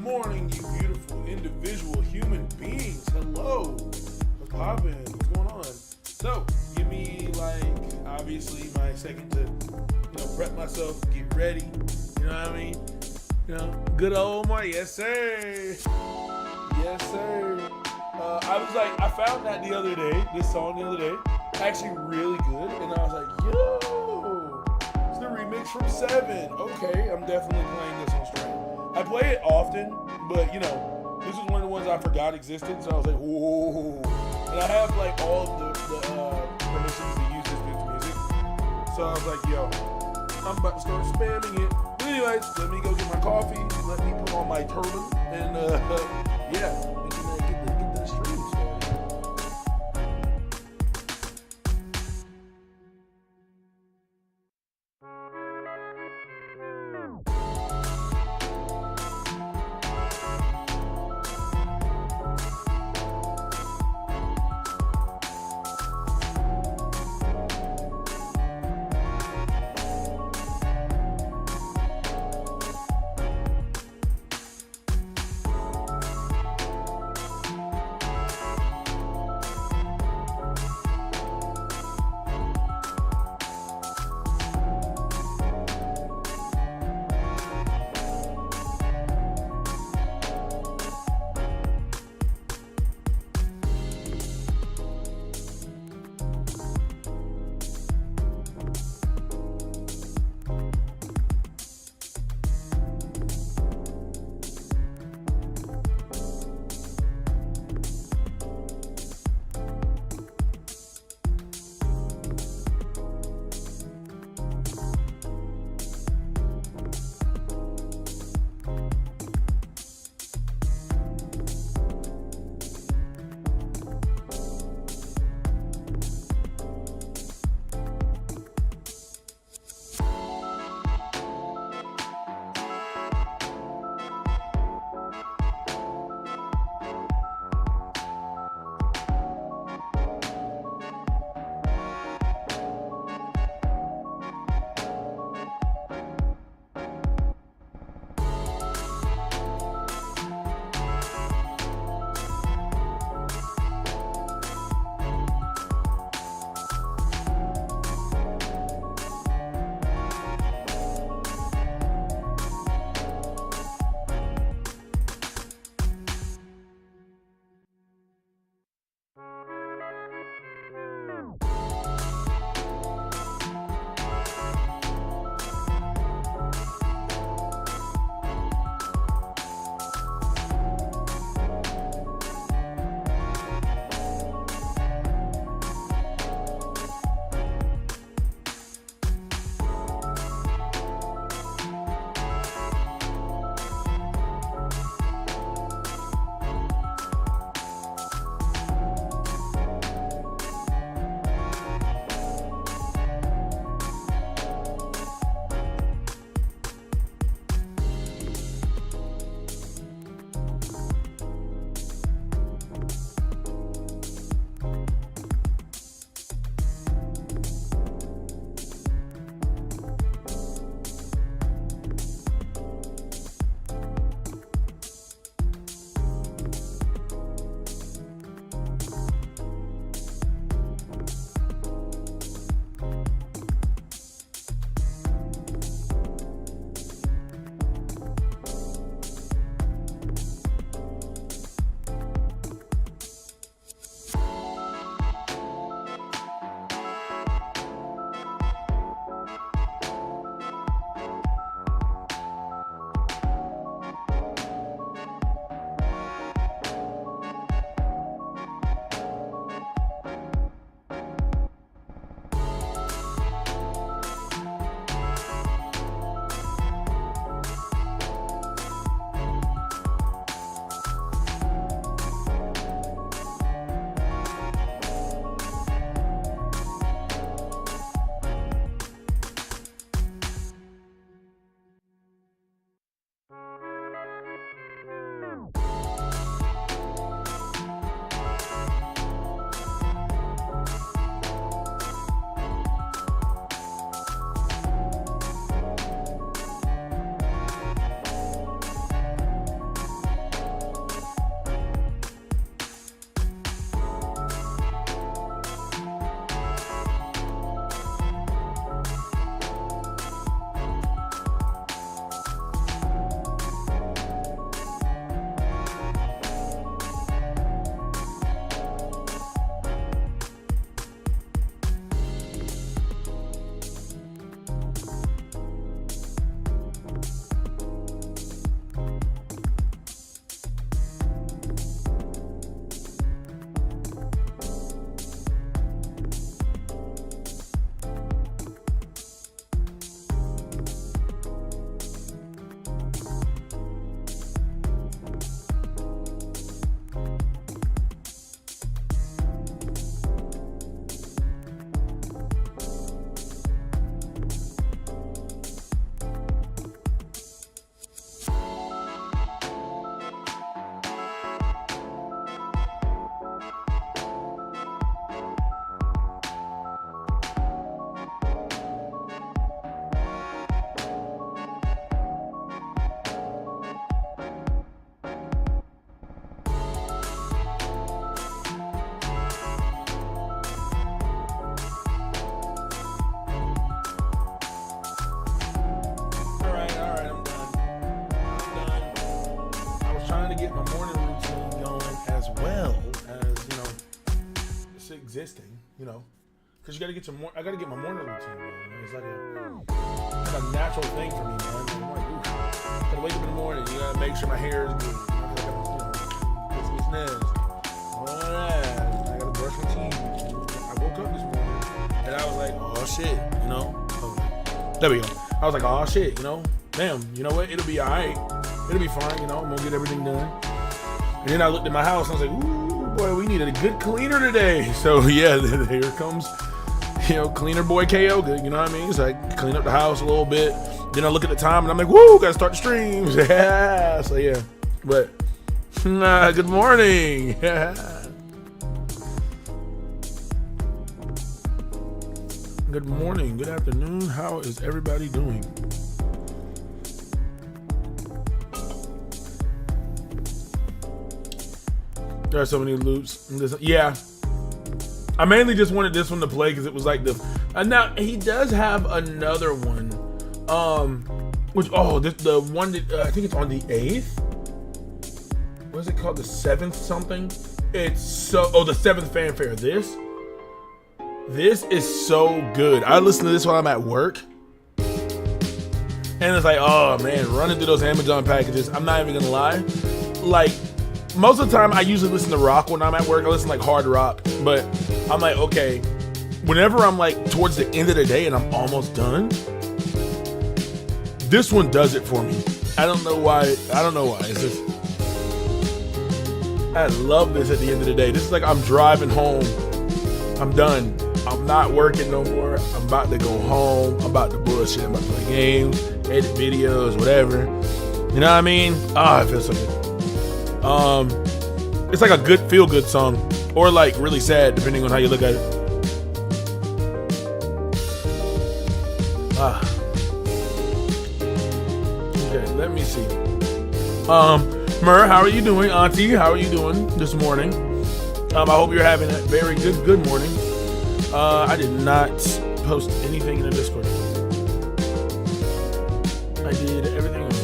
morning, you beautiful individual human beings. Hello. What's poppin'? What's going on? So, give me, obviously my second to, prep myself, get ready. You know what I mean? Good old morning. Yes, sir. Yes, sir. I found that the other day, this song the other day, actually really good. And I was like, yo, it's the remix from Seven. Okay, I'm definitely playing this on stream. I play it often, but this was one of the ones I forgot existed, so I was like, whoa. And I have all of the permissions to use this bit's music. So I was like, yo, I'm about to start spamming it. But anyways, let me go get my coffee, let me put on my turban, and yeah, we can get the stream started. get my morning routine going as well as, you know, it's existing, you know. Because you got to get I got to get my morning routine going. You know? It's like a natural thing for me, man. I'm like, ooh, I got to wake up in the morning. You got to make sure my hair is good. What's next? All that. I got to brush my teeth. I woke up this morning and I was like, oh shit, you know. There we go. I was like, oh shit, you know. Damn, you know what? It'll be all right. It'll be fine, you know. I'm gonna get everything done. And then I looked at my house and I was like, ooh, boy, we needed a good cleaner today. So yeah, here comes, you know, cleaner boy Kayoga. You know what I mean? So I clean up the house a little bit. Then I look at the time and I'm like, woo, gotta start the streams. Yeah. So yeah, but good morning. Good morning, good afternoon. How is everybody doing? There are so many loops. Yeah. I mainly just wanted this one to play because it was like the. Now he does have another one, the one that I think it's on the 8th. What is it called? The 7th something. It's the 7th fanfare. This is so good. I listen to this while I'm at work, and it's like, oh man, running through those Amazon packages. I'm not even gonna lie, like. Most of the time, I usually listen to rock when I'm at work. I listen to like hard rock, but I'm like, okay, whenever I'm like towards the end of the day and I'm almost done, this one does it for me. I don't know why. It's just, I love this at the end of the day. This is like I'm driving home. I'm done. I'm not working no more. I'm about to go home. I'm about to bullshit. I'm about to play games, edit videos, whatever. You know what I mean? Ah, it feels so good. It's like a good feel-good song, or like really sad, depending on how you look at it. Okay, let me see. Mur, how are you doing? Auntie, how are you doing this morning? I hope you're having a very good morning. I did not post anything in the Discord. I did everything else.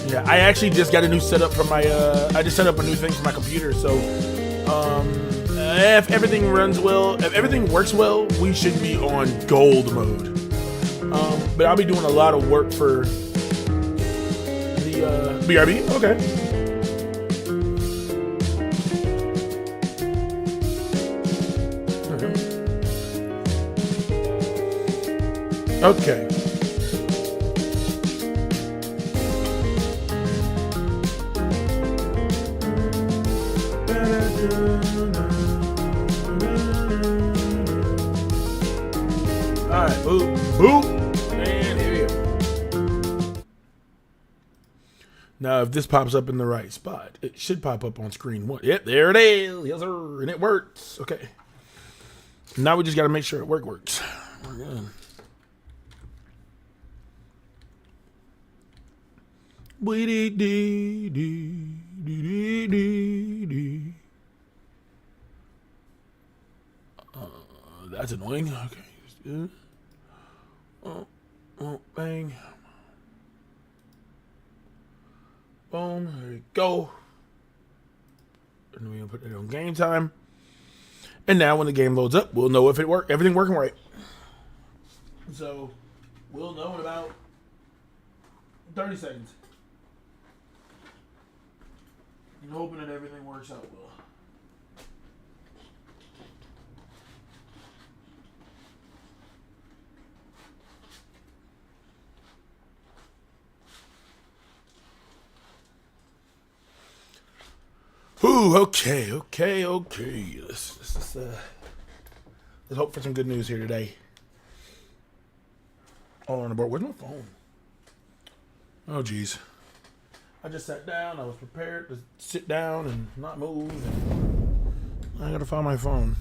Yeah, I actually just got a new setup for my, I just set up a new thing for my computer, so, if everything runs well, if everything works well, we should be on gold mode. But I'll be doing a lot of work for the, BRB, okay. Okay. Alright, boop, and here we go. Now, if this pops up in the right spot, it should pop up on screen one. Yep, there it is. Yes, sir. And it works. Okay. Now we just got to make sure it works. We're good. That's annoying. Okay. Bang. Boom. There we go. And we're gonna put that on game time. And now when the game loads up, we'll know if it worked. Everything working right. So we'll know in about 30 seconds. I'm hoping that everything works out well. Ooh, okay. Let's hope for some good news here today. All on the board. Where's my phone? Oh, geez. I just sat down. I was prepared to sit down and not move. And I gotta find my phone.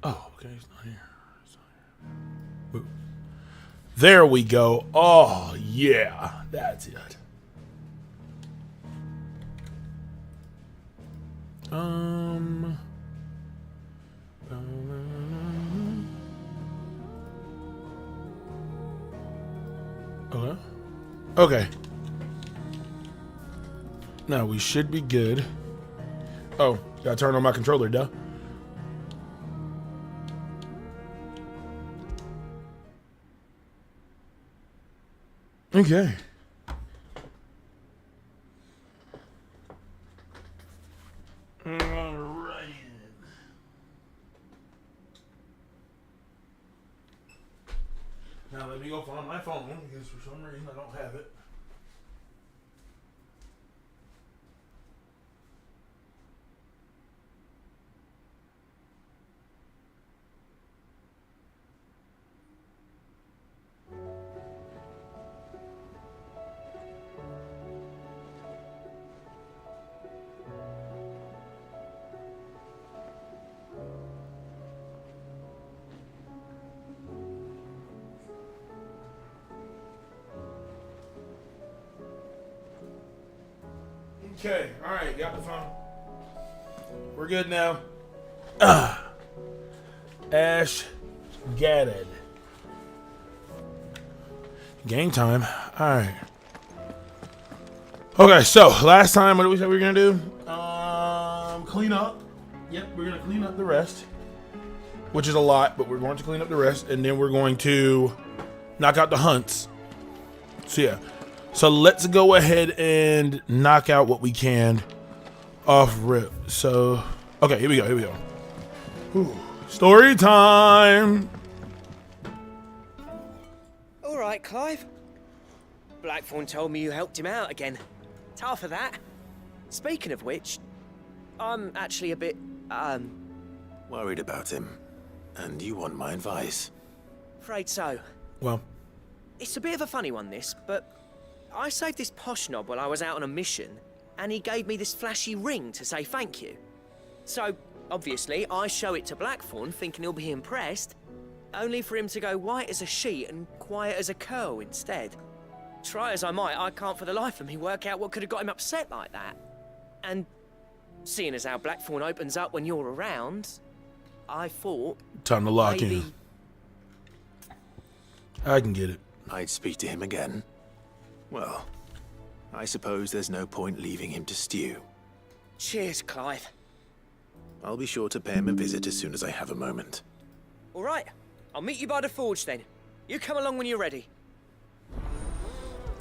Oh, okay. It's not here. Boop. There we go. Oh, yeah. That's it. Okay. Okay. Now we should be good. Oh, gotta turn on my controller, duh. Okay. Alright. Now let me go find my phone because for some reason I don't have it. Okay, alright, got the phone. We're good now. Ash Gadded. Game time. Alright. Okay, so last time, what did we say we were gonna do? Clean up. Yep, we're gonna clean up the rest. Which is a lot, but we're going to clean up the rest, and then we're going to knock out the hunts. So yeah. So let's go ahead and knock out what we can off rip. So, okay, here we go. Whew. Story time. All right, Clive. Blackthorn told me you helped him out again. Tough for that. Speaking of which, I'm actually a bit, worried about him. And you want my advice? afraid so. Well, It's a bit of a funny one, this, but I saved this posh knob while I was out on a mission, and he gave me this flashy ring to say thank you. So, obviously, I show it to Blackthorn, thinking he'll be impressed, only for him to go white as a sheet and quiet as a curl instead. Try as I might, I can't for the life of me work out what could have got him upset like that. And seeing as how Blackthorn opens up when you're around, I thought time to lock maybe... in. I can get it. I'd speak to him again. Well, I suppose there's no point leaving him to stew. Cheers, Clive. I'll be sure to pay him a visit as soon as I have a moment. All right, I'll meet you by the forge then. You come along when you're ready.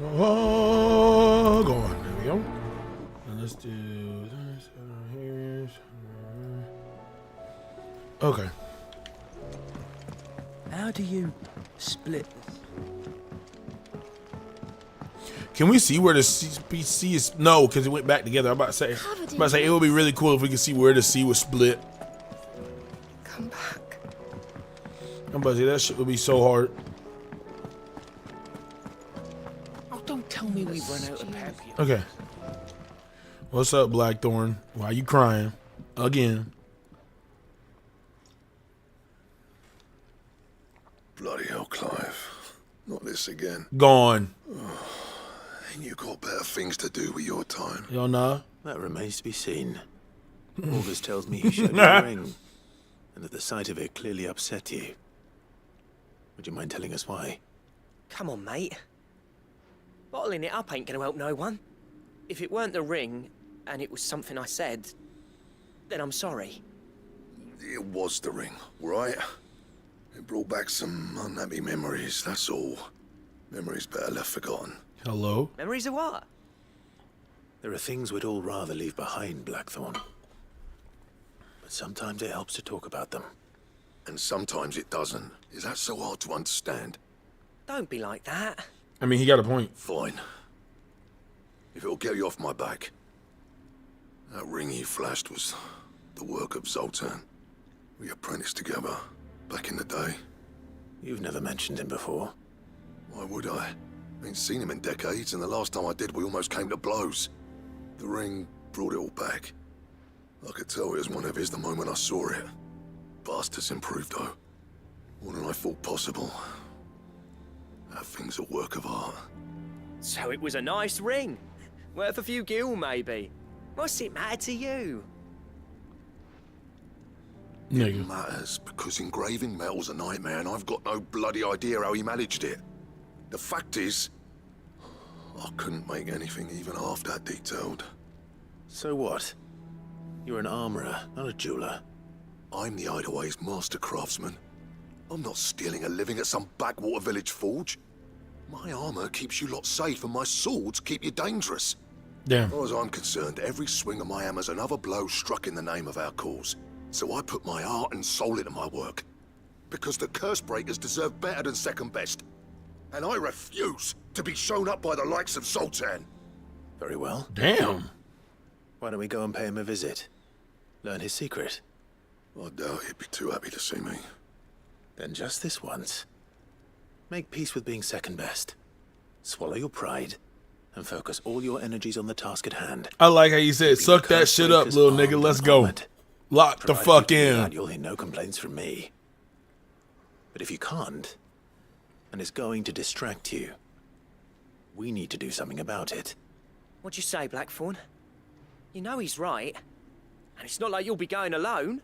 Oh, go on. There we go. And let's do this here. Okay. How do you split this? Can we see where the C is? No, because it went back together. I'm about to say. It would be really cool if we could see where the C was split. Come back. I'm about to say that shit would be so hard. Oh, don't tell me we've run out of pep yet. Okay. What's up, Blackthorn? Why you crying? Again. Bloody hell, Clive. Not this again. Gone. And you got better things to do with your time. Y'all know? That remains to be seen. August tells me he showed you the ring, and that the sight of it clearly upset you. Would you mind telling us why? Come on, mate. Bottling it up ain't gonna help no one. If it weren't the ring, and it was something I said, then I'm sorry. It was the ring, right? It brought back some unhappy memories, that's all. Memories better left forgotten. Hello? Memories of what? There are things we'd all rather leave behind, Blackthorn. But sometimes it helps to talk about them. And sometimes it doesn't. Is that so hard to understand? Don't be like that. I mean, he got a point. Fine. If it'll get you off my back. That ring you flashed was the work of Zoltan. We apprenticed together, back in the day. You've never mentioned him before. Why would I? Ain't seen him in decades, and the last time I did, we almost came to blows. The ring brought it all back. I could tell it was one of his the moment I saw it. Bastard's improved, though. More than I thought possible. That thing's a work of art. So it was a nice ring. Worth a few gil, maybe. What's it matter to you? Nigga. It matters, because engraving metal's a nightmare, and I've got no bloody idea how he managed it. The fact is, I couldn't make anything even half that detailed. So what? You're an armorer, not a jeweler. I'm the Hideaway's master craftsman. I'm not stealing a living at some backwater village forge. My armor keeps you lot safe and my swords keep you dangerous. Damn. As far as I'm concerned, every swing of my hammer's another blow struck in the name of our cause. So I put my heart and soul into my work. Because the curse breakers deserve better than second best. And I refuse to be shown up by the likes of Zoltan. Very well. Damn. Why don't we go and pay him a visit? Learn his secret. I doubt he'd be too happy to see me. Then just this once. Make peace with being second best. Swallow your pride. And focus all your energies on the task at hand. I like how you said, suck that shit up, little nigga. Let's go. Lock the fuck in. You'll hear no complaints from me. But if you can't, and it's going to distract you, we need to do something about it. What'd you say, Blackthorn? You know he's right. And it's not like you'll be going alone.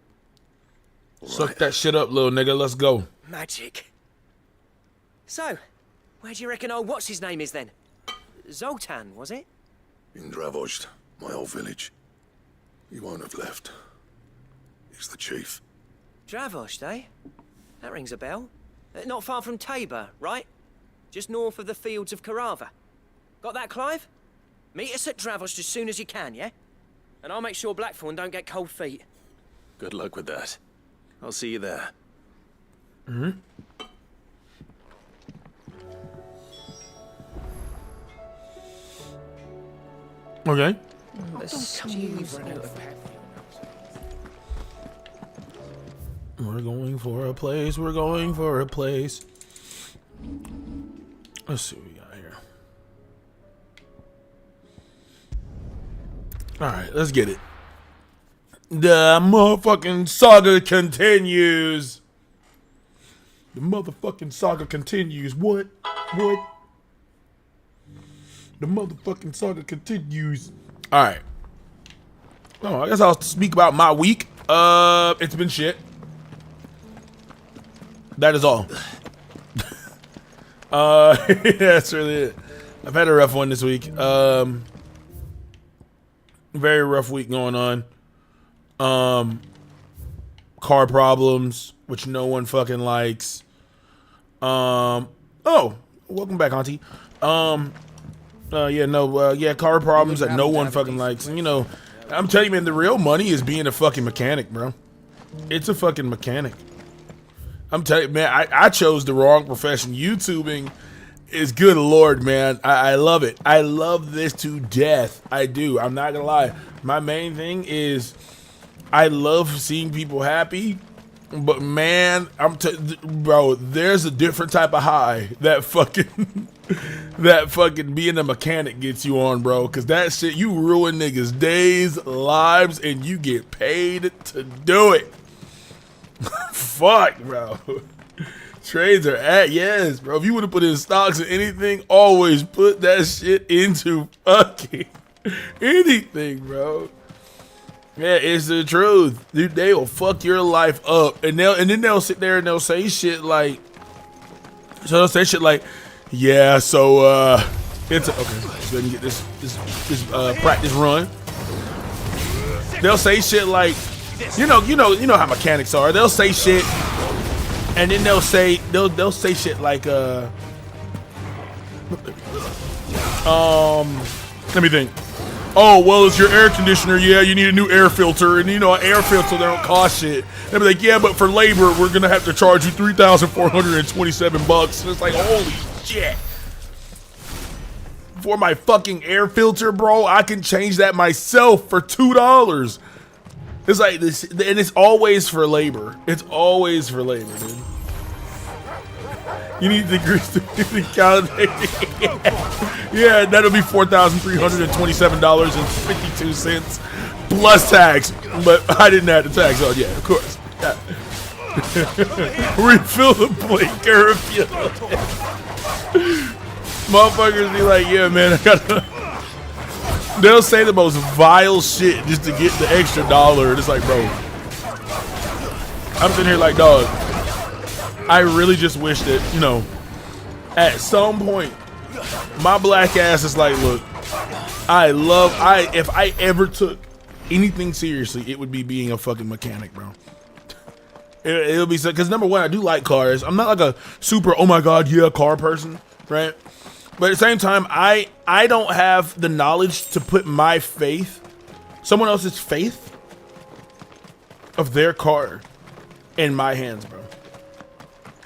Suck that shit up, little nigga. Let's go. Magic. So, where do you reckon old what's-his-name is then? Zoltan, was it? In Dravozd, my old village. He won't have left. He's the chief. Dravozd, eh? That rings a bell. Not far from Tabor, right? Just north of the fields of Karava. Got that, Clive? Meet us at Dravozd as soon as you can, yeah? And I'll make sure Blackthorn don't get cold feet. Good luck with that. I'll see you there. Mm-hmm. Okay. We're going for a place. We're going for a place. Let's see what we got here. All right, let's get it. The motherfucking saga continues. The motherfucking saga continues. What? What? The motherfucking saga continues. All right. Oh, I guess I'll speak about my week. It's been shit. That is all. That's really it. I've had a rough one this week. Very rough week going on. Car problems, which no one fucking likes. Oh, welcome back, Auntie. Car problems that no one fucking likes. And you know, I'm telling you, man, the real money is being a fucking mechanic, bro. It's a fucking mechanic. I'm telling you, man, I chose the wrong profession. YouTubing is good Lord, man. I love it. I love this to death. I do. I'm not gonna lie. My main thing is I love seeing people happy. But man, bro, there's a different type of high that fucking being a mechanic gets you on, bro. Cause that shit, you ruin niggas' days, lives, and you get paid to do it. Fuck, bro. Trades are yes, bro. If you would have put in stocks or anything, always put that shit into fucking anything, bro. Yeah, it's the truth, dude. They will fuck your life up, and then they'll sit there and they'll say shit like, yeah. So it's okay. Let's go ahead and get this practice run. They'll say shit like, you know how mechanics are. They'll say shit, and then they'll say shit like let me think. Oh, well, it's your air conditioner. Yeah, you need a new air filter. And, you know, an air filter, they don't cost shit. They'll be like, yeah, but for labor, we're going to have to charge you $3,427. And it's like, holy shit. For my fucking air filter, bro, I can change that myself for $2. It's like this, and it's always for labor. It's always for labor, dude. You need to grease the yeah, that'll be $4,327.52 plus tax. But I didn't add the tax on. Yeah, of course. Yeah. Refill the blinker if you motherfuckers be like, yeah, man, I gotta. They'll say the most vile shit just to get the extra dollar. It's like, bro, I'm sitting here like, dog, I really just wish that, you know, at some point My black ass is like, look, if I ever took anything seriously, it would be being a fucking mechanic, bro. It'll be so, because number one, I do like cars. I'm not like a super, oh my God, yeah, car person, right? But at the same time, I don't have the knowledge to put my faith, someone else's faith of their car in my hands, bro.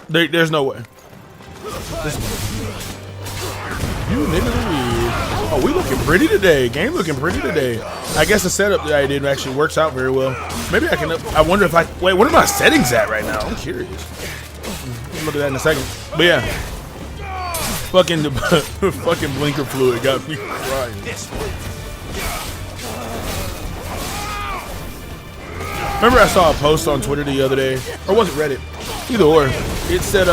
There's no way. You nigga. Oh, we looking pretty today. Game looking pretty today. I guess the setup that I did actually works out very well. Maybe I can. I wonder if I wait. What are my settings at right now? I'm curious. We'll look at that in a second. But yeah, fucking the fucking blinker fluid got me crying. Remember, I saw a post on Twitter the other day, or was it Reddit? Either or. It said,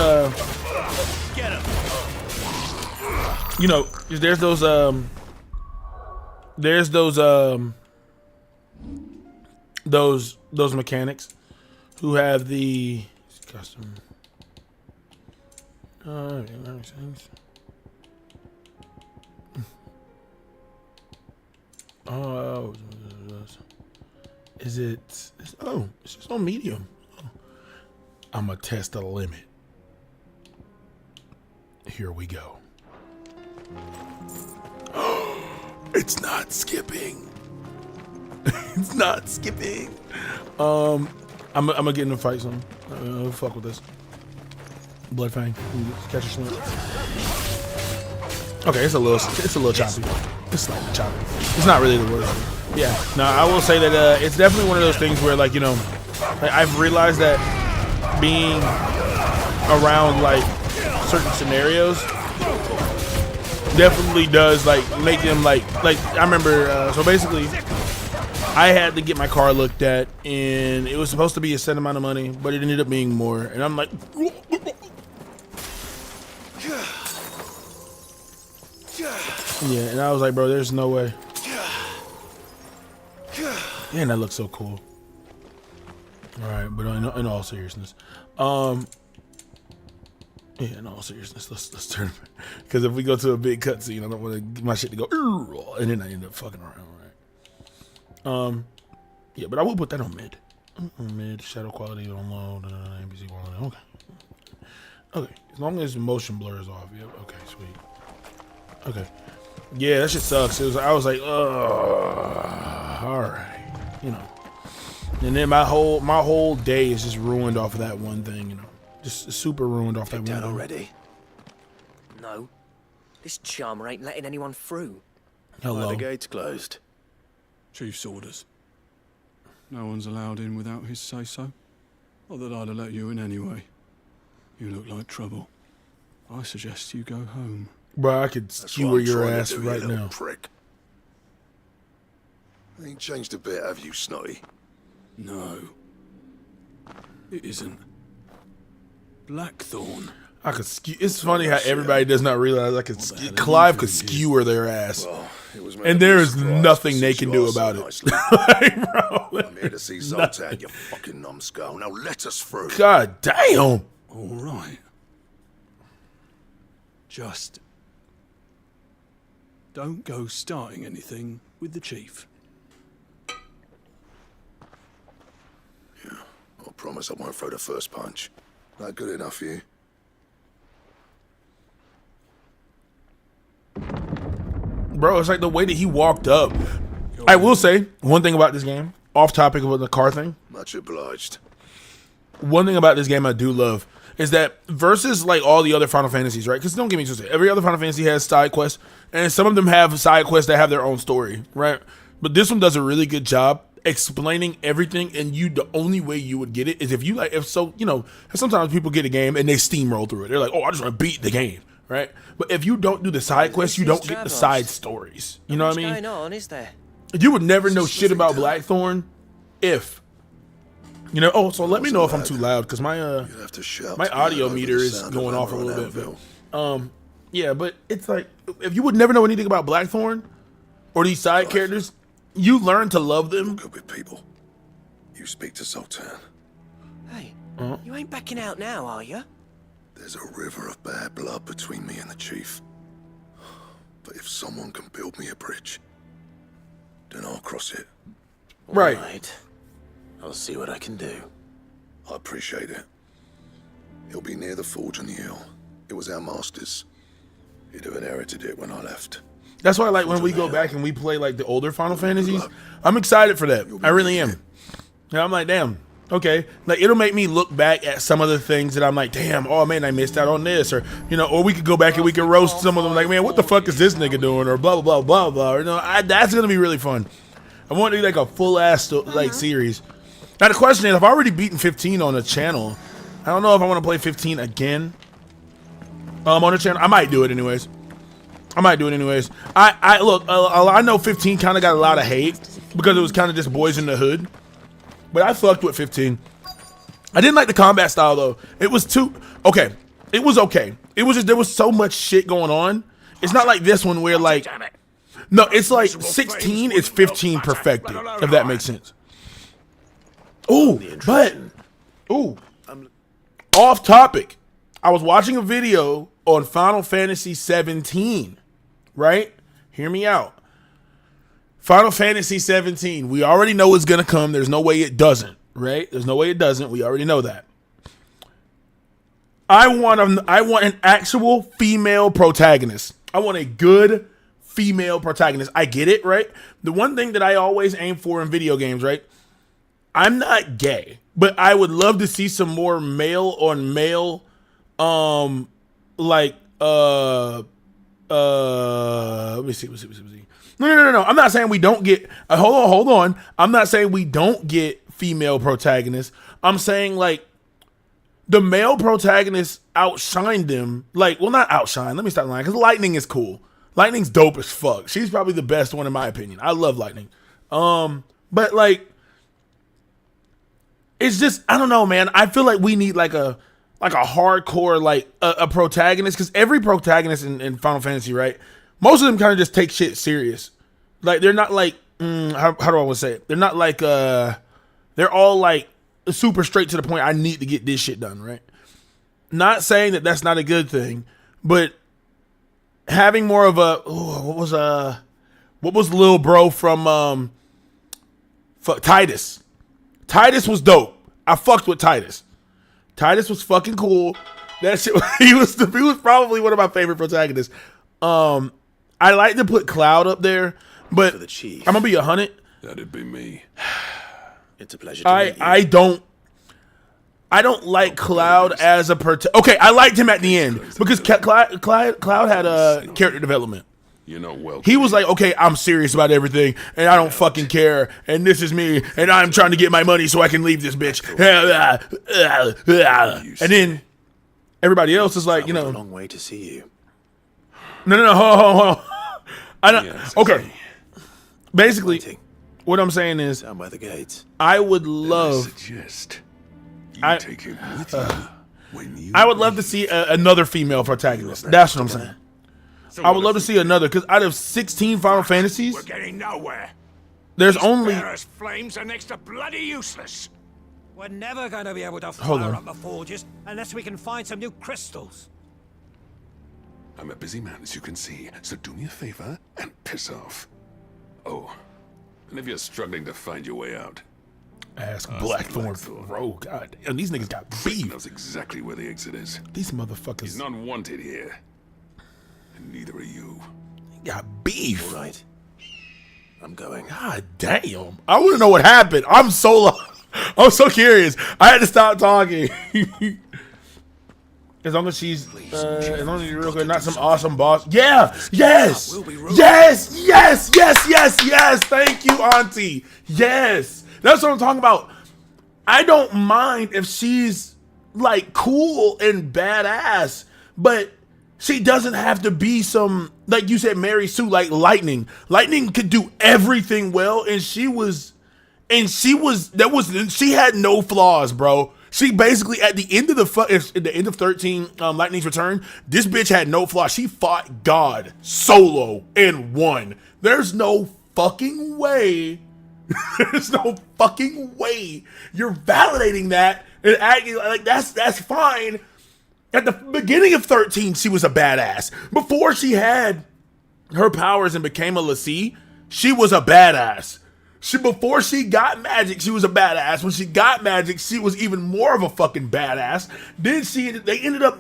you know, there's those mechanics who have the custom. Oh, is it? Oh, it's just on medium. I'm gonna test the limit. Here we go. It's not skipping. It's not skipping. I'm gonna get in a fight soon. Fuck with this. Blood Fang. Catch a slip. Okay, it's a little choppy. It's slightly choppy. It's not really the worst. Yeah. No, I will say that it's definitely one of those things where, like, you know, like, I've realized that being around like certain scenarios definitely does like make them like I remember so basically I had to get my car looked at and it was supposed to be a set amount of money, but it ended up being more, and I'm like yeah, and I was like, bro, there's no way. Man, that looks so cool. All right, but in all seriousness, yeah, in all seriousness, let's turn, because if we go to a big cutscene, I don't want to get my shit to go, and then I end up fucking around, right? Yeah, but I will put that on mid. Mid, shadow quality on low, NPC quality. Okay, as long as motion blur is off. Yep. Okay, sweet. Okay, yeah, that shit sucks. I was like, all right, you know. And then my whole day is just ruined off of that one thing, you know. Just super ruined off that one thing. Already? No. This charmer ain't letting anyone through. Hello. The gate's closed. Chief's orders. No one's allowed in without his say-so. Not that I'd have let you in anyway. You look like trouble. I suggest you go home. Bro, I could skewer your ass right now. Prick. Ain't changed a bit, have you, Snotty? No. It isn't. Blackthorn. I could skew. It's funny how everybody does not realize I could. Clive could skewer their ass, well, and there is nothing they can do about it. Like, bro, I'm here to see Zoltan, you fucking numbskull. Now let us through. God damn. All right. Just don't go starting anything with the chief. Yeah, I promise I won't throw the first punch. Not good enough for you. Bro, it's like the way that he walked up. I will say one thing about this game, off topic of the car thing. Much obliged. One thing about this game I do love is that versus like all the other Final Fantasies, right? Because don't get me twisted, every other Final Fantasy has side quests, and some of them have side quests that have their own story, right? But this one does a really good job explaining everything, and the only way you would get it is if you like, you know, sometimes people get a game and they steamroll through it. They're like, oh, I just want to beat the game, right? But if you don't do the side quests, you don't get the side stories. You know what I mean? What's going on, is there? You would never know shit about Blackthorn if, you know. Oh, so let me know if I'm too loud, because my audio meter is going off a little bit. But, yeah, but it's like if you would never know anything about Blackthorn or these side characters, you learn to love them. You're good with people. You speak to Zoltan. Hey, you ain't backing out now, are you? There's a river of bad blood between me and the chief. But if someone can build me a bridge, then I'll cross it. Right. All right. I'll see what I can do. I appreciate it. It'll be near the forge on the hill. It was our master's. He'd have inherited it when I left. That's why, like, when we go back and we play like the older Final Fantasies, I'm excited for that. I really am. Yeah, I'm like, damn. Okay, like it'll make me look back at some of the things that I'm like, damn, oh man, I missed out on this, or you know, or we could go back and we could roast some of them, like, man, what the fuck is this nigga doing, or blah blah blah blah blah. Or, you know, that's gonna be really fun. I want to do like a full ass like series. Now the question is, I've already beaten 15 on the channel. I don't know if I want to play 15 again. On the channel, I might do it anyways. I look, I know 15 kind of got a lot of hate because it was kind of just boys in the hood. But I fucked with 15. I didn't like the combat style though. It was too okay. It was okay. It was just there was so much shit going on. It's not like this one where like no, it's like 16 is 15 perfected, if that makes sense. Ooh, but ooh, off topic. I was watching a video on Final Fantasy 17, right? Hear me out. Final Fantasy 17. We already know it's gonna come. There's no way it doesn't, right? There's no way it doesn't. We already know that. I want an actual female protagonist. I want a good female protagonist. I get it, right? The one thing that I always aim for in video games, right? I'm not gay, but I would love to see some more male on male, let me see. No. I'm not saying we don't get. Hold on. I'm not saying we don't get female protagonists. I'm saying like the male protagonists outshine them. Like, well, not outshine. Let me stop lying. Because Lightning is cool. Lightning's dope as fuck. She's probably the best one in my opinion. I love Lightning. But like, it's just I don't know, man. I feel like we need like a hardcore like a protagonist because every protagonist in Final Fantasy, right? Most of them kind of just take shit serious. Like they're not like how do I want to say it? They're not like they're all like super straight to the point. I need to get this shit done, right? Not saying that that's not a good thing, but having more of a what was Lil Bro from Titus? Titus was dope. I fucked with Titus. Titus was fucking cool. That shit. He was probably one of my favorite protagonists. I like to put Cloud up there, but the chief. I'm gonna be 100. That'd be me. It's a pleasure to meet you. I don't like Cloud as a Okay, I liked him at the end because Cloud had a character development. You're not welcome. He was like, okay, I'm serious about everything, and I don't fucking care, and this is me, and I'm trying to get my money so I can leave this bitch. And then everybody else is like, you know, a long way to see you. no, hold on. I don't. Yes, Okay. Basically, Waiting. what I'm saying is, Down by the gates. I would love. suggest I- take him with you when you I would love to see another female protagonist. That's what I'm saying. I would love to see another because out of 16 Final Fantasies, We're getting nowhere. there's only. Bearers' flames are next to bloody useless. We're never going to be able to Hold fire on. up the forges unless we can find some new crystals. I'm a busy man, as you can see, so do me a favor and piss off. Oh, and if you're struggling to find your way out, Ask Blackthorn. Bro, god damn, these niggas got beef. knows exactly where the exit is. These motherfuckers He's not wanted here, and neither are you. got beef. All right. I'm going. God damn. I want to know what happened. I'm so curious. I had to stop talking. As long as she's real good, not some awesome boss. Yeah, yes, yes. Thank you, Auntie. Yes, that's what I'm talking about. I don't mind if she's like cool and badass, but she doesn't have to be some, like you said, Mary Sue, like Lightning. Lightning could do everything well, and she had no flaws, bro. She basically at the end of at the end of 13, Lightning's Return, this bitch had no flaws. She fought God solo and won. There's no fucking way. There's no fucking way you're validating that and acting like that's fine. At the beginning of 13, she was a badass. Before she had her powers and became a Lassie, she was a badass. Before she got magic, she was a badass. When she got magic, she was even more of a fucking badass. Then they ended up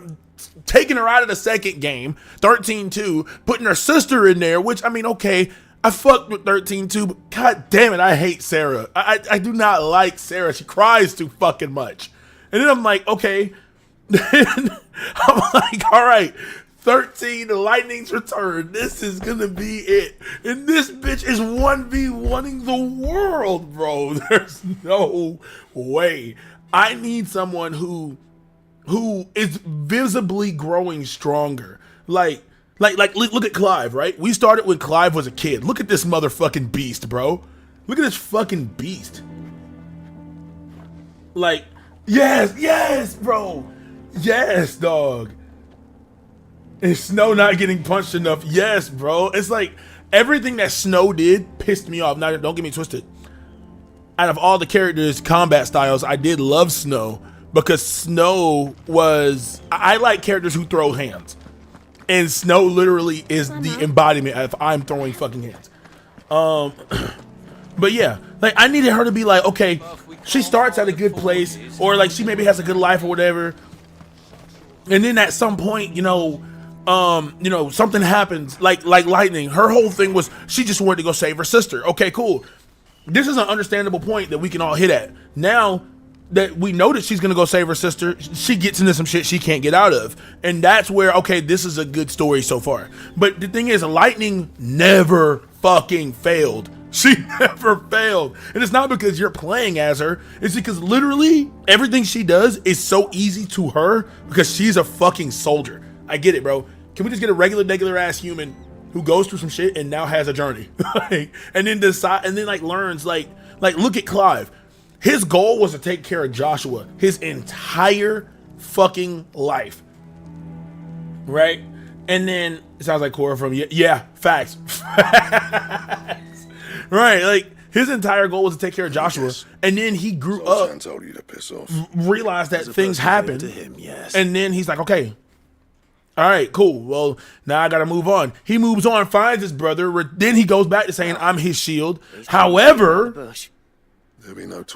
taking her out of the second game, 13-2, putting her sister in there, which, I mean, okay, I fucked with 13-2, but god damn it, I hate Sarah. I do not like Sarah. She cries too fucking much. And then I'm like, okay. I'm like, all right, 13, the Lightning's return. This is gonna be it. And this bitch is 1v1ing the world, bro. There's no way. I need someone who is visibly growing stronger. Like look at Clive, right? We started when Clive was a kid. Look at this motherfucking beast, bro. Look at this fucking beast. Like, yes, bro. Yes, dog. And Snow not getting punched enough. Yes, bro. It's like everything that Snow did pissed me off. Now, don't get me twisted. Out of all the characters' combat styles, I did love Snow because Snow was... I like characters who throw hands. And Snow literally is the embodiment of I'm throwing fucking hands. But yeah, like I needed her to be like, okay, she starts at a good place, or like she maybe has a good life or whatever. And then at some point, something happens, like Lightning. Her whole thing was she just wanted to go save her sister. Okay, cool. This is an understandable point that we can all hit at. Now that we know that she's gonna go save her sister, she gets into some shit she can't get out of. And that's where, okay, this is a good story so far. But the thing is, Lightning never fucking failed. She never failed. And it's not because you're playing as her. It's because literally everything she does is so easy to her because she's a fucking soldier. I get it, bro. Can we just get a regular ass human who goes through some shit and now has a journey? and then decide, and then like learns, like look at Clive. His goal was to take care of Joshua his entire fucking life. Right? And then it sounds like Cora from facts. Right, like his entire goal was to take care of Joshua, yes. And then he grew up, told you to piss off. Realized that things happened to him, yes. And then he's like, okay, all right, cool. Well, now I gotta move on. He moves on, finds his brother. Then he goes back to saying, "I'm his shield." However,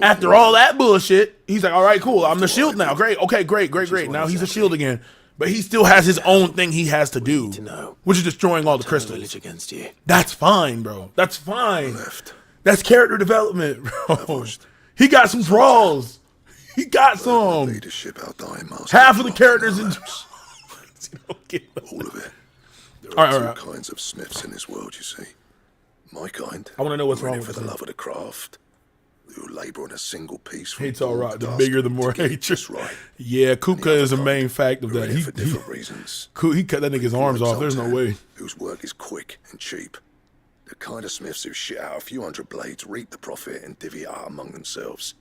after all that bullshit, he's like, "All right, cool. I'm the shield now. Great. Okay, great. Now he's a shield again." But he still has his own thing he has to do, which is destroying all the crystals. Against you. That's fine, bro. That's fine. That's character development, bro. He got some draws. He got some. Half of the characters in all of it. There are two kinds of smiths in this world, you see. My kind. I want to know what's wrong with for the love of the craft. Who labor on a single piece. It's all right. The bigger, the more hatred. Right. Yeah, Kupka is a main fact of that. For different reasons. He cut that nigga's arms off. There's no way. Whose work is quick and cheap. The kind of smiths who shit out a few hundred blades, reap the profit, and divvy it out among themselves.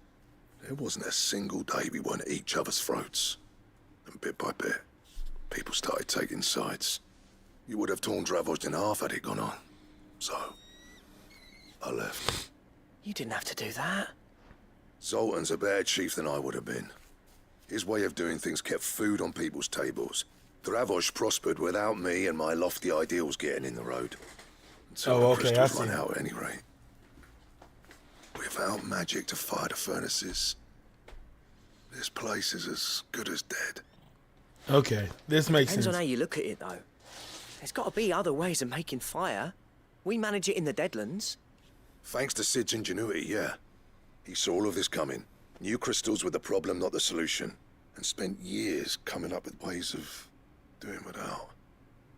There wasn't a single day we weren't at each other's throats. And bit by bit, people started taking sides. You would have torn Dravos in half had it gone on. So, I left. You didn't have to do that. Zoltan's a better chief than I would have been. His way of doing things kept food on people's tables. Dravos prospered without me and my lofty ideals getting in the road. Until the crystals run out at any rate. Without magic to fire the furnaces, this place is as good as dead. Okay, this makes sense. Depends on how you look at it, though. There's got to be other ways of making fire. We manage it in the Deadlands. Thanks to Sid's ingenuity, yeah. He saw all of this coming. Knew crystals were the problem, not the solution. And spent years coming up with ways of doing without.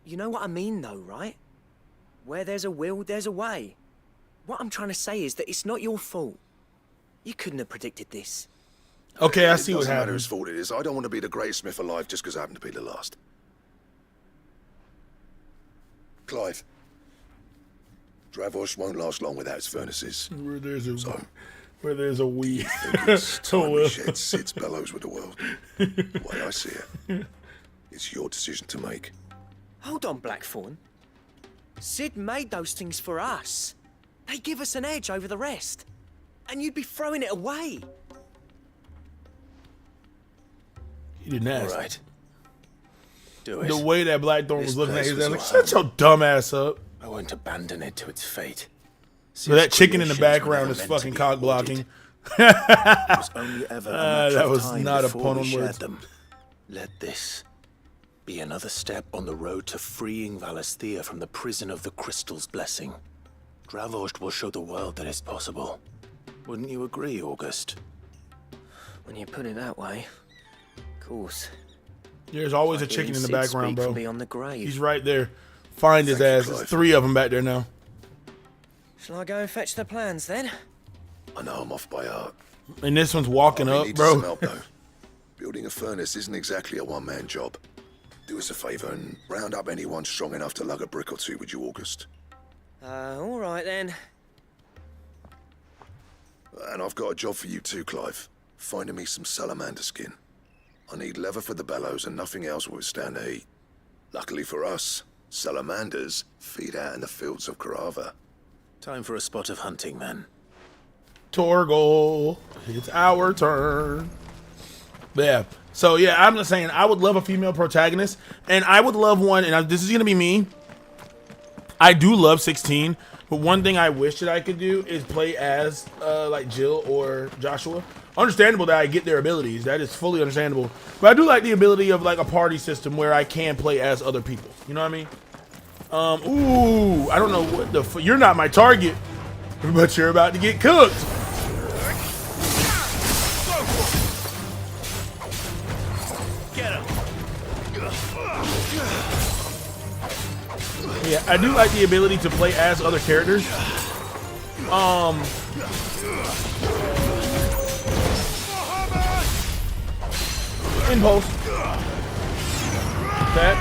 You know what I mean, though, right? Where there's a will, there's a way. What I'm trying to say is that it's not your fault. You couldn't have predicted this. Okay, I see what happened. It doesn't matter whose fault it is. I don't want to be the greatest smith alive just because I happen to be the last. Clive. Dravos won't last long without its furnaces. Where there's a we. It's time we shed Sid's bellows with the world. The way I see it, it's your decision to make. Hold on, Blackthorn. Sid made those things for us. They give us an edge over the rest. And you'd be throwing it away. He didn't ask. All right. Do it. The way that Blackthorn was looking at his ass, like, shut your dumb ass up. I won't abandon it to its fate. So that chicken in the Creation background was is never fucking meant to be cock avoided. blocking. It was only ever a matter That of was time not a before pun we on shared words. them. Let this be another step on the road to freeing Valisthea from the prison of the Crystal's blessing. Dravost will show the world that it's possible. Wouldn't you agree, August? When you put it that way, of course. There's always a Like chicken in the Sid background, speak bro. from beyond the grave. He's right there. Find his Thank you, ass. There's Clive. 3 of them back there now. Shall I go and fetch the plans then? I know I'm off by heart. And this one's walking I up, need some bro. help, though. Building a furnace isn't exactly a one-man job. Do us a favor and round up anyone strong enough to lug a brick or two, would you, August? All right then. And I've got a job for you too, Clive. Finding me some salamander skin. I need leather for the bellows and nothing else will withstand the heat. Luckily for us, salamanders feed out in the fields of Carava. Time for a spot of hunting, then. Torgal, it's our turn. Yeah. So yeah, I'm just saying I would love a female protagonist, and I would love one. And this is gonna be me. I do love 16, but one thing I wish that I could do is play as like Jill or Joshua. Understandable that I get their abilities. That is fully understandable. But I do like the ability of like a party system where I can play as other people. You know what I mean? Ooh, I don't know what the you're not my target, but you're about to get cooked. Yeah, I do like the ability to play as other characters. Impulse. That.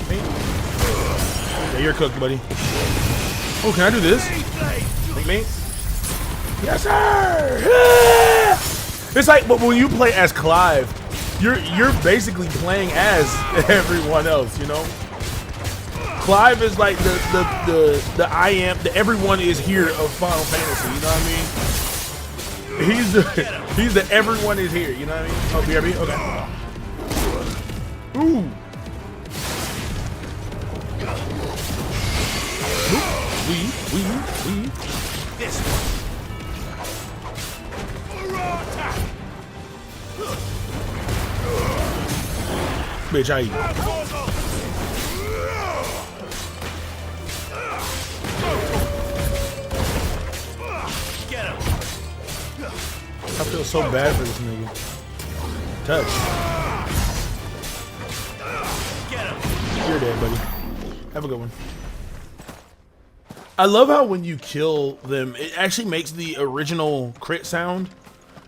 Me. Yeah, you're cooked, buddy. Oh, can I do this? Like me? Yes, sir. Yeah! It's like, but when you play as Clive, you're basically playing as everyone else, you know. Clive is like the I am, the everyone is here of Final Fantasy. You know what I mean? He's the everyone is here. You know what I mean? Oh, BRB. Okay. Ooh. We. This Bitch, I eat. Get him. I feel so bad for this nigga. Touch. Get him. You're dead, buddy. Have a good one. I love how when you kill them, it actually makes the original crit sound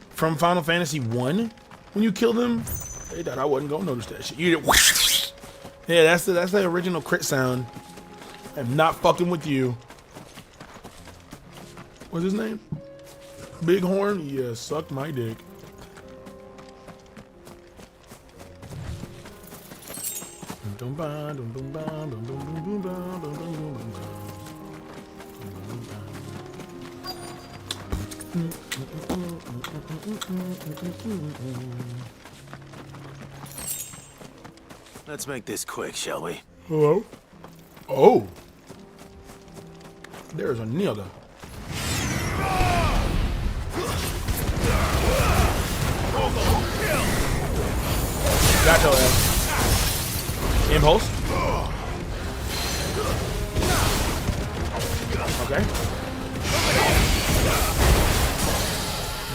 from Final Fantasy 1. When you kill them, they thought I wasn't gonna notice that shit. You did. Yeah, that's the original crit sound. I'm not fucking with you. What's his name? Bighorn? Yeah, suck my dick. Let's make this quick, shall we? Hello? Oh. There's a nigga. Got your ass. Impulse. Okay.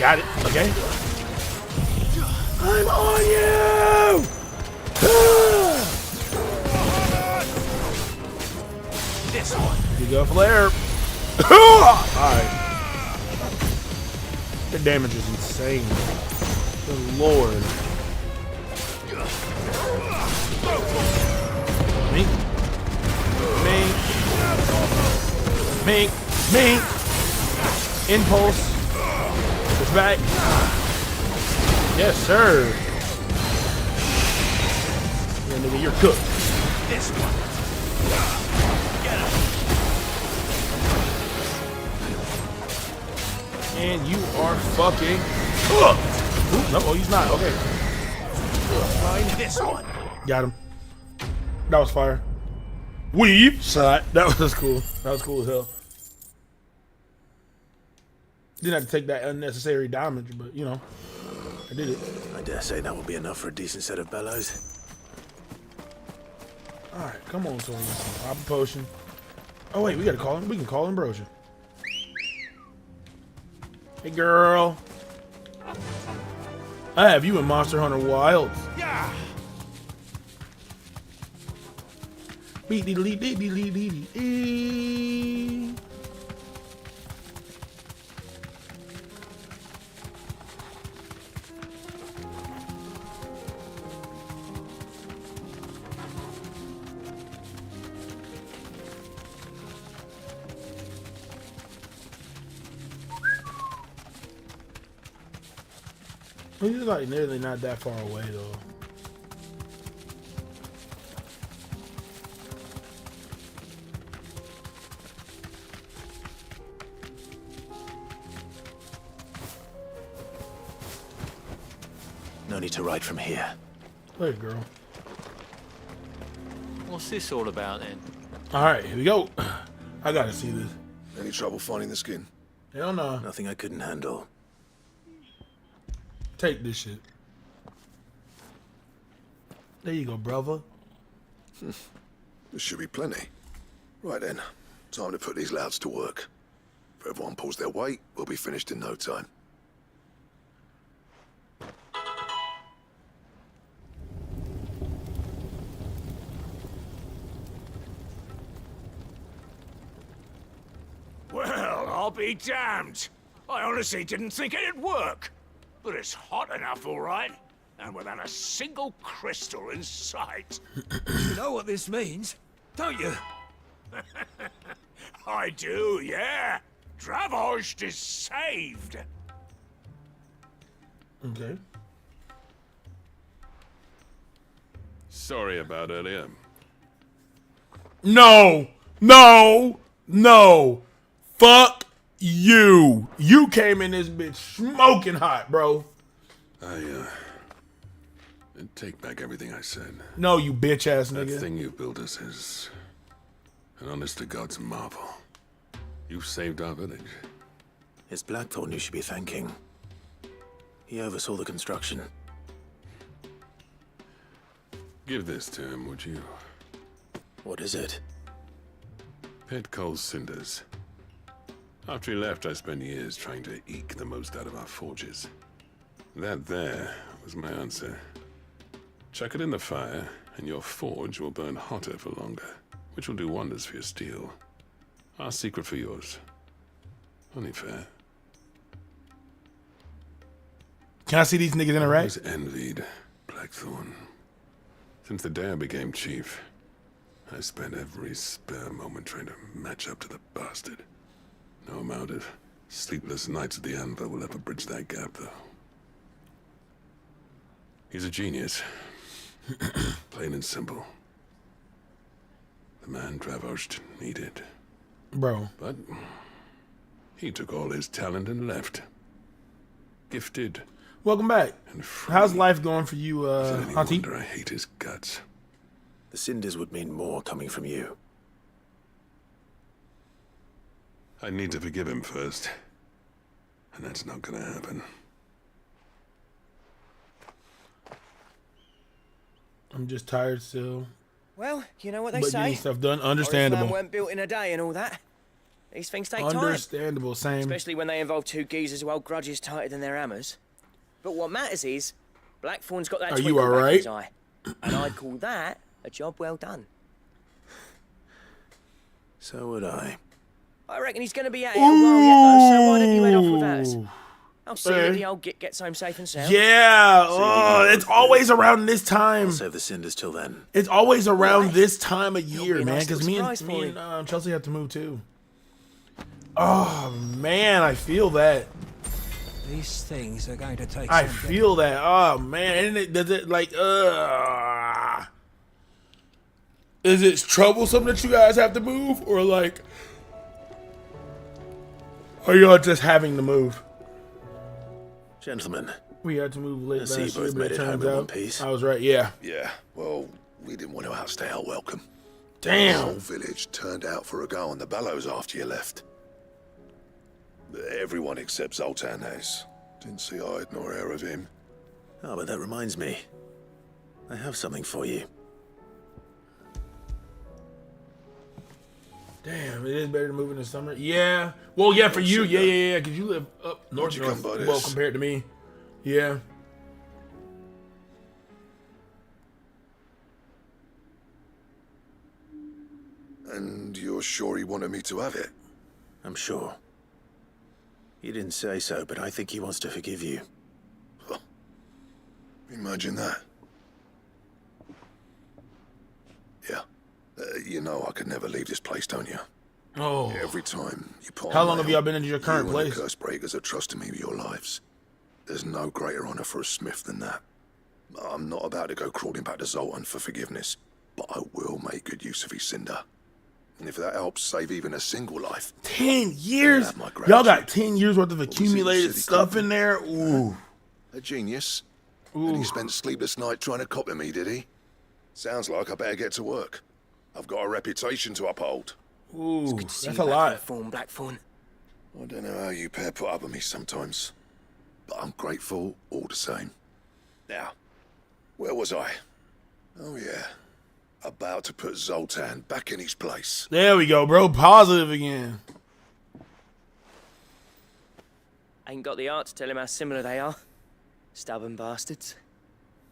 Got it. Okay. I'm on you! This one. You go flare. Alright. The damage is insane. Good lord. Mink. Impulse. Push back. Yes, sir. Yeah, nigga, you're cooked. This one. Get him. And you are fucking cooked. Ooh, no, oh, he's not. Okay. Find this one. Got him. That was fire. Weave shot. That was cool. That was cool as hell. Didn't have to take that unnecessary damage, but you know, I did it. I dare say that will be enough for a decent set of bellows. All right, come on, Tori. Pop a potion. Oh wait, we gotta call him. We can call Ambrosia. Hey, girl. I have you in Monster Hunter Wilds. Yeah. Beep dee dee dee dee dee dee. He's like nearly not that far away though. No need to ride from here. Hey, girl. What's this all about then? All right, here we go. I gotta see this. Any trouble finding the skin? Hell no. Nothing I couldn't handle. Take this shit. There you go, brother. There should be plenty. Right then, time to put these louds to work. If everyone pulls their weight, we'll be finished in no time. Well, I'll be damned. I honestly didn't think it'd work. But it's hot enough, all right. And without a single crystal in sight. You know what this means, don't you? I do, yeah. Dravost is saved. Okay. Sorry about earlier. No, no, no. Fuck you. You came in this bitch smoking hot, bro. I take back everything I said. No, you bitch ass That nigga. thing you built us is an honest to God's marvel. You saved our village. It's Blackthorn you should be thanking. He oversaw the construction. Give this to him, would you? What is it? Pit Cole's cinders. After he left, I spent years trying to eke the most out of our forges. That there was my answer. Chuck it in the fire, and your forge will burn hotter for longer, which will do wonders for your steel. Our secret for yours. Only fair. Can I see these niggas I interact? always envied Blackthorn. Since the day I became chief, I spent every spare moment trying to match up to the bastard. No amount of sleepless nights at the Anvil will ever bridge that gap, though. He's a genius. Plain and simple. The man Dravost needed. Bro. But he took all his talent and left. Gifted Welcome back. and free. How's life going for you, Is it any Auntie? wonder I hate his guts? The cinders would mean more coming from you. I need to forgive him first. And that's not gonna happen. I'm just tired still. Well, you know what they But say. getting stuff done, Forest understandable. land weren't built in a day and all that. These things take time. Understandable, same. Especially when they involve two geezers who hold grudges tighter than their hammers. But what matters is, Blackthorn's got that Are you twinkle back in alright? his eye. And I'd call that a job well done. So would I. I reckon he's going to be out here a while yet, though, so why don't you head off with us? Ooh. I'll see that the old git gets home safe and sound. Yeah, oh, it's always around this time. I'll save the cinders till then. It's always around Alright. this time of year, be a man. nice Because little me surprise for and Chelsea have to move too. Oh man, I feel that. These things are going to take I some feel that. Oh man, and it does it like is it troublesome that you guys have to move, or like are y'all just having to move? Gentlemen, We had to move late I see last you year, both but made it it home turns in one out piece. I was right. Yeah. Yeah, well, we didn't want to outstay our welcome. The Damn. whole village turned out for a go on the bellows after you left. Everyone except Zoltan has. Didn't see hide nor hair of him. Oh, but that reminds me. I have something for you. Damn, it is better to move in the summer. Yeah. Well, yeah, for you. Yeah. Because you live up north. you come by Well, this? compared to me. Yeah. And you're sure he wanted me to have it? I'm sure. He didn't say so, but I think he wants to forgive you. Imagine that. Yeah. You know I could never leave this place, don't you? Oh. Every time you put How on long mail, have y'all been in your current you place? and the curse breakers have trusted me with your lives. There's no greater honor for a smith than that. I'm not about to go crawling back to Zoltan for forgiveness, but I will make good use of his cinder. And if that helps save even a single life, 10 years? have my Y'all got gratitude. 10 years worth of was it, accumulated city stuff copy? in there? Ooh. a genius. And he spent a sleepless night trying to copy me, did he? Sounds like I better get to work. I've got a reputation to uphold. Ooh. See That's you a back lot. on form, Blackthorn. I don't know how you pair put up with me sometimes, but I'm grateful all the same. Now, where was I? Oh yeah, about to put Zoltan back in his place. There we go, bro. Positive again. Ain't got the art to tell him how similar they are. Stubborn bastards.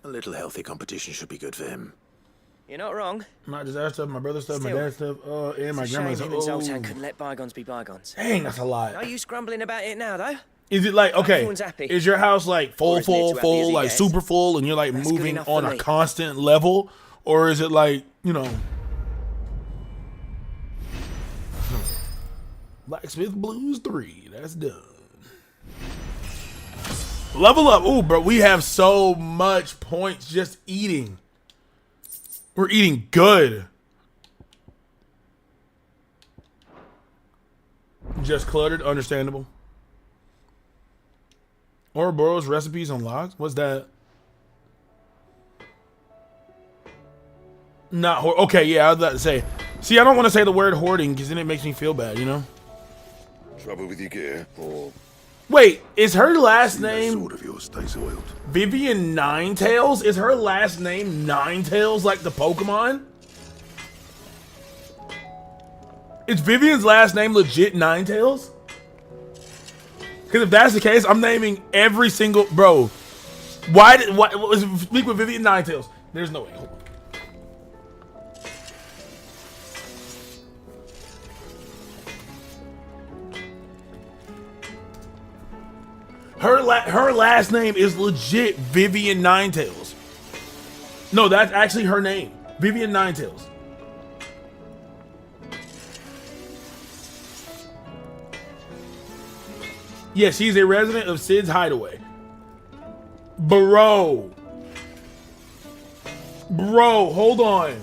A little healthy competition should be good for him. You're not wrong. My disaster stuff, my brother's stuff, my Still, dad's stuff, and my It's a shame grandma's him and stuff. Zoltan Oh. couldn't let bygones be bygones. Dang, that's a lot. No use grumbling about it now, though. Is it like, okay, Everyone's happy. is your house like full, Or as near full, to happy as full, he like gets. super full, and you're like That's good moving enough for on a me. constant level? Or is it like, you know, Blacksmith Blues 3, that's done. Level up. Ooh, bro, we have so much points just eating. We're eating good. Just cluttered, understandable. Ouroboros recipes unlocked? What's that? Not okay, yeah, I was about to say. See, I don't want to say the word hoarding because then it makes me feel bad, you know? Trouble with your gear, or Wait, is her last that name sword of yours stays oiled? Vivian Ninetails? Is her last name Ninetails like the Pokemon? Is Vivian's last name legit Ninetails? Because if that's the case, I'm naming every single bro. Why speak with Vivian Ninetails? There's no way. Hold on. Her last name is legit Vivian Ninetails. No, that's actually her name, Vivian Ninetails. Yes, she's a resident of Sid's Hideaway. Bro, hold on.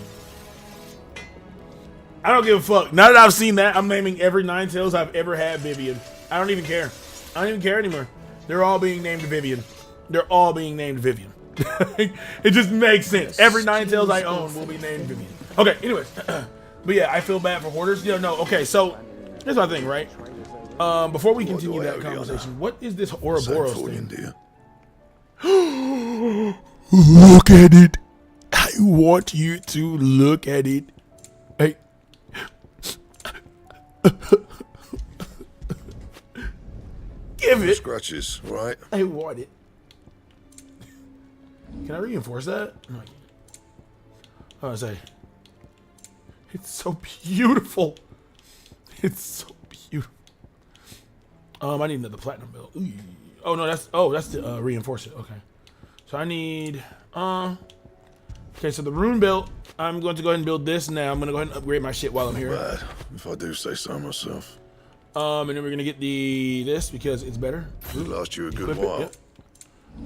I don't give a fuck. Now that I've seen that, I'm naming every Ninetails I've ever had Vivian. I don't even care. I don't even care anymore. They're all being named Vivian. They're all being named Vivian. It just makes sense. Every Ninetails I own will be named Vivian. Okay, anyways. But yeah, I feel bad for hoarders. Yeah, no, okay, so here's my thing, right? Before we continue that conversation, what is this Ouroboros thing? Look at it. I want you to look at it. Hey. Give it. Scratches, right? I want it. Can I reinforce that? No, I can't. I was say, it's so beautiful. It's so beautiful. I need another platinum belt. Ooh. Oh no, that's to reinforce it. Okay, so I need. Okay, so the rune belt. I'm going to go ahead and build this now. I'm going to go ahead and upgrade my shit while I'm here. Bad, if I do say so myself. And then we're gonna get this because it's better. It'll last you a good Equip it, while. yep.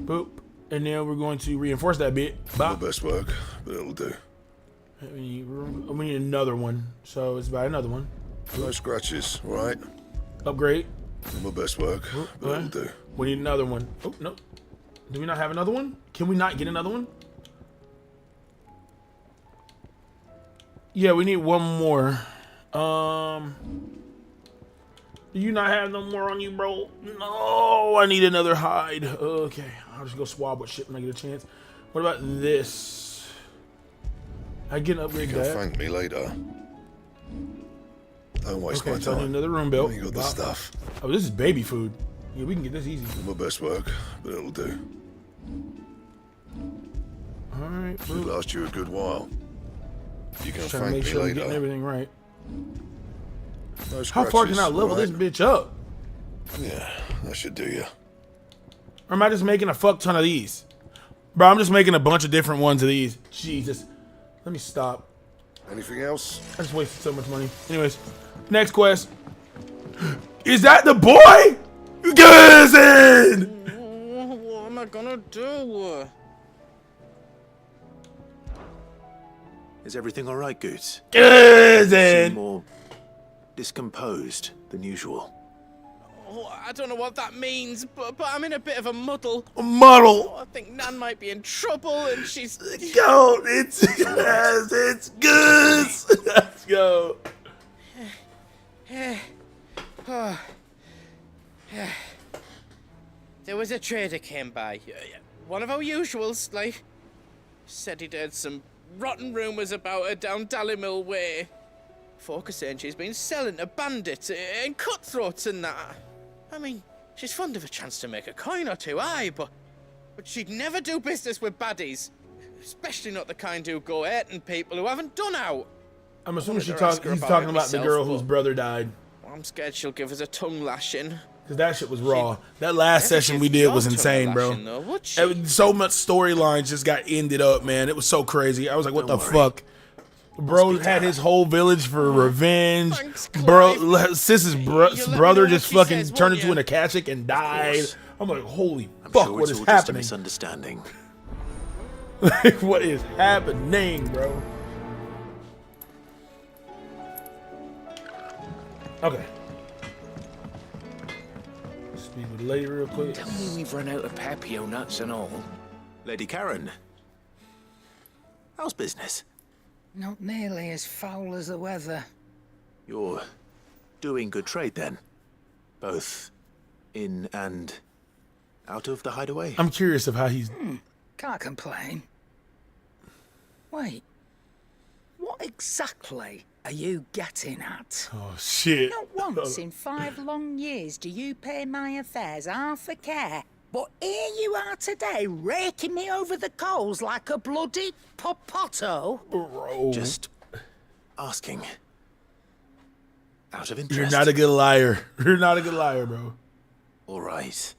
Boop. And then we're going to reinforce that bit. My Bop. best work, but it'll do. We need another one. So it's about another one. No scratches, right? Upgrade. My best work, but it'll do. We need another one. Oh, no. Do we not have another one? Can we not get another one? Yeah, we need one more. Do you not have no more on you, bro? No, I need another hide. Okay, I'll just go swab with shit when I get a chance. What about this? I can upgrade You can that. thank me later. Don't waste Okay, my so I need time. another room built. You got the stuff. Oh, this is baby food. Yeah, we can get this easy. My best work, but it'll do. All right, Should bro. last you a good while. You can Trying to thank make me sure we're getting later. everything right. No How far can I scratches, level right? this bitch up? Yeah, that should do you. Or am I just making a fuck ton of these? Bro, I'm just making a bunch of different ones of these. Jesus. Let me stop. Anything else? I just wasted so much money. Anyways, next quest. Is that the boy? Cousin! What am I gonna do? Is everything all right, Goots? Seem Cousin! more discomposed than usual. Oh, I don't know what that means, but I'm in a bit of a muddle. Muddle. I think Nan might be in trouble, and she's... Go! It's yes, it's Goose! Let's go. There was a trader came by. One of our usuals, like. Said he'd heard some rotten rumours about her down Dallimil Way. Folk are saying she's been selling to bandits and cutthroats and that. I mean, she's fond of a chance to make a coin or two, aye, but she'd never do business with baddies. Especially not the kind who go hurting people who haven't done out. I'm assuming Wanted to ask her he's about talking it about the myself, girl but- whose brother died. I'm scared she'll give us a tongue lashing. Because that shit was raw. That last Never session give we did was your tongue a insane, bro. lashing, though, would she? So much storylines just got ended up, man. It was so crazy. I was like, what Don't the worry. fuck? Bro had his whole village for revenge. Thanks, Bro, Clive. Sis's You'll let me brother know just what she fucking says, turned won't into you? an Akashic and died. course. I'm like, holy I'm fuck, sure what it's is all just a happening? misunderstanding. Like, what is happening, bro? Okay. Speak with the lady real quick. Tell me we've run out of Papio nuts and all. Lady Karen, how's business? Not nearly as foul as the weather. You're doing good trade then? Both in and out of the hideaway? I'm curious of how he's. Can't complain. Wait. What exactly are you getting at? Oh shit. Not once in 5 long years do you pay my affairs half a care. But here you are today, raking me over the coals like a bloody popoto. Bro. Just asking. Out of interest. You're not a good liar. You're not a good liar, bro. All right.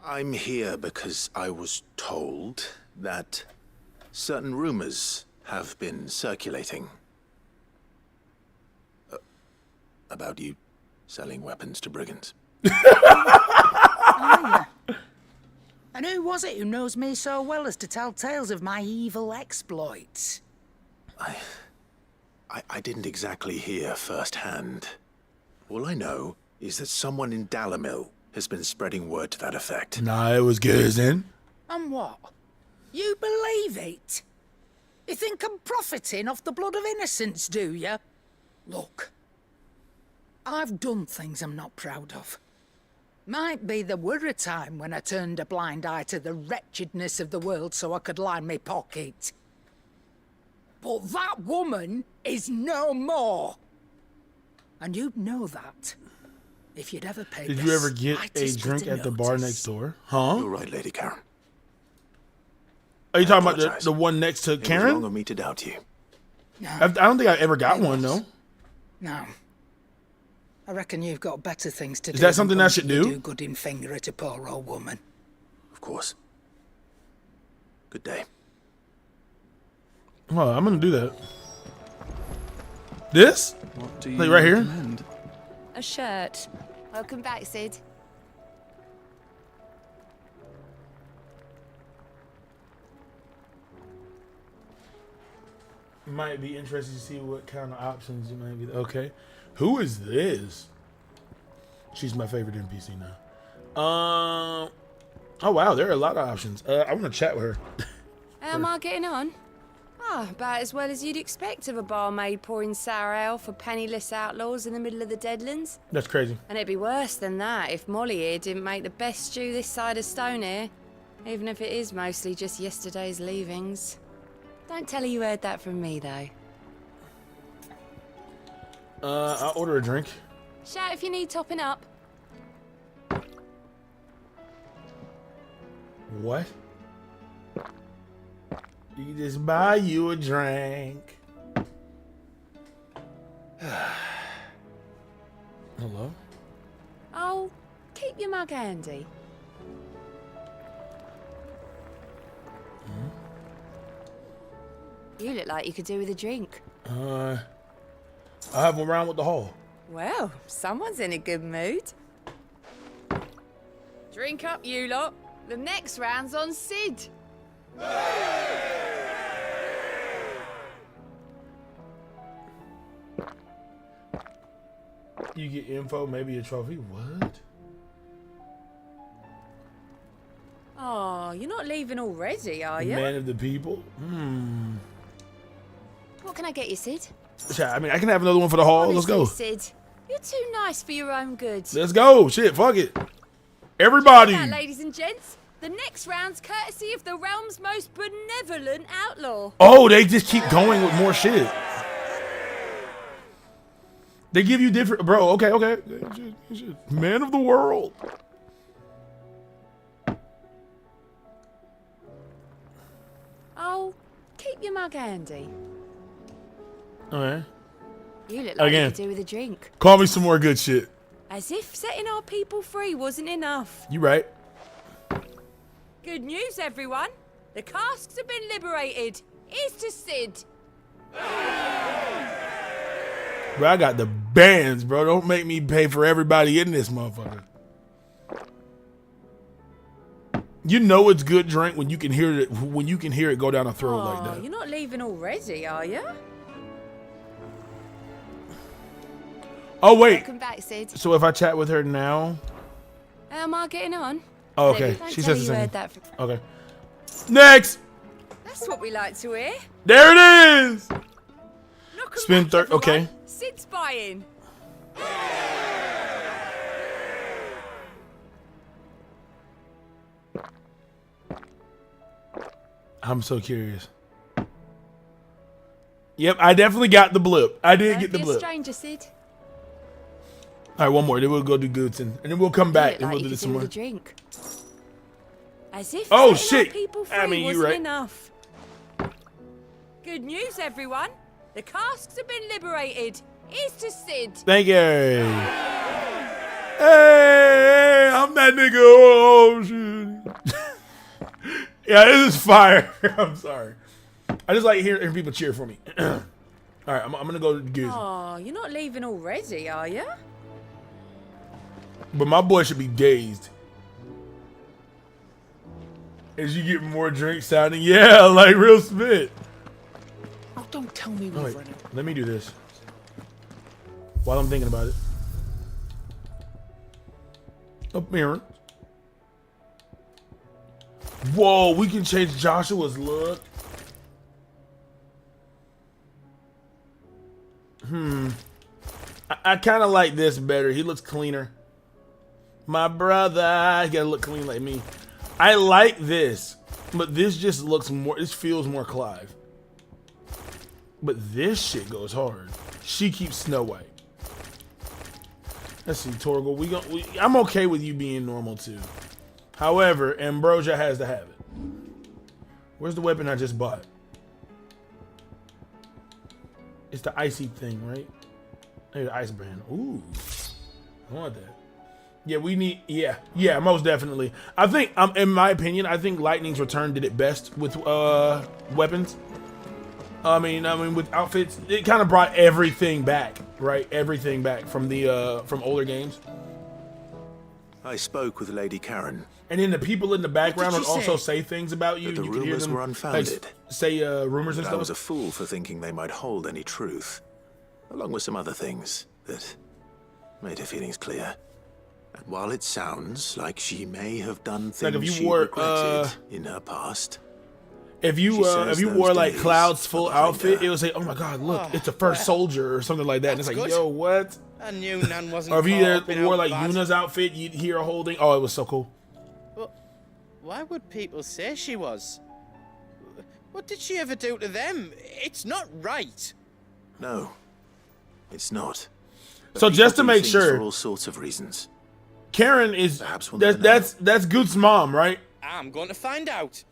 I'm here because I was told that certain rumors have been circulating about you selling weapons to brigands. And who was it who knows me so well as to tell tales of my evil exploits? I didn't exactly hear firsthand. All I know is that someone in Dallimil has been spreading word to that effect. Nah, it was good, then. And what? You believe it? You think I'm profiting off the blood of innocents, do you? Look, I've done things I'm not proud of. Might be there were a time when I turned a blind eye to the wretchedness of the world so I could line my pocket. But that woman is no more. And you'd know that if you'd ever paid Did the you ever get a slightest drink bit of at the bar notice. next door? Huh? You're right, Lady Karen. Are you talking about apologize. the one next to It was wrong Karen? of me to doubt you. I don't think I ever got It one, was. though. No. I reckon you've got better things to do. Is that than something I should pointing your do? do-gooding finger at a poor old woman. Of course. Good day. Well, I'm gonna do that. This? What do you Like right here? recommend? A shirt. Welcome back, Sid. Might be interested to see what kind of options it might be. Okay. Who is this? She's my favorite NPC now. Oh wow, there are a lot of options. I want to chat with her. How am I getting on? Ah, about as well as you'd expect of a barmaid pouring sour ale for penniless outlaws in the middle of the Deadlands. That's crazy. And it'd be worse than that if Molly here didn't make the best stew this side of Stone here, even if it is mostly just yesterday's leavings. Don't tell her you heard that from me, though. I'll order a drink. Shout if you need topping up. What? You just buy you a drink. Hello? Oh, keep your mug handy. You look like you could do with a drink. I'll have one round with the hall. Well, someone's in a good mood. Drink up, you lot. The next round's on Sid. You get info, maybe a trophy. What? Oh, you're not leaving already, are you? Man of the people? What can I get you, Sid? I mean, I can have another one for the hall. Let's go. Honestly, Sid, you're too nice for your own good. Let's go. Shit, fuck it. Everybody. Now, ladies and gents, the next round's courtesy of the realm's most benevolent outlaw. Oh, they just keep going with more shit. They give you different, bro. Okay. Man of the world. Oh, keep your mug handy. All right. You look like Again. you could do with a drink. Call me some more good shit. As if setting our people free wasn't enough. You right. Good news, everyone. The casks have been liberated. Here's to Sid. Bro, I got the bands, bro. Don't make me pay for everybody in this motherfucker. You know it's good drink when you can hear it go down a throat like that. You're not leaving already, are you? Oh wait. Welcome back, Sid. So if I chat with her now, How am I getting on? oh, okay. Don't She tell says the you same. heard that from... Okay. Next. That's what we like to hear. There it is. Knock 'em Spin back, third. everyone. Okay. Sid's buying. I'm so curious. Yep, I definitely got the blip. I did Don't get the be a blip. stranger, Sid. All right, one more. Then we'll go do Goodson, and then we'll come You back look and like we'll you do could this some with more. a drink. As if Oh, setting our shit. people free I mean, you wasn't right. enough. Good news, everyone. The casks have been liberated. Here's to Sid. Thank you. Hey, I'm that nigga. Oh shit. Yeah, this is fire. I'm sorry. I just like hearing people cheer for me. All right, I'm gonna go to Goodson. Oh, you're not leaving already, are you? But my boy should be dazed. As you get more drink sounding, yeah, like real spit. Oh, don't tell me Oh, we've wait, run out. let me do this while I'm thinking about it. Appearance. Whoa, we can change Joshua's look. I kind of like this better. He looks cleaner. My brother, he gotta look clean like me. I like this, but this just looks more. This feels more Clive. But this shit goes hard. She keeps Snow White. Let's see, Torgal. I'm okay with you being normal too. However, Ambrosia has to have it. Where's the weapon I just bought? It's the icy thing, right? Hey, the ice brand. Ooh, I want that. Yeah, we need. Yeah, most definitely. I think, in my opinion, I think Lightning's Return did it best with weapons. I mean, with outfits, it kind of brought everything back, right? Everything back from the from older games. I spoke with Lady Karen. And then the people in the background would she also say? say things about you. That the and you could hear rumors them were unfounded. like, say rumors and I stuff. was a fool for thinking they might hold any truth, along with some other things that made her feelings clear. And while it sounds like she may have done Like if things you she wore, regretted in her past, if you She says wore those like days Cloud's full are behind outfit, her. it would say, "Oh my God, look, it's the first soldier" or something like that. And it's like, That's yo, what? I knew Nan wasn't Or if caught up you in wore out like bad. Yuna's outfit, you'd hear a whole thing. Oh, it was so cool. But why would people say she was? What did she ever do to them? It's not right. No, it's not. But So people just to do make things sure- for all sorts of reasons. Karen is Perhaps we'll never that's Goot's mom, right? I'm going to find out.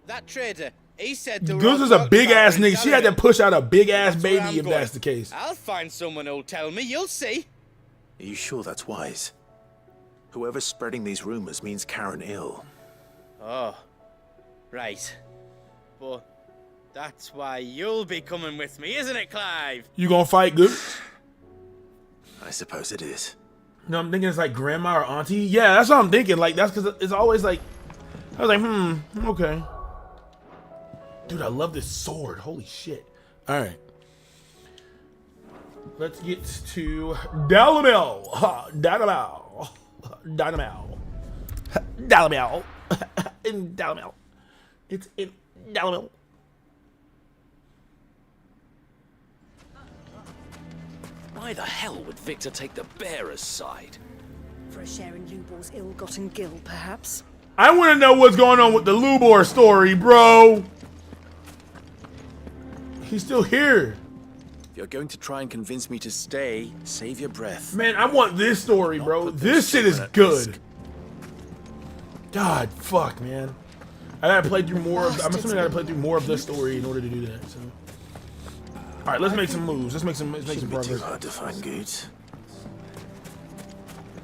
That trader, he said the Goose is a big ass nigga. She had to push out a big ass baby if that's the case. I'll find someone who'll tell me. You'll see. Are you sure that's wise? Whoever's spreading these rumors means Karen ill. Oh, right. But that's why you'll be coming with me, isn't it, Clive? You gonna fight Goot? I suppose it is. No, I'm thinking it's like grandma or auntie. Yeah, that's what I'm thinking. Like that's because it's always like, I was like, okay. Dude, I love this sword. Holy shit. All right. Let's get to Dalamel. Dalamel. Dalamel. Dalamel. In Dalamel. It's in Dalamel. Why the hell would Victor take the bearer's side? For a share in Lubor's ill-gotten gil, perhaps? I want to know what's going on with the Lubor story, bro. He's still here. If you're going to try and convince me to stay, save your breath. Man, I want this story, bro. put This those shit is children at good. risk. God, fuck, man. I gotta play through more of. I'm assuming I gotta play through more of this story in order to do that. So, all right, let's make some moves. Let's make some Shouldn't be progress. too hard to find goods.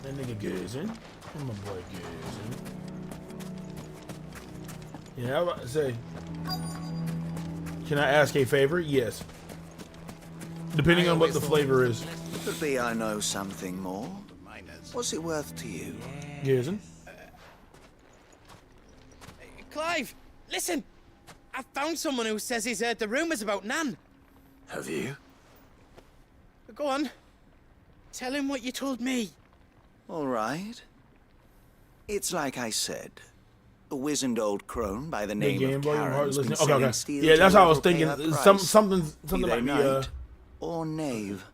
That nigga goes in. And my boy goes in. Yeah, I was about to say. Can I ask a favor? Yes. Depending on what the flavor is. Could be I know something more. What's it worth to you? Goes in. Clive, listen. I found someone who says he's heard the rumors about Nan. Have you? Go on. Tell him what you told me. All right. It's like I said. A wizened old crone by the name Game of Boy, hard Karen's been listening. Okay, selling okay. steel Yeah, that's to how I was whoever'll pay thinking. her price, Something be they might be. knight or knave.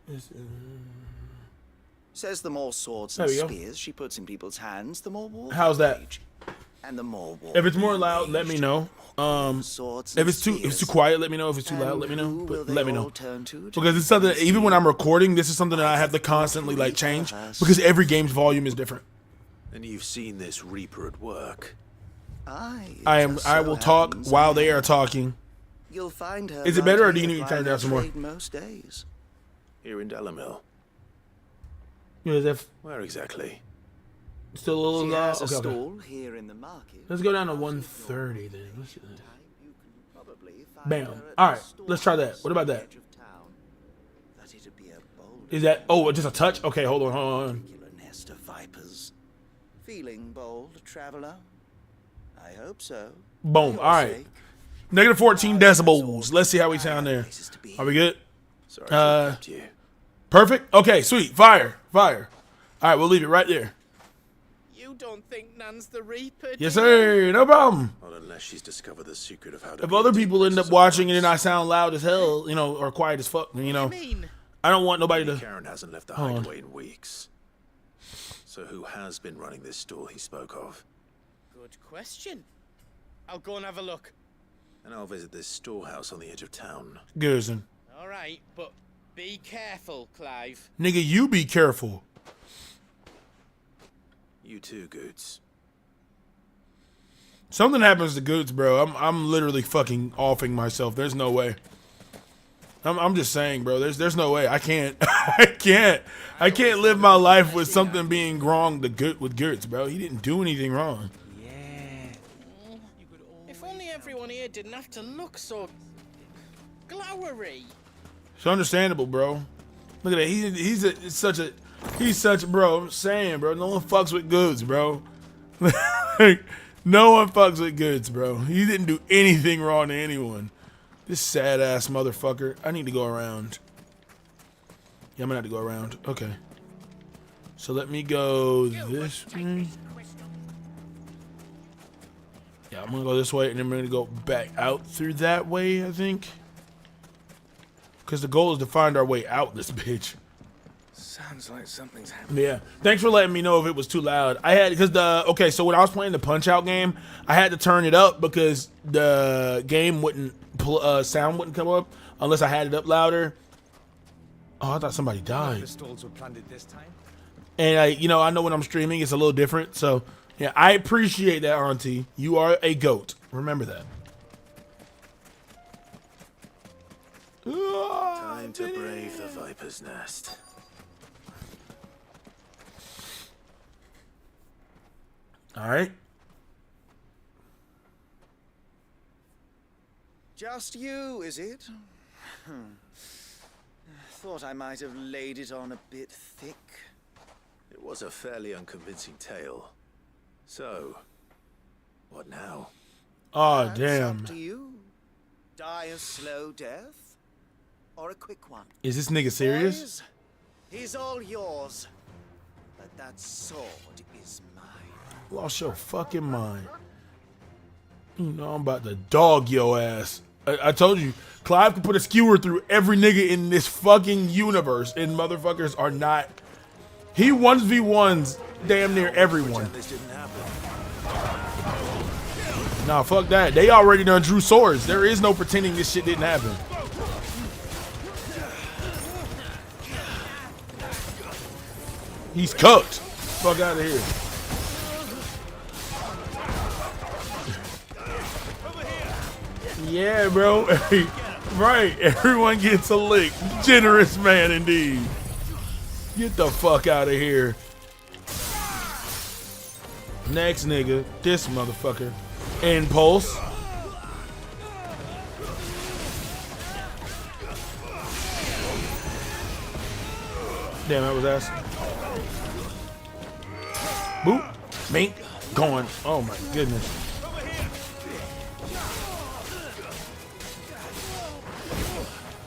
Says the more swords and There we go. spears she puts in people's hands, the more war. How's that? And the more war. If it's more loud, let me know. If it's too quiet, let me know. If it's too loud, let me know. But let me know. Because it's something. Even when I'm recording, this is something that I have to constantly like change because every game's volume is different. And you've seen this Reaper at work. I will talk while they are talking. You'll find her. Is it better, or do you need to turn it down some more? Most days. Here in Delamil. Where exactly? Still a little She loud. has a Okay, okay. stall here in the market. Let's go down to 130 then. Let's do that. Bam. All right, let's try that. What about that? Is that? Oh, just a touch? Okay, hold on. Nest of vipers. Feeling bold, traveler? I hope so. Boom. All right. Negative 14 decibels. Let's see how we sound there. Are we good? Perfect. Okay, sweet. Fire. All right, we'll leave it right there. You don't think Nan's the Reaper? Yes, sir. No problem. Not unless she's discovered the secret of how to. If other people end up watching it and I sound loud as hell, or quiet as fuck, I don't want nobody to. Karen hasn't left the hideaway in weeks. So who has been running this stall he spoke of? Good question. I'll go and have a look. And I'll visit this storehouse on the edge of town. Goosen. All right, but be careful, Clive. Nigga, you be careful. You too, Goots. Something happens to Goots, bro. I'm literally fucking offing myself. There's no way. I'm just saying, bro. There's no way. I can't. I can't live my life with something being wrong with Goots, bro. He didn't do anything wrong. If only everyone here didn't have to look so glowery. It's understandable, bro. Look at that. He's such, bro. I'm saying, bro. No one fucks with Goods, bro. No one fucks with Goods, bro. He didn't do anything wrong to anyone. This sad ass motherfucker. I need to go around. Yeah, I'm gonna have to go around. Okay. So let me go this way. Yeah, Yeah, I'm gonna go this way, and then we're gonna go back out through that way, I think. Because the goal is to find our way out this bitch. Sounds like something's happening. Yeah. Thanks for letting me know if it was too loud. I had, because okay, so when I was playing the Punch-Out game, I had to turn it up because the game wouldn't, sound wouldn't come up unless I had it up louder. Oh, I thought somebody died. The stalls were planted this time. And I know when I'm streaming, it's a little different. So, yeah, I appreciate that, Auntie. You are a goat. Remember that. Time to brave the Viper's Nest. All right. Just you, is it? Thought I might have laid it on a bit thick. It was a fairly unconvincing tale. So, what now? Oh, That's damn. up to you. Die a slow death, or a quick one. Is this nigga serious? Boys, he's all yours. But that sword is mine. Lost your fucking mind. You know I'm about to dog your ass. I told you, Clive can put a skewer through every nigga in this fucking universe, and motherfuckers are not. He 1v1s damn near everyone. This didn't happen. Nah, fuck that. They already done drew swords. There is no pretending this shit didn't happen. He's cooked. Fuck out of here. Yeah, bro. Right. Everyone gets a lick. Generous man indeed. Get the fuck out of here. Next nigga. This motherfucker. Impulse. Damn, that was ass. Boop. Mink. Going. Oh my goodness.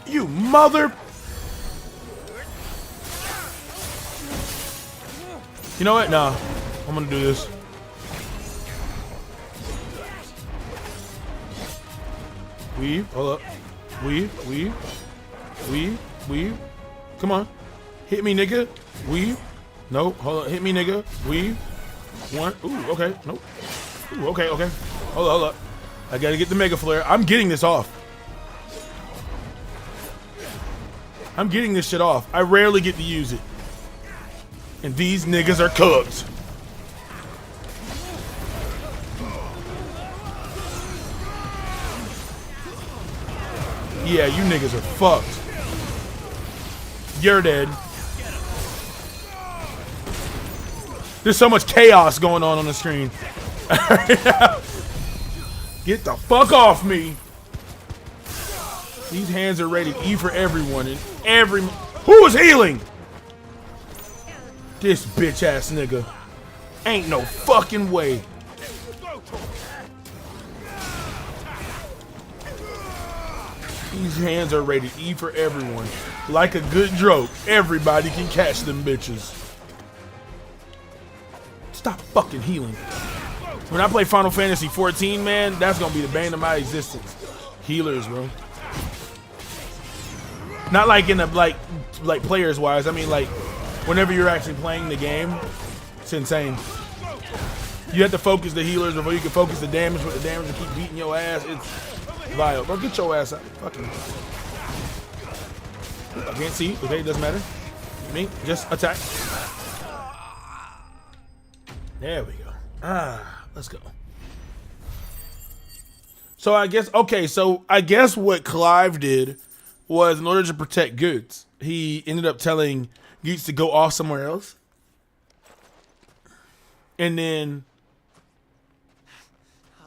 You mother. You know what? Nah. I'm gonna do this. Weave. Hold up. Weave. Weave. Weave. Weave. Come on. Hit me, nigga. Weave. No. Hold up. Hit me, nigga. Weave. One. Ooh, okay. Nope. Ooh, okay, okay. Hold up, hold up. I gotta get the Mega Flare. I'm getting this off. I'm getting this shit off. I rarely get to use it. And these niggas are cooked. Yeah, you niggas are fucked. You're dead. There's so much chaos going on the screen. Get the fuck off me. These hands are ready to eat for everyone and every. Who is healing? This bitch ass nigga. Ain't no fucking way. These hands are ready to eat for everyone. Like a good joke, everybody can catch them bitches. Stop fucking healing. When I play Final Fantasy 14, man, that's gonna be the bane of my existence. Healers, bro. Not like in the like players wise. I mean like whenever you're actually playing the game, it's insane. You have to focus the healers before you can focus the damage with the damage and keep beating your ass. It's vile. Bro, get your ass out. Fucking. I can't see. Okay, it doesn't matter. Me, just attack. There we go. Let's go. So I guess, okay, so I guess what Clive did was in order to protect Goots, he ended up telling Goots to go off somewhere else. And then...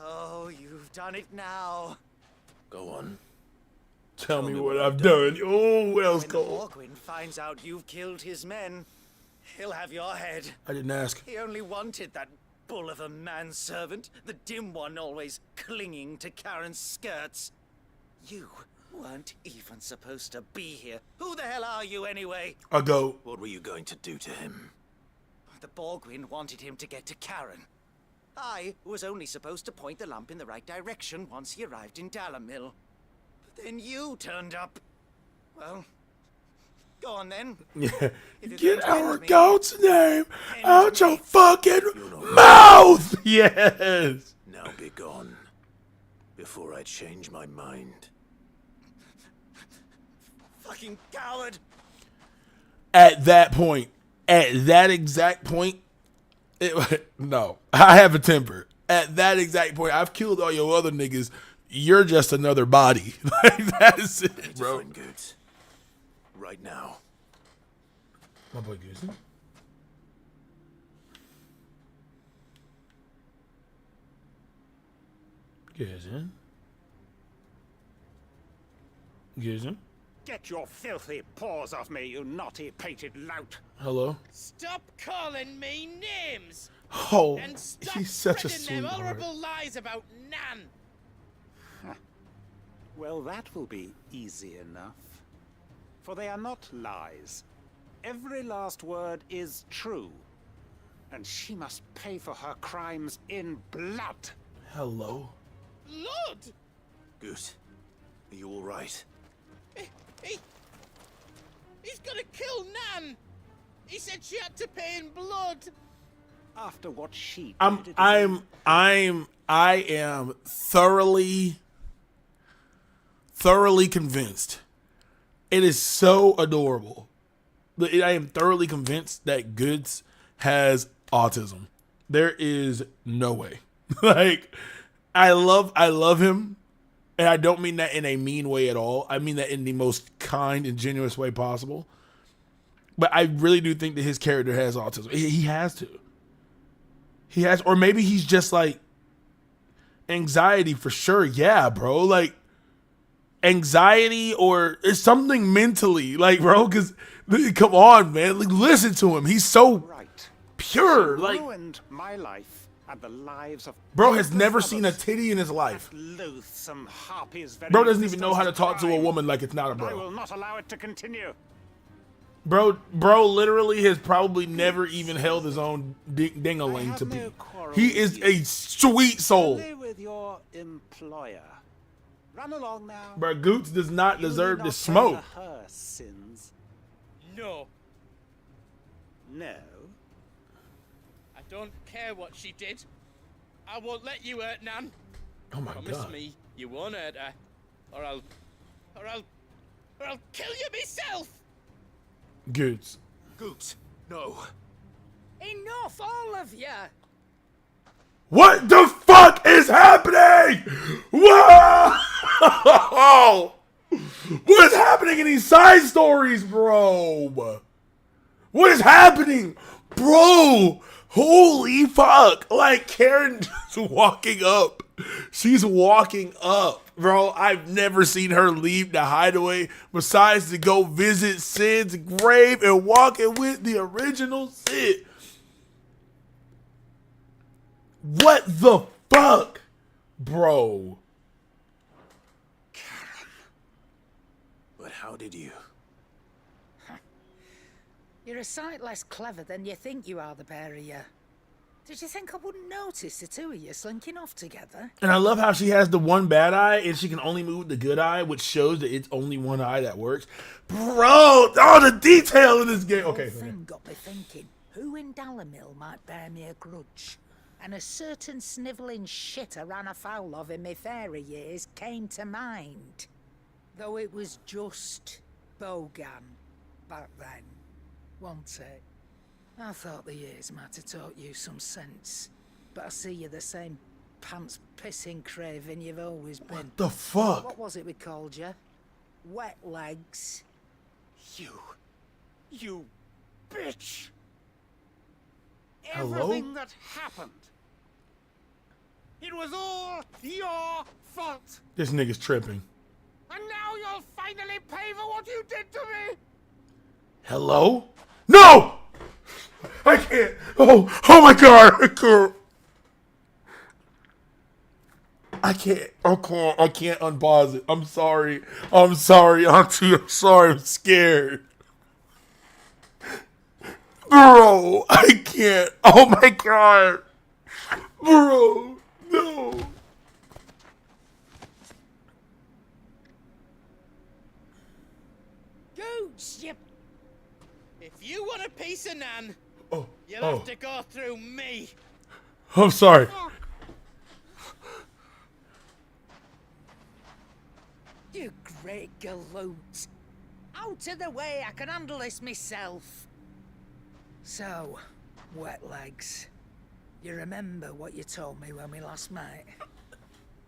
Oh, you've done it now. Go on. Tell me what I've done. Oh, Wells Cole. When Borgwyn finds out you've killed his men, he'll have your head. I didn't ask. He only wanted that bull of a manservant, the dim one always clinging to Karen's skirts. You weren't even supposed to be here. Who the hell are you anyway? A goat. What were you going to do to him? The Borgwyn wanted him to get to Karen. I was only supposed to point the lamp in the right direction once he arrived in Dalamil. But then you turned up. Well, go on then. Get our goat's name out your fucking mouth! Yes! Now be gone, before I change my mind. Fucking coward! At that exact point, no, I have a temper. At that exact point, I've killed all your other niggas. You're just another body. Like, that's it, bro. Find Goods. Right now. My boy Goosey. Goosey. Goosey. Get your filthy paws off me, you naughty-pated lout! Hello. Stop calling me names! Oh, and stop he's such a spreading them sweetheart. horrible lies about Nan! Well, that will be easy enough. For they are not lies. Every last word is true. And she must pay for her crimes in blood. Hello. Blood? Goose, are you all right? He's gonna kill Nan! He said she had to pay in blood! After what she did, I am thoroughly convinced. It is so adorable. I am thoroughly convinced that Goods has autism. There is no way. Like, I love him. And I don't mean that in a mean way at all. I mean that in the most kind and generous way possible. But I really do think that his character has autism. He has to. He has, or maybe he's just like anxiety for sure. Yeah, bro. Like anxiety or it's something mentally. Like, bro, because come on, man. Like, listen to him. He's so pure. Like, ruined my life. And the lives of bro has never seen a titty in his life. Loathsome harpies. Bro doesn't even know how to talk to a woman like it's not a I bro. will not allow it to continue. Bro literally has probably never even held his own ding-a-ling to pee. He is a sweet soul. Stay with your employer. Run along now. Bro, Goots does not deserve to smoke. Her sins. No. No. I don't care what she did. I won't let you hurt Nan. Oh my Promise God. me you won't hurt her. Or I'll kill you myself! Goots. Goots, no. Enough, all of you! What the fuck is happening? Whoa! What is happening in these side stories, bro? What is happening? Bro, holy fuck. Like, Karen's walking up. She's walking up, bro. I've never seen her leave the hideaway besides to go visit Sid's grave and walking with the original Sid. What the fuck, bro? Karen. But how did you? You're a sight less clever than you think you are, the pair of you. Did you think I wouldn't notice the two of you slinking off together? And I love how she has the one bad eye and she can only move the good eye, which shows that it's only one eye that works. Bro, all the detail in this game. Okay. The thing got me thinking, who in Dalamil might bear me a grudge? And a certain snivelling shit I ran afoul of in my fairy years came to mind. Though it was just Bogan back then, wasn't it? I thought the years might have taught you some sense, but I see you're the same pants-pissing craven you've always been. What the fuck? What was it we called you? Wet legs? You bitch! Hello? Everything that happened, it was all your fault. This nigga's tripping. And now you'll finally pay for what you did to me. Hello? No! I can't. Oh my God. I can't unpause it. I'm sorry, Auntie. I'm sorry. I'm scared. Bro, I can't. Oh my God. Bro, no. Gooch, you... If you want a piece of Nan, Oh, you'll have to go through me. I'm sorry. You great galoot. Out of the way, I can handle this myself. So, wet legs. You remember what you told me when we last met?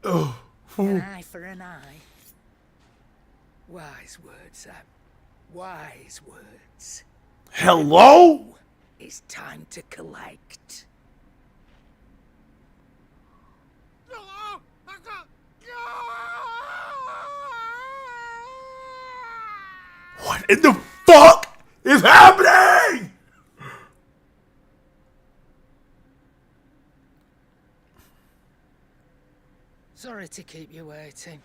Oh. An eye for an eye. Wise words, Sam. Wise words. Hello? It's time to collect. What in the fuck is happening? Sorry to keep you waiting.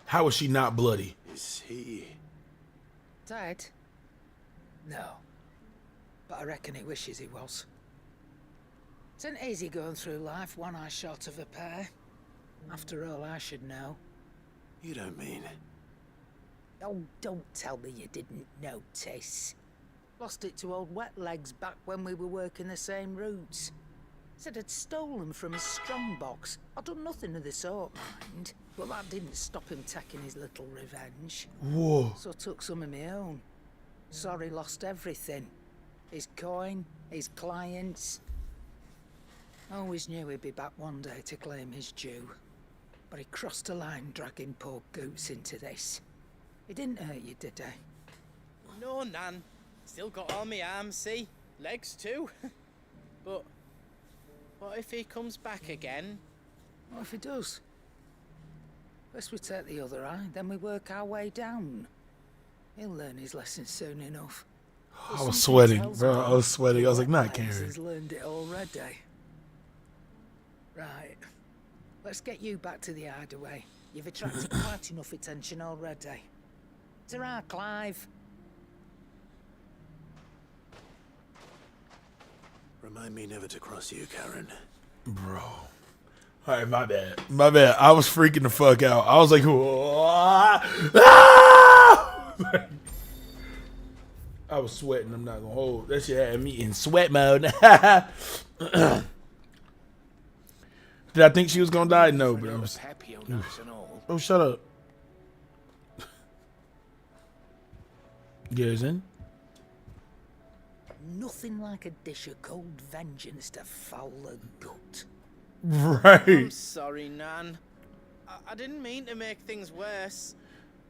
How is she not bloody? Is he? Dead? No. But I reckon he wishes he was. It isn't easy going through life one eye short of a pair. After all, I should know. You don't mean? Oh, don't tell me you didn't notice. Lost it to old Wet Legs back when we were working the same routes. Said I'd stolen from his strongbox. I'd done nothing of the sort, mind. But that didn't stop him taking his little revenge. Whoa. So I took some of my own. Sorry, lost everything. His coin, his clients. Always knew he'd be back one day to claim his due. But he crossed a line dragging poor Goots into this. He didn't hurt you, did he? No, Nan. Still got all my arms, see? Legs too. But what if he comes back again? What if he does? First we take the other eye, then we work our way down. He'll learn his lesson soon enough. I was sweating, bro. I was sweating. I was like, not Karen. He's learned it already. Right. Let's get you back to the hideaway. You've attracted quite enough attention already. Ta-ra, Clive. Remind me never to cross you, Karen. Bro. Alright, my bad. My bad. I was freaking the fuck out. I was like, ah! I was sweating. I'm not gonna hold. That shit had me in sweat mode. Did I think she was gonna die? No, but I was. Oh, shut up. Goes in. Nothing like a dish of cold vengeance to foul the gut. Right. I'm sorry, Nan. I didn't mean to make things worse.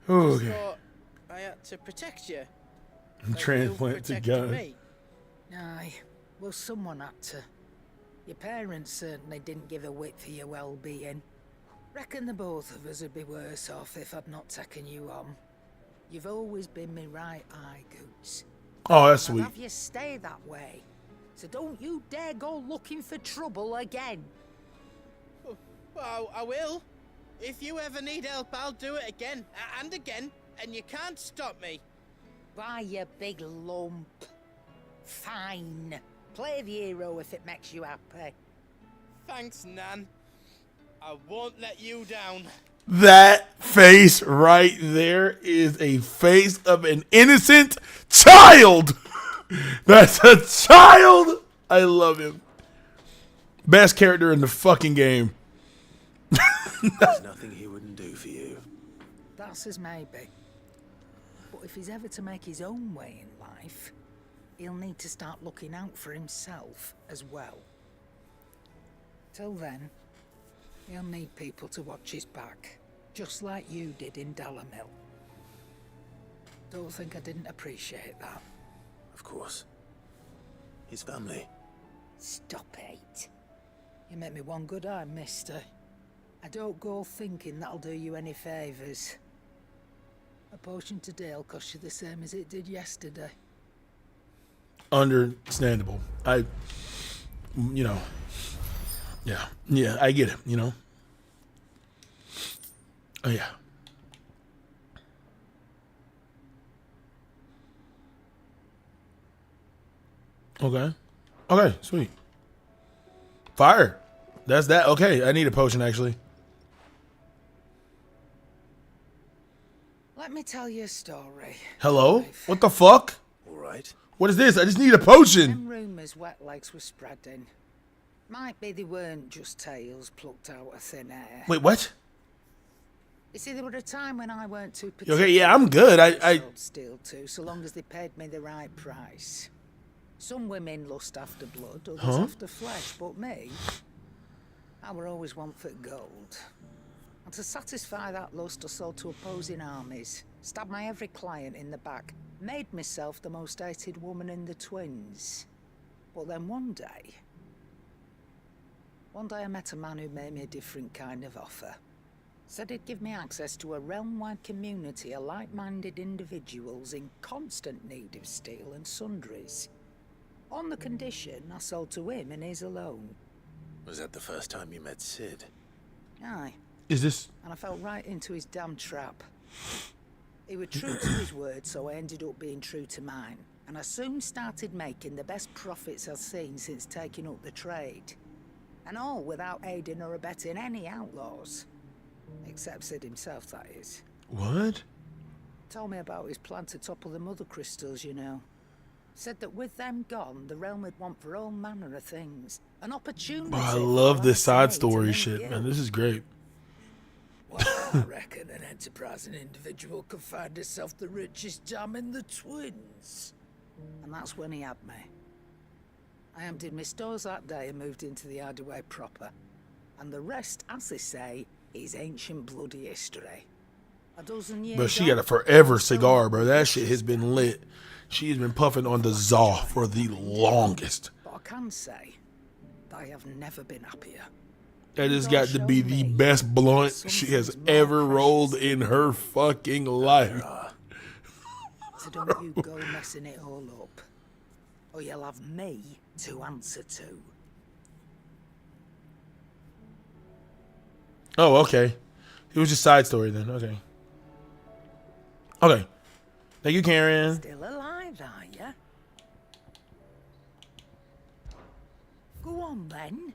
Okay. Just thought I had to protect you. Transplant to gun. Me. Aye, well, someone had to. Your parents certainly didn't give a whit for your well-being. Reckon the both of us would be worse off if I'd not taken you on. You've always been me right eye, Goots. Oh, that's I'll sweet. have you stay that way. So don't you dare go looking for trouble again. Well, I will. If you ever need help, I'll do it again and again, and you can't stop me. Why, you big lump. Fine. Play the hero if it makes you happy. Thanks, Nan. I won't let you down. That face right there is a face of an innocent child. That's a child. I love him. Best character in the fucking game. There's nothing he wouldn't do for you. That's as maybe. But if he's ever to make his own way in life, he'll need to start looking out for himself as well. Till then, he'll need people to watch his back, just like you did in Dalamil. Don't think I didn't appreciate that. Of course. His family. Stop it. You make me one good eye, mister. I don't go thinking that'll do you any favours. A potion today will cost you the same as it did yesterday. Understandable. I get it, you know. Oh, yeah. Okay. Okay, sweet. Fire. That's that. Okay, I need a potion actually. Let me tell you a story. Hello? What the fuck? All right. What is this? I just need a potion. Them rumours wet legs were spreading. Might be they weren't just tales plucked out of thin air. Wait, what? You see, there were a time when I weren't too particular. Okay, yeah, I'm good. I sold steel too, so long as they paid me the right price. Some women lust after blood, others after flesh, but me, I were always one for gold. And to satisfy that lust, I sold to opposing armies, stabbed my every client in the back, made myself the most hated woman in the twins. But then one day I met a man who made me a different kind of offer. Said he'd give me access to a realm-wide community of like-minded individuals in constant need of steel and sundries. On the condition I sold to him and his alone. Was that the first time you met Sid? Aye. Is this? And I fell right into his damn trap. He was true to his word, so I ended up being true to mine. And I soon started making the best profits I've seen since taking up the trade. And all without aiding or abetting any outlaws. Except Sid himself, that is. What? Told me about his plan to topple the mother crystals, you know. Said that with them gone, the realm would want for all manner of things. An opportunity. Bro, I love this side story shit, man. This is great. Well, I reckon an enterprising individual could find himself the richest gem in the twins. And that's when he had me. I emptied my stores that day and moved into the Hideaway proper. And the rest, as they say, is ancient bloody history. A dozen years. Bro, she got a forever cigar, bro. That shit has been lit. She has been puffing on the Zaw for the longest. But I can say, I have never been happier. That has got to be the best blunt she has ever rolled in her fucking life. So don't you go messing it all up, or you'll have me to answer to. Oh, okay. It was just side story then. Okay. Okay. Thank you, Karen. Still alive, are ya? Go on then.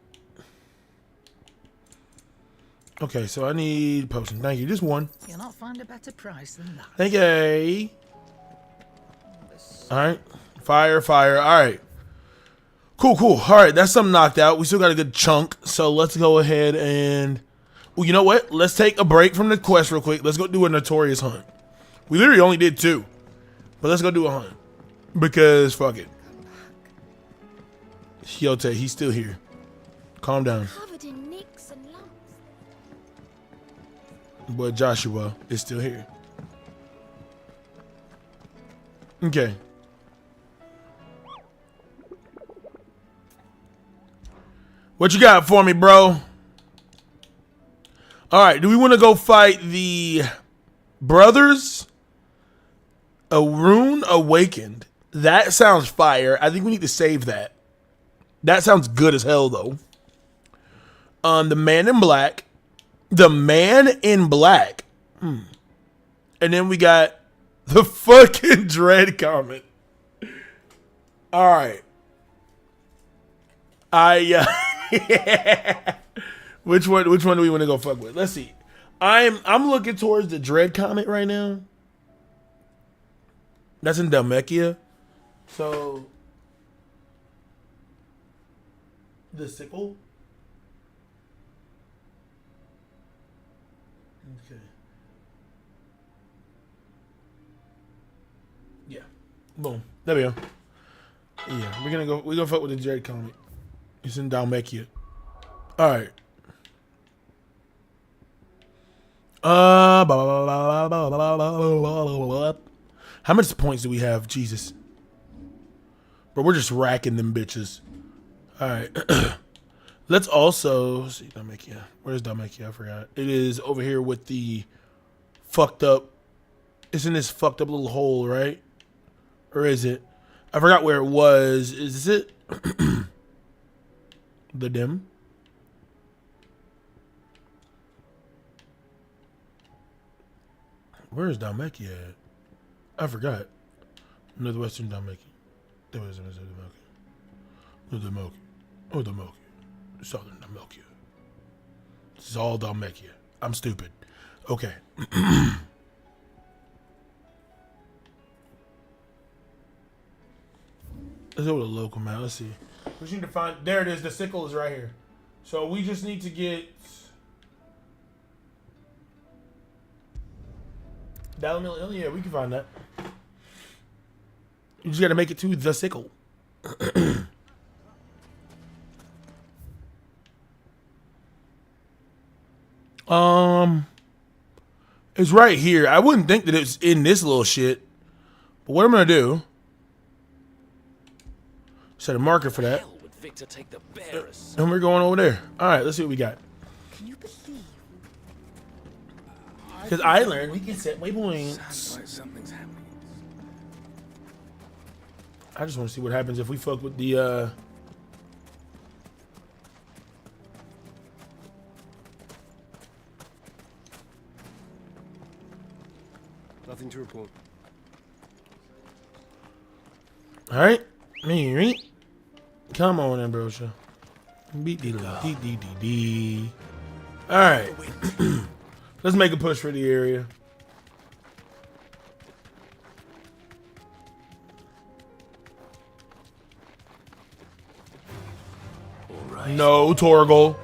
Okay, so I need potion. Thank you. Just one. You'll not find a better price than that. Thank you. Alright. Fire, fire. Alright. Cool, cool. Alright, that's something knocked out. We still got a good chunk. So let's go ahead and... Well, you know what? Let's take a break from the quest real quick. Let's go do a notorious hunt. We literally only did 2. But let's go do a hunt. Because, fuck it. Hyote, he's still here. Calm down. Covered in nicks and lumps. But Joshua is still here. Okay. What you got for me, bro? Alright, do we want to go fight the brothers? A Rune Awakened. That sounds fire. I think we need to save that. That sounds good as hell, though. The Man in Black. The Man in Black. And then we got the fucking Dread Comet. Alright. Yeah. Which one do we want to go fuck with? Let's see. I'm looking towards the Dread Comet right now. That's in Dalmekia. So the sickle. Okay. Yeah. Boom. There we go. Yeah, we're gonna fuck with the Dread Comet. It's in Dalmekia. Alright. How much points do we have? Jesus. But we're just racking them bitches. Alright. Let's also see Dalmekia. Where's Dalmekia? I forgot. It is over here with the fucked up. It's in this fucked up little hole, right? Or is it? I forgot where it was. Is it? The dim? Where is Dalmekia at? I forgot. Northwestern Dalmekia. There was Dalmekia. No Dalmekia. Oh, Dalmekia. Southern Dalmatia. This is all Dalmatia. I'm stupid. Okay. Let's go to the local map. Let's see. We just need to find. There it is. The sickle is right here. So we just need to get. Dalmatia. Yeah, we can find that. You just gotta make it to the sickle. It's right here. I wouldn't think that it's in this little shit. But what I'm gonna do. Set a marker for that. Hell would Victor take the bearers? And we're going over there. Alright, let's see what we got. Can you believe? Because I learned we can set waypoints. Sounds like something's happening. I just want to see what happens if we fuck with the Nothing to report. Alright. Come on, Ambrosia. Alright. Let's make a push for the area. No, Torgal.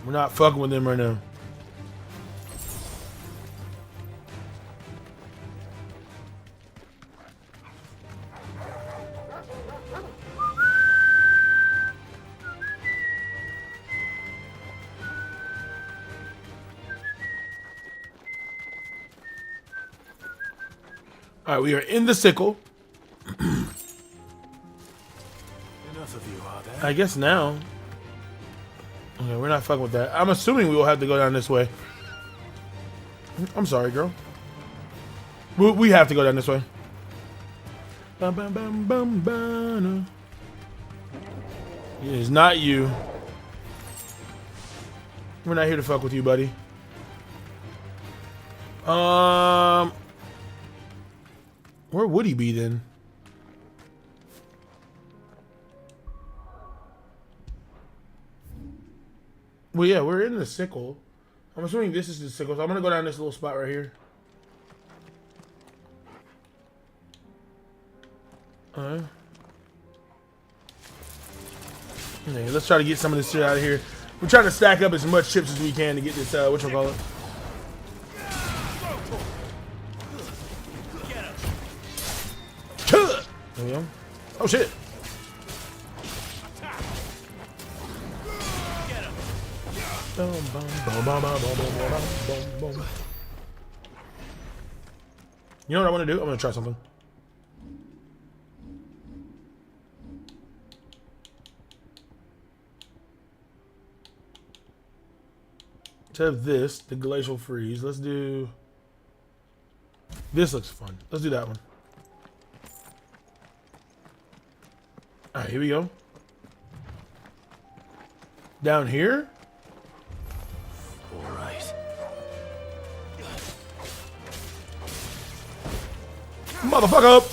We're not fucking with them right now. All right, we are in the sickle. Enough of you, are there? I guess now. Okay, we're not fucking with that. I'm assuming we will have to go down this way. I'm sorry, girl. We have to go down this way. Bum, bum, bum, bum, bum. It is not you. We're not here to fuck with you, buddy. Where would he be then? Well, yeah, we're in the sickle. I'm assuming this is the sickle, so I'm gonna go down this little spot right here. Alright. Okay, let's try to get some of this shit out of here. We're trying to stack up as much chips as we can to get this, whatchamacallit. There we go. Oh shit. You know what I want to do? I'm gonna try something. Instead of this, the glacial freeze, let's do. This looks fun. Let's do that one. All right, here we go. Down here. All right. Motherfucker up!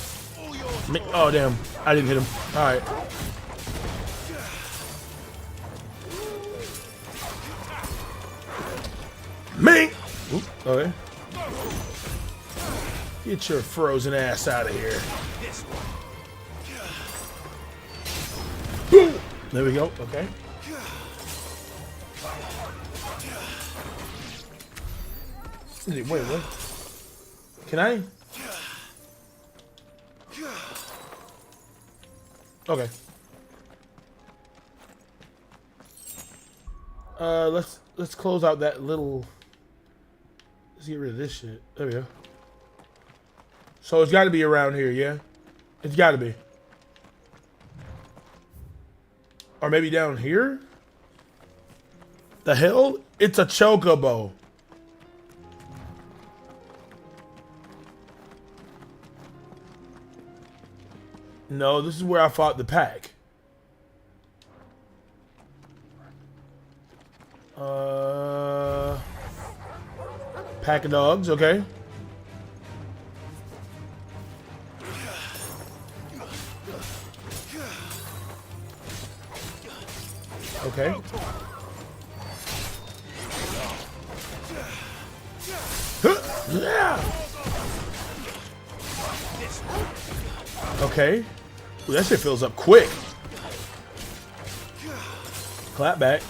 Oh damn! I didn't hit him. All right. Me. Oop, okay. Get your frozen ass out of here. Boom. There we go. Okay. Wait, what? Can I? Okay. Let's close out that little. Let's get rid of this shit. There we go. So it's got to be around here, yeah? It's got to be. Or maybe down here? The hell? It's a chocobo. No, this is where I fought the pack. Pack of dogs, okay. Okay. Okay. Ooh, that shit fills up quick. Clap back.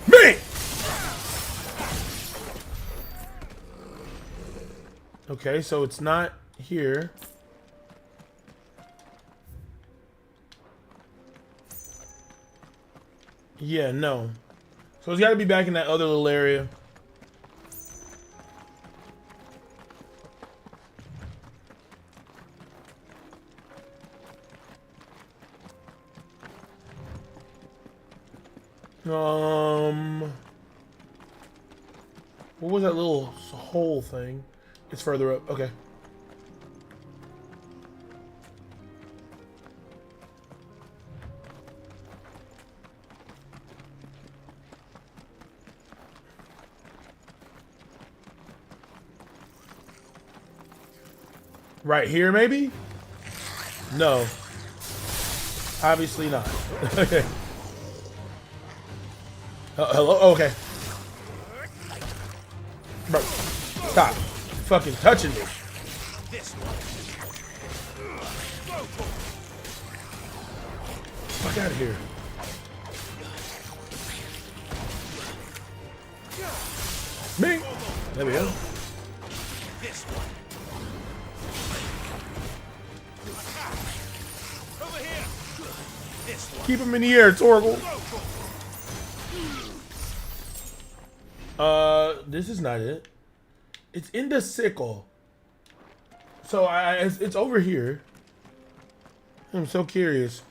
Me! Okay, so it's not here. Yeah, no. So it's got to be back in that other little area. What was that little hole thing? It's further up. Okay. Right here, maybe? No. Obviously not. Okay. Hello? Oh, okay. Bro, stop fucking touching me. Fuck out of here. Me. There we go. Keep him in the air, Torgal. This is not it. It's in the sickle. So it's over here. I'm so curious.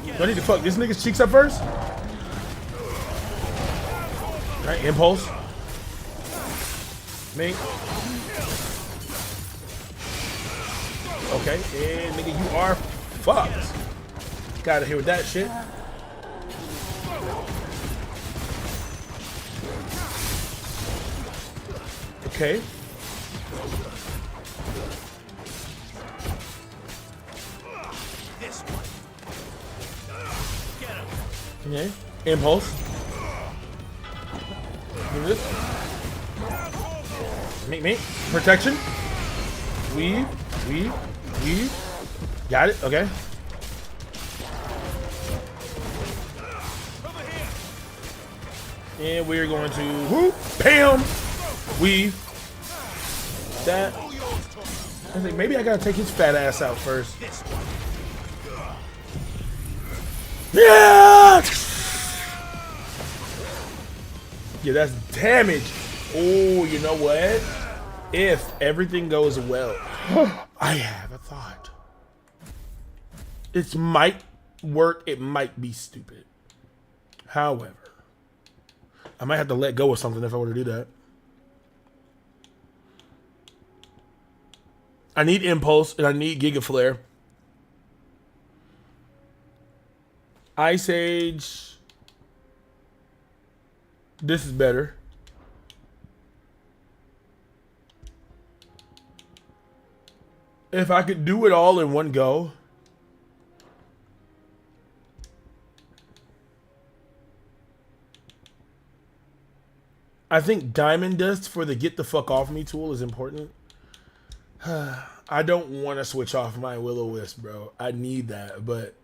Do I need to fuck this nigga's cheeks up first? Right, impulse. Me. Okay, and nigga, you are fucked. Gotta hear with that shit. Okay. Okay. Impulse. Do this. Me. Protection. Weave. Got it. Okay. And we're going to whoop, bam, weave. That. I think maybe I gotta take his fat ass out first. Yeah. Yeah, that's damage. Oh, you know what? If everything goes well, I have a thought. It might work. It might be stupid. However, I might have to let go of something if I were to do that. I need Impulse and I need Giga Flare. Ice Age. This is better. If I could do it all in one go. I think Diamond Dust for the get the fuck off me tool is important. I don't want to switch off my Will-O-Wisp, bro. I need that, but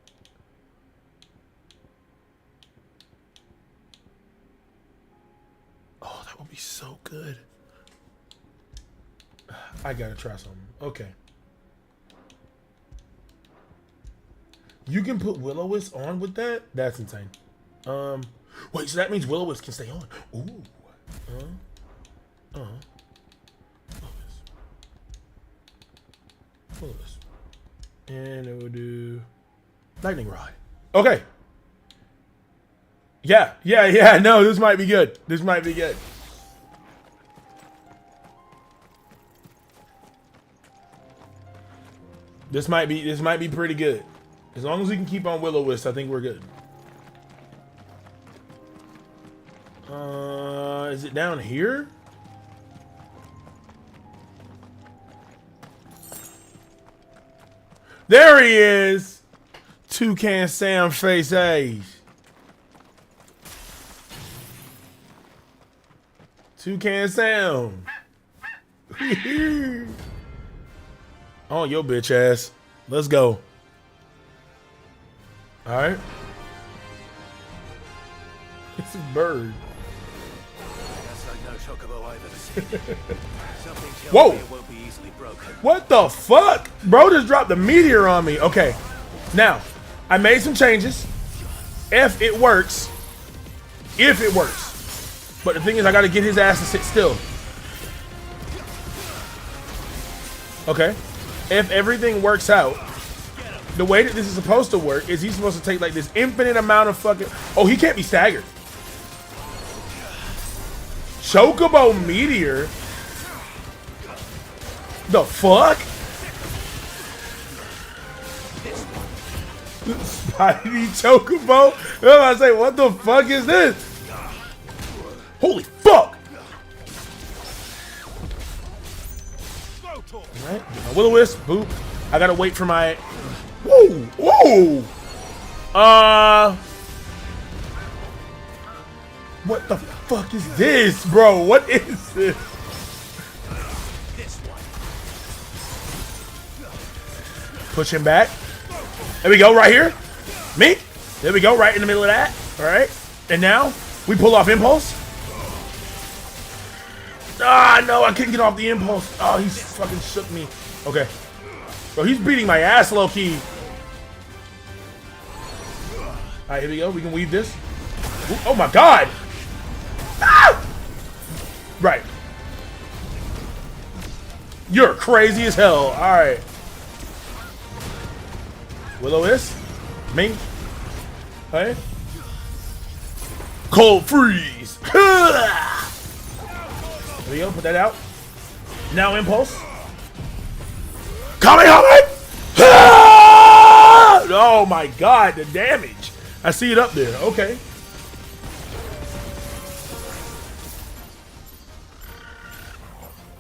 oh, that would be so good. I gotta try something. Okay. You can put Will-O-Wisp on with that? That's insane. Wait, so that means Will-O-Wisp can stay on. Ooh. Will-O-Wisp. And it will do Lightning Rod. Okay. Yeah. No, this might be good. This might be good. This might be pretty good. As long as we can keep on Will-O-Wisp, I think we're good. Is it down here? There he is! Toucan Sam face age. Toucan Sam. Oh, your bitch ass. Let's go. Alright. It's a bird. That's like no chocobo I've ever seen. Something tells Whoa! me it won't be easily broken. What the fuck? Bro just dropped a meteor on me. Okay. Now, I made some changes. If it works. If it works. But the thing is, I gotta get his ass to sit still. Okay. If everything works out, the way that this is supposed to work is he's supposed to take like this infinite amount of fucking... Oh, he can't be staggered. Chocobo meteor? The fuck? Spidey Chocobo? I say, what the fuck is this? Holy fuck! Alright, my will-o-wisp, boop. I gotta wait for my... Whoa! Whoa! What the fuck is this, bro? What is this? Push him back. There we go, right here. Me. There we go, right in the middle of that. Alright. And now, we pull off impulse. Ah, no, I couldn't get off the impulse. Oh, he fucking shook me. Okay. Bro, he's beating my ass low-key. Alright, here we go. We can weave this. Ooh, oh my god! Ah! Right. You're crazy as hell. Alright. Will-o-wisp. Ming. Okay. Cold freeze. There we go. Put that out. Now impulse. Kamehameha! Oh my god, the damage. I see it up there. Okay.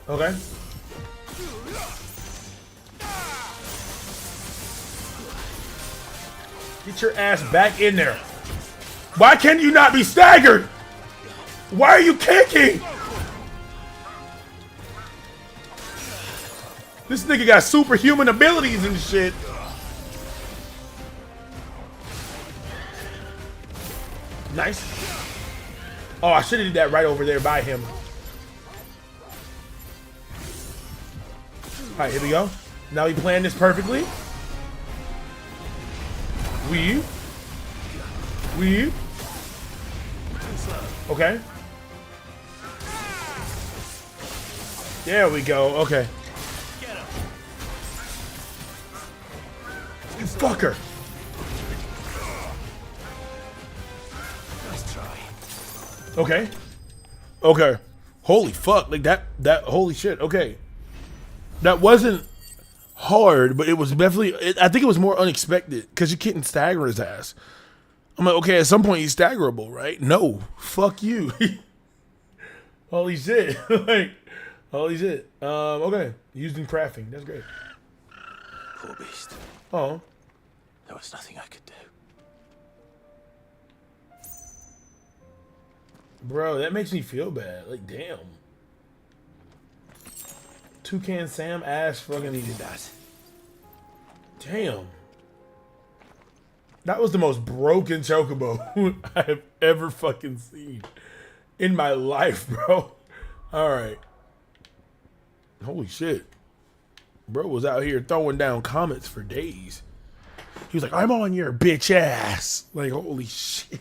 Okay. Get your ass back in there. Why can you not be staggered? Why are you kicking? This nigga got superhuman abilities and shit. Nice. Oh, I should have did that right over there by him. All right, here we go. Now we planned this perfectly. Weave. Weave. Okay. There we go. Okay. You fucker. Nice try. Okay. Okay. Holy fuck. Like that holy shit. Okay. That wasn't hard, but it was definitely, I think it was more unexpected because you couldn't stagger his ass. I'm like, okay, at some point he's staggerable, right? No. Fuck you. Holy shit. Like, holy shit. Okay. Used in crafting. That's great. Poor beast. Oh. There was nothing I could do. Bro, that makes me feel bad. Like, damn. Toucan Sam ass fucking did that. Damn. That was the most broken chocobo I have ever fucking seen in my life, bro. Alright. Holy shit. Bro was out here throwing down comments for days. He was like, I'm on your bitch ass. Like, holy shit.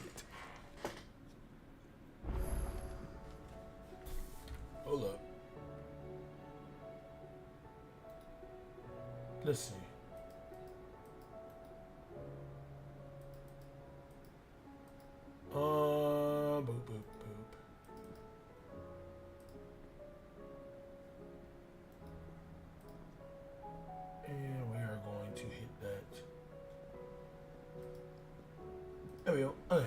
Hold up. Let's see. Boop, boop, boop. And we are going to hit that. There we go. Okay.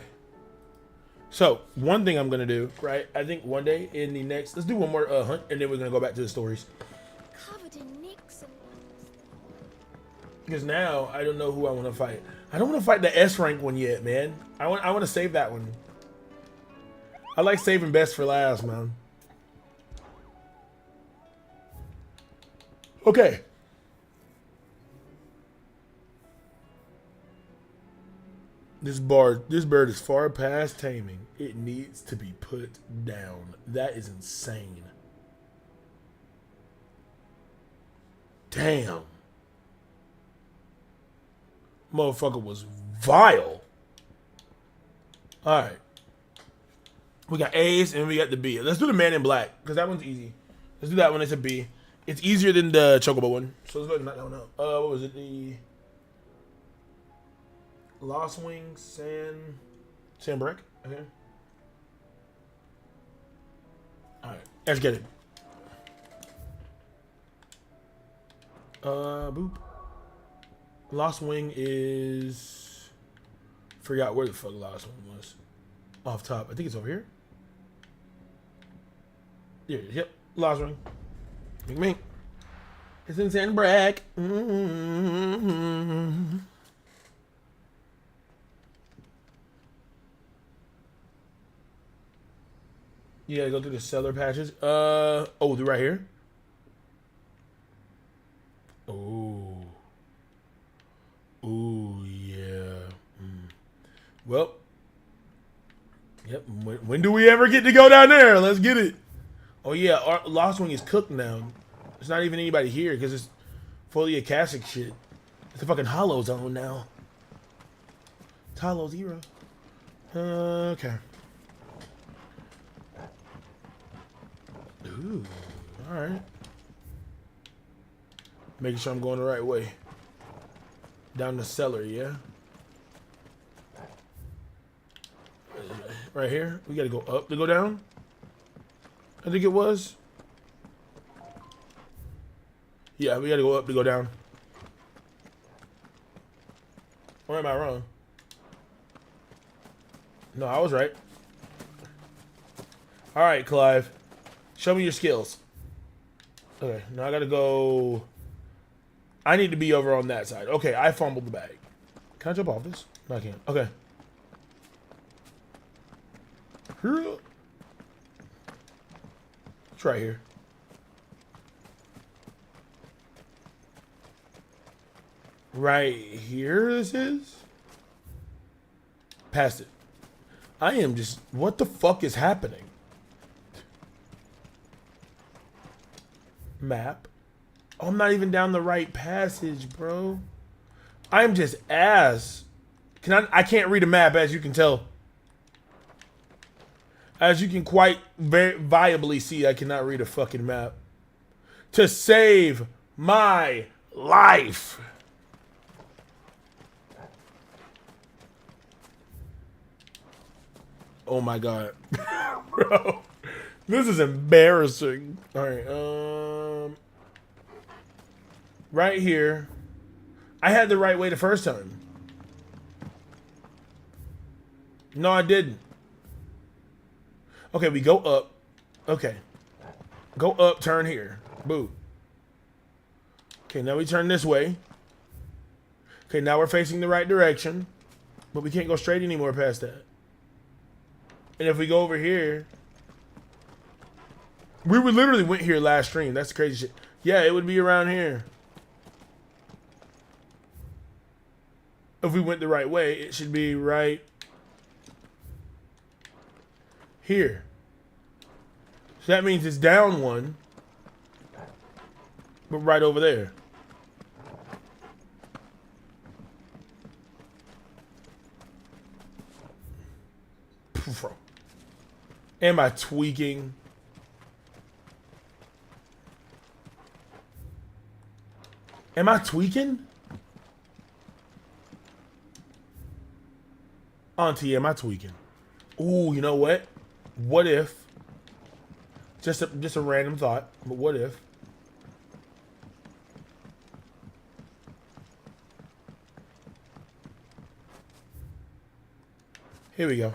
So one thing I'm gonna do, right? I think one day in the next, let's do one more hunt, and then we're gonna go back to the stories. Covered in nicks and... Because now I don't know who I want to fight. I don't want to fight the S rank one yet, man. I want to save that one. I like saving best for last, man. Okay. This bird is far past taming. It needs to be put down. That is insane. Damn. Motherfucker was vile. Alright. We got A's and we got the B. Let's do the Man in Black, because that one's easy. Let's do that one. It's a B. It's easier than the Chocobo one. So let's go ahead and knock that one out. What was it? The Lost Wings, Sandbreak. Okay. Alright. Let's get it. Boop. Lost Wing is... Forgot where the fuck Lost Wing was. Off top. I think it's over here. There it is. Yep. Lost Wing. Mink mink. It's in Sandbreak. You gotta go through the cellar patches. Oh, they're right here. Oh. Ooh, yeah. Well. Yep. When do we ever get to go down there? Let's get it. Oh, yeah. Our Lost Wing is cooked now. There's not even anybody here because it's fully Akashic shit. It's a fucking Hollow Zone now. It's Hollow Zero. Okay. Ooh. Alright. Making sure I'm going the right way. Down the cellar, yeah? Right here. We gotta go up to go down. I think it was. Yeah, we gotta go up to go down. Or am I wrong? No, I was right. Alright, Clive. Show me your skills. Okay, now I gotta go... I need to be over on that side. Okay, I fumbled the bag. Can I jump off this? No, I can't. Okay. It's right here. Right here this is? Past it. I am just... What the fuck is happening? Map. Oh, I'm not even down the right passage, bro. I'm just ass. I can't read a map, as you can tell. As you can quite viably see, I cannot read a fucking map. To save my life. Oh my god. Bro. This is embarrassing. Alright, right here. I had the right way the first time. No, I didn't. Okay, we go up. Okay. Go up, turn here. Boo. Okay, now we turn this way. Okay, now we're facing the right direction. But we can't go straight anymore past that. And if we go over here... We literally went here last stream. That's crazy shit. Yeah, it would be around here. If we went the right way, it should be right here. So that means it's down one, but right over there. Am I tweaking? Am I tweaking? Auntie, am I tweaking? Ooh, you know what? What if? Just a random thought, but what if? Here we go.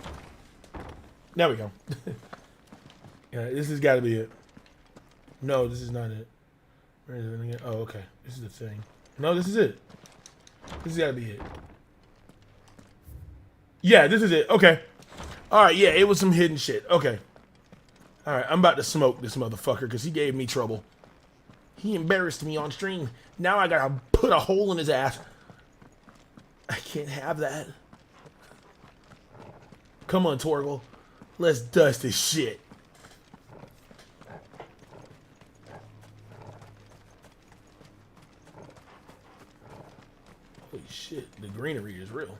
There we go. Yeah, this has got to be it. No, this is not it. Where is it again? Oh, okay. This is the thing. No, this is it. This has got to be it. Yeah, this is it. Okay. All right, yeah, it was some hidden shit. Okay. All right, I'm about to smoke this motherfucker because he gave me trouble. He embarrassed me on stream. Now I gotta put a hole in his ass. I can't have that. Come on, Torgal. Let's dust this shit. Holy shit, the greenery is real.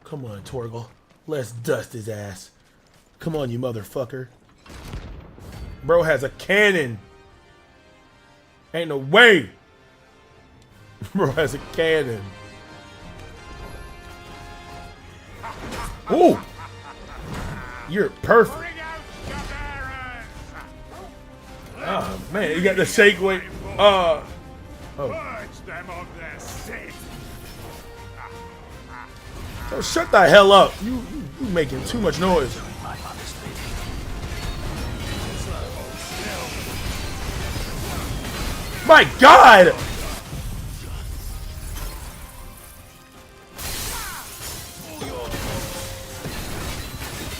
Come on, Torgal. Let's dust his ass. Come on, you motherfucker. Bro has a cannon. Ain't no way. Bro has a cannon. Ooh. You're perfect. Oh, man. You got the shake weight. Oh. Oh, shut the hell up. You making too much noise. My God!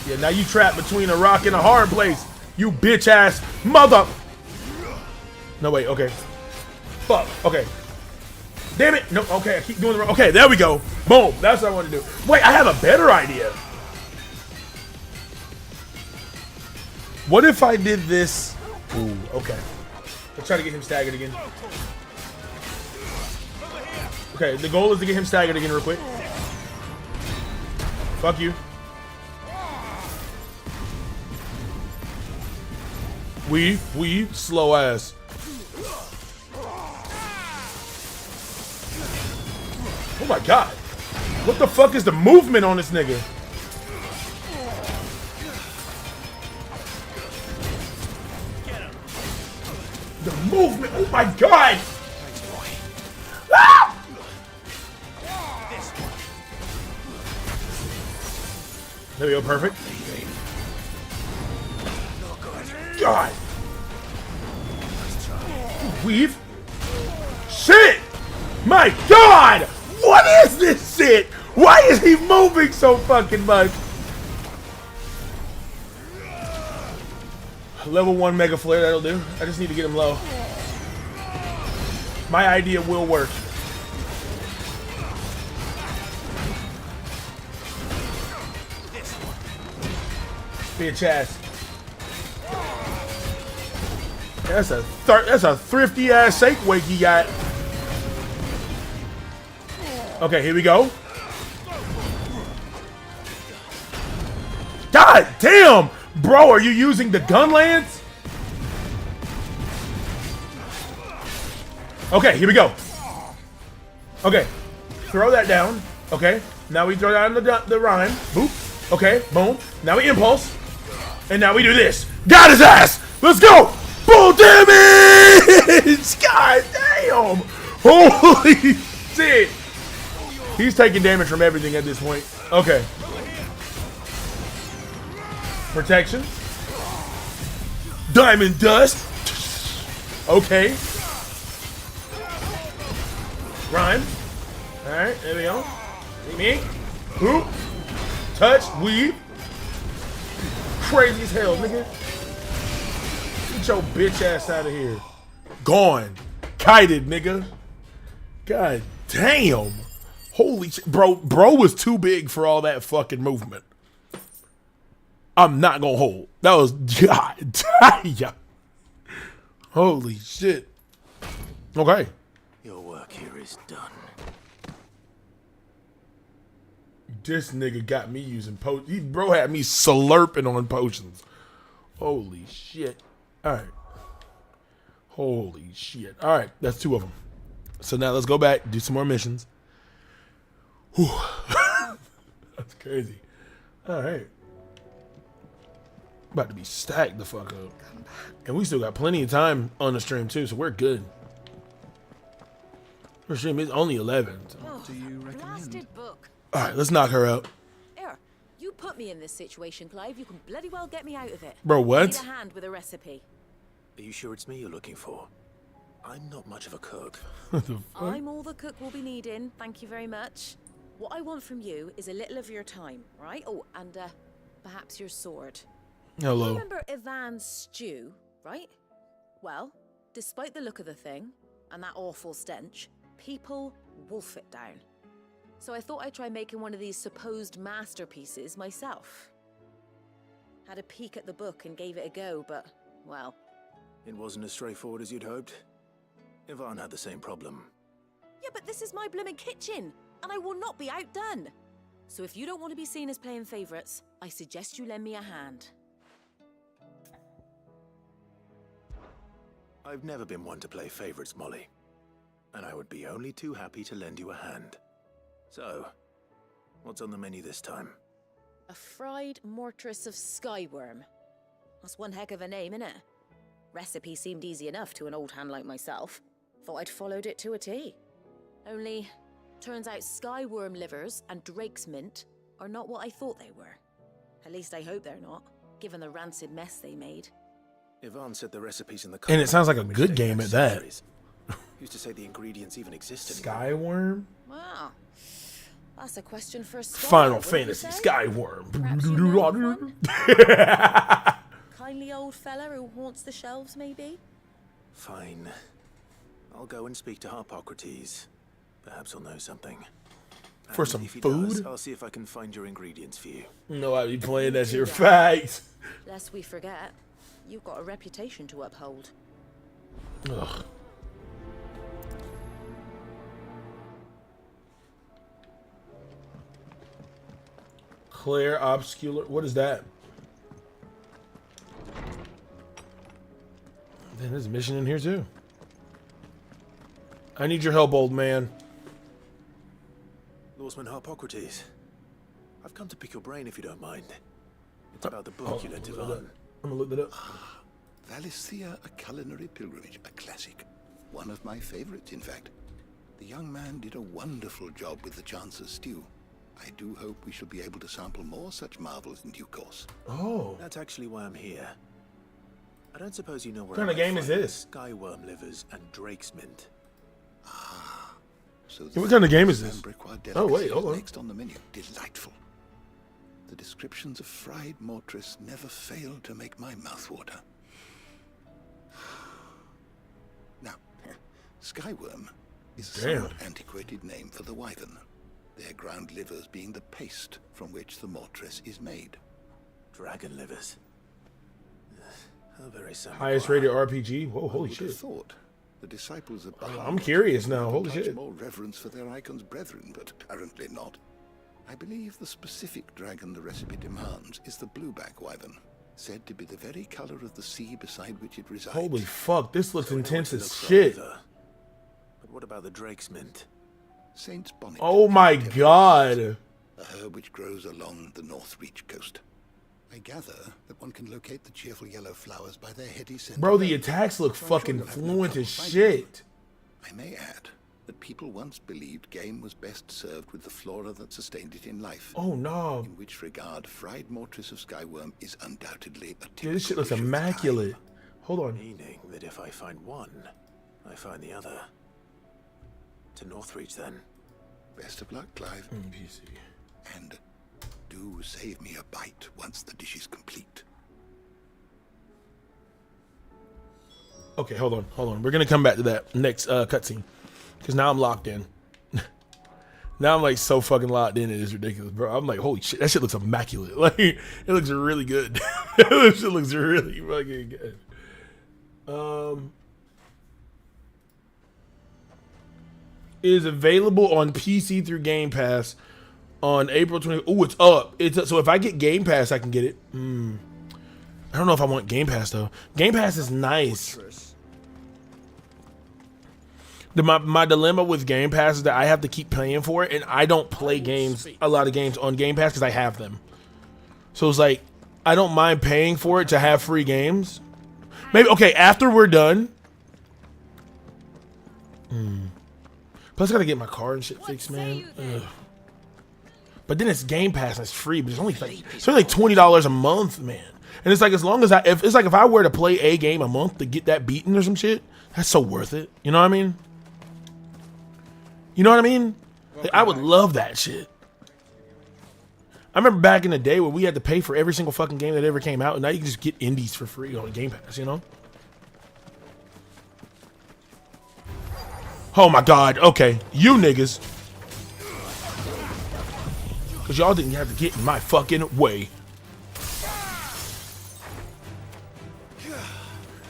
Yeah, now you trapped between a rock and a hard place. You bitch ass mother. No, wait, okay. Fuck, okay. Damn it. No, okay, I keep doing the wrong. Okay, there we go. Boom. That's what I want to do. Wait, I have a better idea. What if I did this? Ooh, okay. Let's try to get him staggered again. Okay, the goal is to get him staggered again real quick. Fuck you. Weave, slow ass. Oh my God. What the fuck is the movement on this nigga? The movement, oh my God! Ah! There we go, perfect. God! Weave. Shit! My God! What is this shit? Why is he moving so fucking much? Level 1 Mega Flare, that'll do. I just need to get him low. My idea will work. Bitch ass. That's a thrifty ass shake wake he got. Okay, here we go. God damn! Bro, are you using the gun lance? Okay, here we go. Okay, throw that down. Okay, now we throw down the rhyme. Boop. Okay, boom. Now we impulse. And now we do this. Got his ass! Let's go! Full damage! God damn! Holy shit! He's taking damage from everything at this point. Okay. Protection. Diamond dust. Okay. Rhyme. Alright, there we go. Me. Oop. Touch. Weave. Crazy as hell, nigga. Get your bitch ass out of here. Gone. Kited, nigga. God damn. Holy shit. Bro was too big for all that fucking movement. I'm not gonna hold. That was God damn. Holy shit. Okay. Your work here is done. This nigga got me using potions. Bro had me slurping on potions. Holy shit. Alright. Holy shit. Alright, that's 2 of them. So now let's go back, do some more missions. Whew. That's crazy. Alright. About to be stacked the fuck up. And we still got plenty of time on the stream too, so we're good. Our stream is only 11. So. Do you recommend? Alright, let's knock her out. Here, you put put me in this situation, Clive, you can bloody well get me out of it. Bro, what? I need a hand with a recipe. Are you sure it's me you're looking for? I'm not much of a cook. What the fuck? I'm all the cook will be needing, thank you very much. What I want from you is a little of your time, right? Oh, and perhaps your sword. Hello. You remember Ivan's stew, right? Well, despite the look of the thing, and that awful stench, people wolf it down. So I thought I'd try making one of these supposed masterpieces myself. Had a peek at the book and gave it a go, but, well... It wasn't as straightforward as you'd hoped. Ivan had the same problem. Yeah, but this is my blooming kitchen, and I will not be outdone. So if you don't want to be seen as playing favourites, I suggest you lend me a hand. I've never been one to play favorites, Molly. And I would be only too happy to lend you a hand. So, what's on the menu this time? A fried mortress of skyworm. That's one heck of a name, innit? Recipe seemed easy enough to an old hand like myself. Thought I'd followed it to a T. Only, turns out skyworm livers and drake's mint are not what I thought they were. At least I hope they're not, given the rancid mess they made. Ivan said the recipes in the And it sounds like a good game at that. Who's to say the ingredients even exist anymore? Skyworm? Wow. That's a question for a scholar, Final wouldn't you Fantasy say? Skyworm. Perhaps you know of one? Kindly old fella who haunts the shelves, maybe? Fine. I'll go and speak to Harpocrates. Perhaps he'll know something. For And some if he food? does, I'll see if I can find your ingredients for you. No, I be playing that shit facts. Lest we forget, you've got a reputation to uphold. Ugh. Claire Obscular. What is that? Man, there's a mission in here too. I need your help, old man. Lawsman Harpocrates. I've come to pick your brain if you don't mind. It's about the book you lent Ivan. I'm gonna look that up. Valisthea, a culinary pilgrimage, a classic. One of my favorites, in fact. The young man did a wonderful job with the Chance's stew. I do hope we shall be able to sample more such marvels in due course. Oh. That's actually why I'm here. I don't suppose you know where What kind of game is this? Skyworm livers and drake's mint. So What kind of game is this? Sambricois Oh, wait, delicacy hold on. next on the menu. Delightful. The descriptions of fried mortress never fail to make my mouth water. Now, skyworm is a somewhat antiquated name for the wyvern. Their ground livers being the paste from which the mortress is made. Dragon livers. How very simple. Highest rated RPG. Whoa, holy Who would have shit. thought? The disciples of I'm curious now. Holy touch shit. more reverence for their icon's brethren, but apparently not. I believe the specific dragon the recipe demands is the blueback wyvern, said to be the very color of the sea beside which it resides. Holy fuck, this looks intense It as looks shit. like either. But what about the drake's mint? Saint's bonnet. Oh my god. A herb which grows along the North Reach coast. I gather that one can locate the cheerful yellow flowers by their heady scent. Bro, the attacks look fucking fluent as shit. I may add that people once believed game was best served with the flora that sustained it in life. Oh no. In which regard, fried mortress of skyworm is undoubtedly a typical Dude, this shit looks dish of the immaculate. Hold on. Meaning that if I find one, I find the other. To Northreach then. Best of luck, Clive. PC. And do save me a bite once the dish is complete. Okay, hold on. We're gonna come back to that next cutscene. Because now I'm locked in. Now I'm like so fucking locked in, it is ridiculous, bro. I'm like, holy shit, that shit looks immaculate. Like, it looks really good. That shit looks really fucking good. It is available on PC through Game Pass on April 20th. Oh, it's up. So if I get Game Pass, I can get it. I don't know if I want Game Pass though. Game Pass is nice. My dilemma with Game Pass is that I have to keep paying for it, and I don't play a lot of games on Game Pass because I have them. So it's like, I don't mind paying for it to have free games. Maybe, okay, after we're done. Plus, I gotta get my car and shit fixed, man. Ugh. But then it's Game Pass and it's free, but it's only like $20 a month, man. And it's like as long as if I were to play a game a month to get that beaten or some shit, that's so worth it. You know what I mean? You know what I mean? Like, I would love that shit. I remember back in the day where we had to pay for every single fucking game that ever came out, and now you can just get indies for free on Game Pass, you know? Oh my god, okay. You niggas. Because y'all didn't have to get in my fucking way.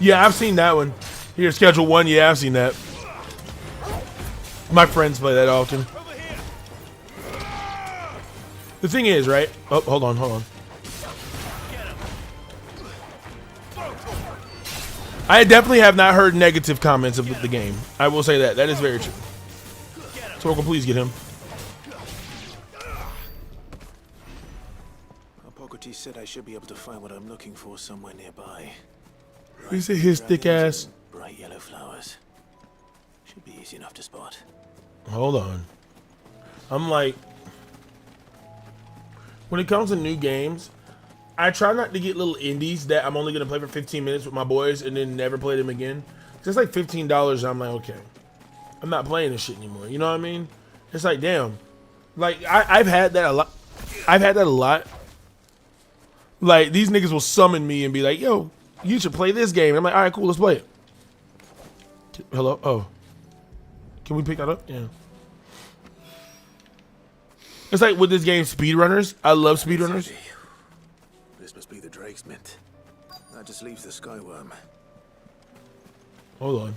Yeah, I've seen that one. Here, Schedule 1, yeah, I've seen that. My friends play that often. The thing is, right? Oh, hold on. I definitely have not heard negative comments of the game. I will say that. That is very true. Torkel, please get him. Hippocrates said I should be able to find what I'm looking for somewhere nearby. You see his thick ass. Bright yellow flowers. Should be easy enough to spot. Hold on. I'm like, when it comes to new games, I try not to get little indies that I'm only gonna play for 15 minutes with my boys and then never play them again. Just like $15, I'm like, okay, I'm not playing this shit anymore. You know what I mean? It's like, damn. Like I've had that a lot. I've had that a lot. Like these niggas will summon me and be like, yo, you should play this game. And I'm like, all right, cool, let's play it. Hello? Oh. Can we pick that up? Yeah. It's like with this game, speedrunners. I love speedrunners. This must be the Drake's Mint. That just leaves the Skyworm. Hold on.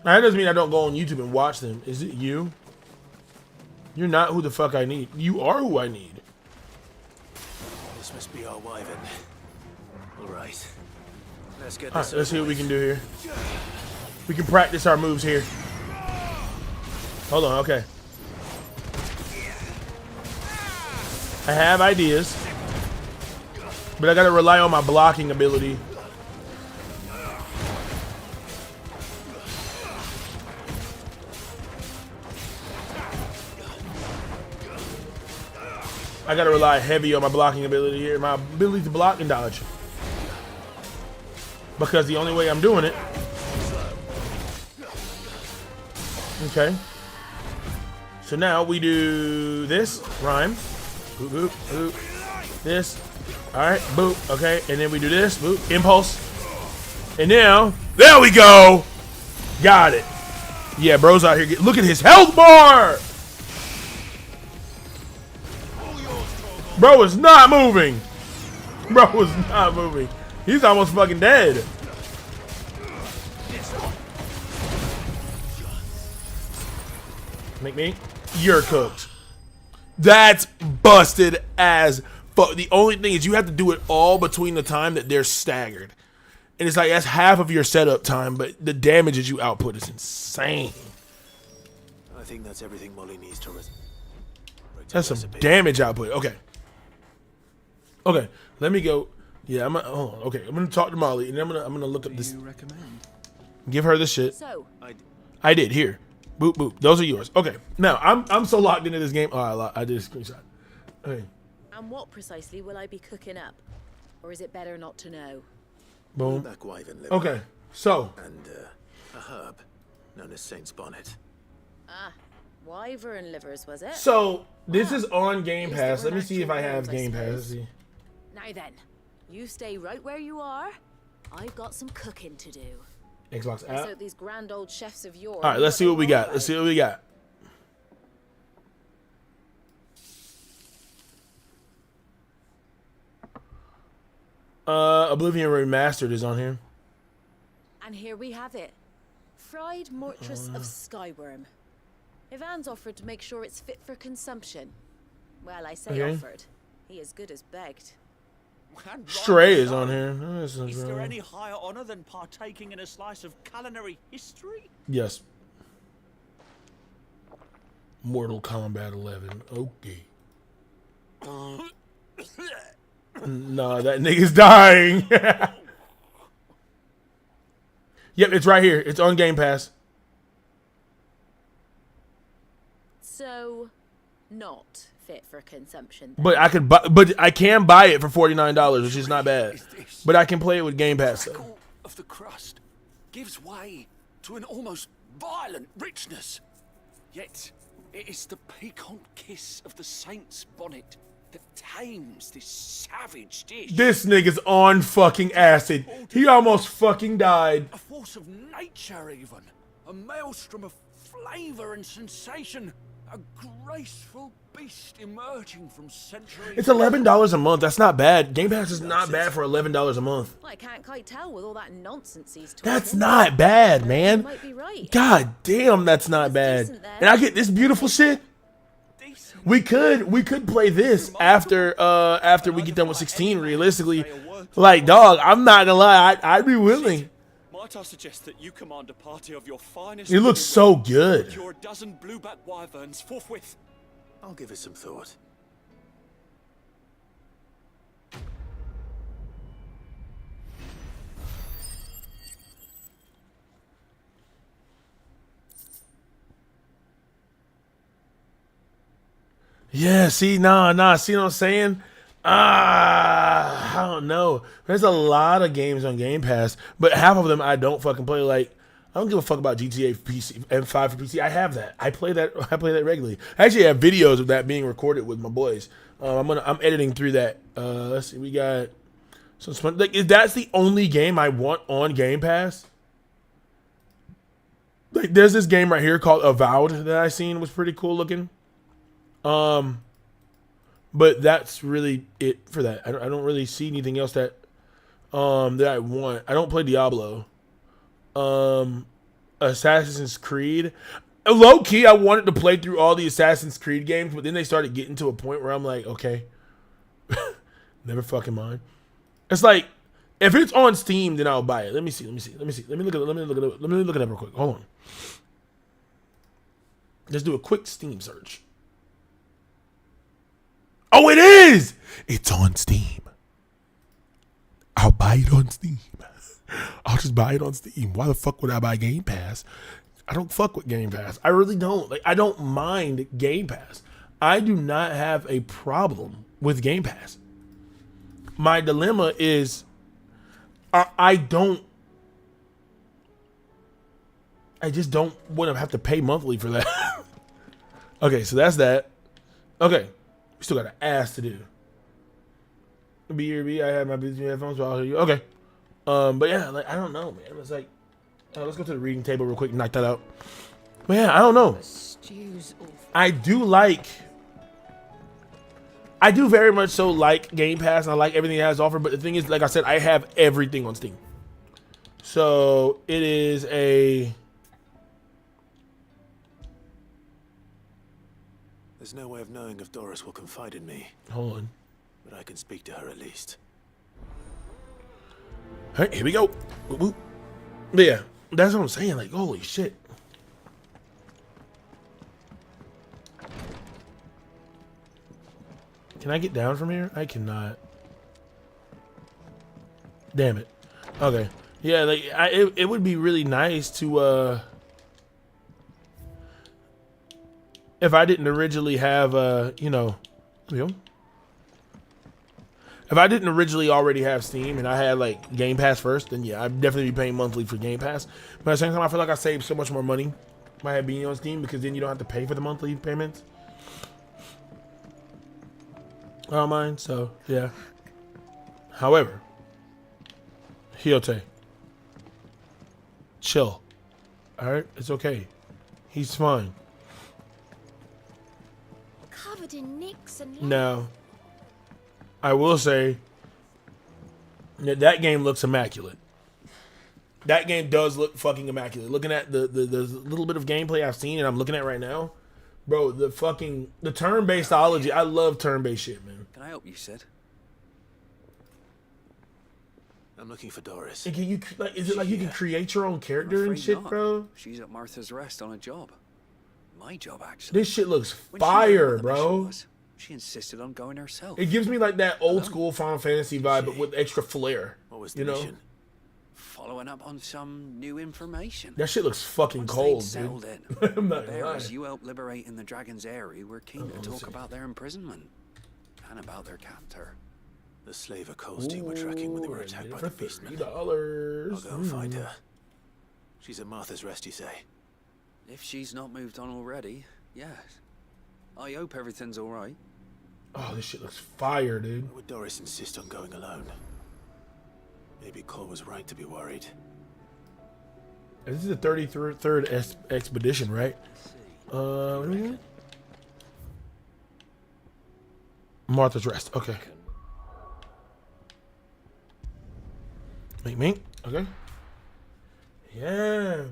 Now, that doesn't mean I don't go on YouTube and watch them. Is it you? You're not who the fuck I need. You are who I need. This must be our wyvern. All right. Let's get All this. right, let's see what we can do here. We can practice our moves here. Hold on, okay. I have ideas, but I gotta rely on my blocking ability. I gotta rely heavy on my blocking ability here, my ability to block and dodge. Because the only way I'm doing it. Okay. So now we do this, rhyme. Boop, boop, boop. This. Alright, boop. Okay, and then we do this, boop, impulse. And now, there we go! Got it. Yeah, bro's out here. Look at his health bar! Bro is not moving. Bro is not moving. He's almost fucking dead. Make me. You're cooked. That's busted as fuck. The only thing is you have to do it all between the time that they're staggered. And it's like that's half of your setup time, but the damages you output is insane. I think that's everything Molly needs to That's some damage output. Okay. Okay, let me go. Yeah, I'm gonna, hold on. Okay, I'm gonna talk to Molly, and I'm gonna look up this. Give her the shit. So I did. Here, boop boop. Those are yours. Okay, now I'm so locked into this game. Oh, I did a screenshot. Okay. And what precisely will I be cooking up, or is it better not to know? Boom. Okay, so. And a herb known as Saint's Bonnet. Ah, wyvern livers, was it? So this is on Game Pass. Let me see if I have Game Pass. Let's see. Now then, you stay right where you are. I've got some cooking to do. Xbox app. So these grand old chefs of yore. All right, let's see what we got. Let's see what we got. Oblivion Remastered is on here. And here we have it. Fried mortress of Skyworm. Ivan's offered to make sure it's fit for consumption. Well, I say Okay. offered. He as good as begged. Stray is on here. Is there any higher honor than partaking in a slice of culinary history? Yes. Mortal Kombat 11. Okay. Nah, that nigga's dying. Yep, it's right here. It's on Game Pass. So, not fit for consumption. But I could buy, but I can buy it for $49, which is not bad. But I can play it with Game Pass though. Crackle of the crust gives way to an almost violent richness. Yet it is the piquant kiss of the saint's bonnet that tames this savage dish. This nigga's on fucking acid. He almost fucking died. A force of nature, even. A maelstrom of flavor and sensation. A graceful beast emerging from centuries. It's $11 a month. That's not bad. Game Pass is not bad for $11 a month. I can't quite tell with all that nonsense he's talking. That's not bad, man. You might be right. God damn, that's not bad. And I get this beautiful shit. We could play this after we get done with 16. Realistically, like, dog, I'm not gonna lie, I'd be willing. Might I suggest that you command a party of your finest? It looks so good. Procure a dozen blueback wyverns forthwith. I'll give it some thought. Yeah, see, nah, see what I'm saying? I don't know. There's a lot of games on Game Pass, but half of them I don't fucking play. Like, I don't give a fuck about GTA for PC and 5 for PC. I have that. I play that regularly. I actually have videos of that being recorded with my boys. I'm editing through that. Let's see, we got some like, if that's the only game I want on Game Pass. Like, there's this game right here called Avowed that I seen was pretty cool looking. But that's really it for that. I don't really see anything else that I want. I don't play Diablo. Assassin's Creed. Low key, I wanted to play through all the Assassin's Creed games, but then they started getting to a point where I'm like, okay, never fucking mind. It's like, if it's on Steam, then I'll buy it. Let me see. Let me look at it real quick. Hold on. Let's do a quick Steam search. Oh, it is! It's on Steam. I'll buy it on Steam. I'll just buy it on Steam. Why the fuck would I buy Game Pass? I don't fuck with Game Pass. I really don't. Like, I don't mind Game Pass. I do not have a problem with Game Pass. My dilemma is I just don't want to have to pay monthly for that. Okay, so that's that. Okay. We still got an ass to do. BRB, I have my Bluetooth headphones, so I'll hear you. Okay. But yeah, like, I don't know, man. It's like, let's go to the reading table real quick and knock that out. But yeah, I don't know. I do very much so like Game Pass, and I like everything it has to offer, but the thing is, like I said, I have everything on Steam. So it is a... There's no way of knowing if Doris will confide in me. Hold on. But I can speak to her at least. All right, here we go. Whoop, whoop. But yeah, that's what I'm saying. Like, holy shit. Can I get down from here? I cannot. Damn it. Okay. Yeah, like, it would be really nice to, if I didn't originally have, you know, if I didn't originally already have Steam and I had like Game Pass first, then yeah, I'd definitely be paying monthly for Game Pass. But at the same time, I feel like I saved so much more money by being on Steam because then you don't have to pay for the monthly payments. I don't mind, so yeah. However, Hiote, chill. All right, it's okay. He's fine. Covered in nicks and Now, I will say that game looks immaculate. That game does look fucking immaculate. Looking at the little bit of gameplay I've seen and I'm looking at right now, bro, the turn-based-ology. I love turn-based shit, man. Can I help you, Sid? I'm looking for Doris. And can you, like, is it like you can create your own character and shit, bro? She's at Martha's Rest on a job. My job, actually. This shit looks When she learned fire, what the mission bro. was, she insisted on going herself. It gives me like that old school Final Fantasy vibe, but with extra flair. What was the you know? mission? following up on some new information. That shit looks fucking Once cold, they'd settled dude. in, I'm the not gonna lie. bearers you helped liberate in the Dragon's Eyrie were keen to talk about their imprisonment and about their captor. The slaver Cole's team were tracking when they were attacked by the beastmen. $30. I'll go find her. She's at Martha's Rest, you say? If she's not moved on already, yes. I hope everything's all right. Oh, this shit looks fire, dude. Why would Doris insist on going alone? Maybe Cole was right to be worried. This is the 33rd expedition, right? What are we doing? Martha's Rest. Okay. Mink. Okay. Yeah.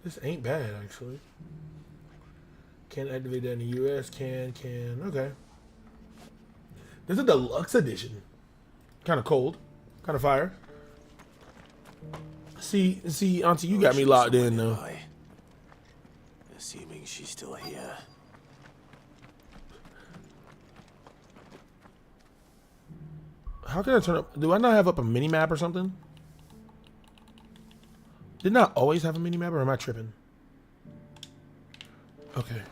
This ain't bad, actually. Can't activate that in the US. Can. Okay. This is a deluxe edition. Kind of cold. Kind of fire. See, Auntie, you got me locked in, though. Assuming she's still here. How can I turn up? Do I not have up a mini map or something? Didn't I always have a mini map, or am I tripping? Okay.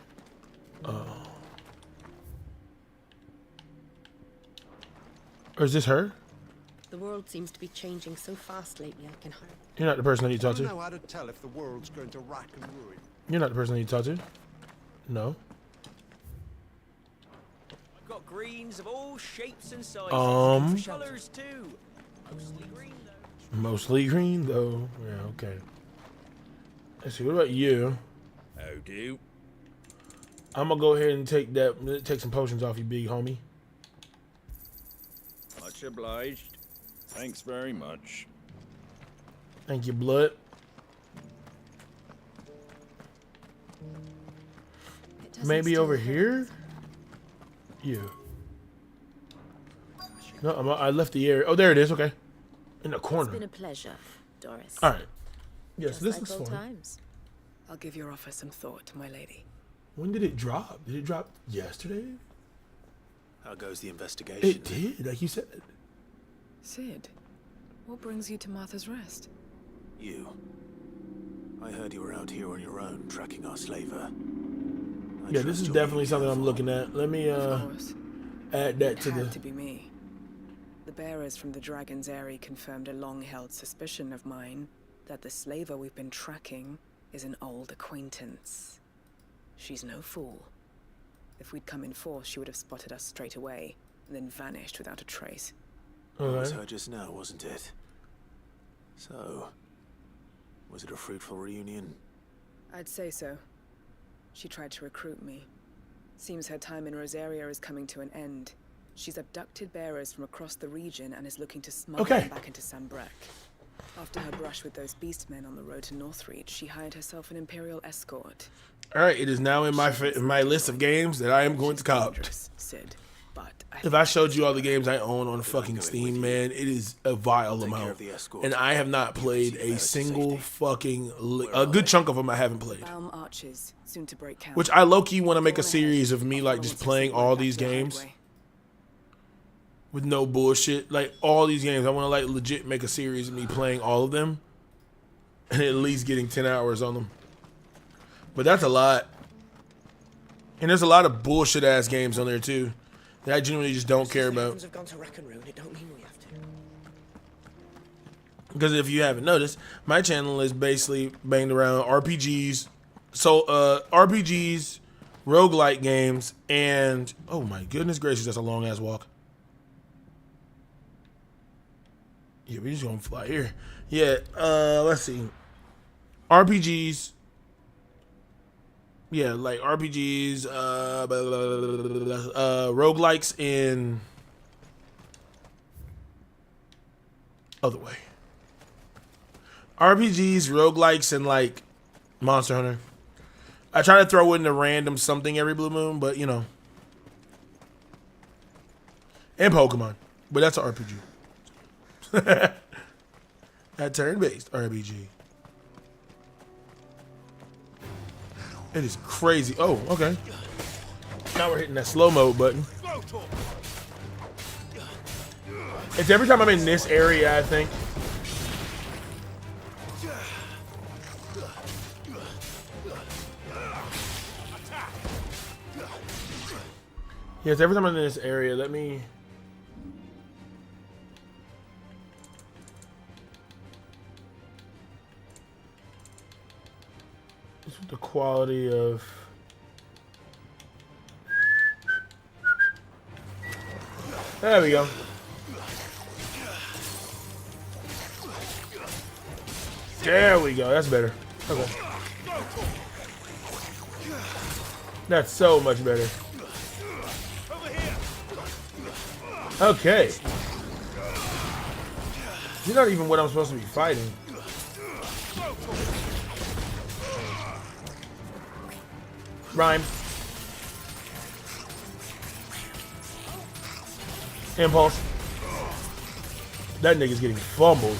Or is this her? The world seems to be changing so fast lately, I can hardly... You're not the person I need to talk I don't to? know how to tell if the world's going to rack and ruin. You're not the person I need to talk to? No. I've got greens of all shapes and sizes. Colours too. Mostly green though. Mostly green, though. Yeah, okay. Let's see, what about you? How do? I'm gonna go ahead and take some potions off you, big homie. Much obliged. Thanks very much. Thank you, blood. Maybe over here? You. No, I left the area. Oh, there it is. Okay. In the corner. It's been a pleasure, Doris. All right. Yes, Just this like is old fun. times. I'll give your offer some thought, my lady. When did it drop? Did it drop yesterday? How goes the investigation? It did, like you said. Sid, what brings you to Martha's Rest? You. I heard you were out here on your own, tracking our slaver. Yeah, this is definitely something I'm looking at. Let me add that to It the... had to be me. The bearers from the Dragon's Eyrie confirmed a long-held suspicion of mine that the slaver we've been tracking is an old acquaintance. She's no fool. If we'd come in force, she would have spotted us straight away, and then vanished without a trace. It was her just now, wasn't it? So, was it a fruitful reunion? I'd say so. She tried to recruit me. Seems her time in Rosaria is coming to an end. She's abducted bearers from across the region and is looking to smuggle them back into Sambrek. After her brush with those beastmen on the road to Northreach, she hired herself an Imperial escort. All right, it is now in my list of games that I am going to cop. Sid, but If I showed you all the games I own on fucking Steam, man, it is a vile amount. And I have not played a single fucking... A good chunk of them I haven't played. Baum Archers, soon to break camp. Which I low-key want to make a series of me, like, just playing all these games. With no bullshit. Like, all these games, I want to, like, legit make a series of me playing all of them. And at least getting 10 hours on them. But that's a lot. And there's a lot of bullshit-ass games on there, too. That I genuinely just don't care about. Have gone to rack and ruin, it don't mean we have to. Because if you haven't noticed, my channel is basically banged around RPGs, RPGs, roguelike games, and oh my goodness gracious, that's a long ass walk. Yeah, we're just gonna fly here. Yeah, let's see. RPGs. Yeah, like RPGs, roguelikes, and other way. RPGs, roguelikes, and like Monster Hunter. I try to throw in a random something every blue moon, but you know. And Pokemon. But that's an RPG. A turn-based RPG. It is crazy. Oh, okay. Now we're hitting that slow-mo button. It's every time I'm in this area, I think. Yes, every time I'm in this area, let me... This is the quality of... There we go. There we go. That's better. Okay. That's so much better. Okay. He's not even what I'm supposed to be fighting. Rhyme. Impulse. That nigga's getting fumbled.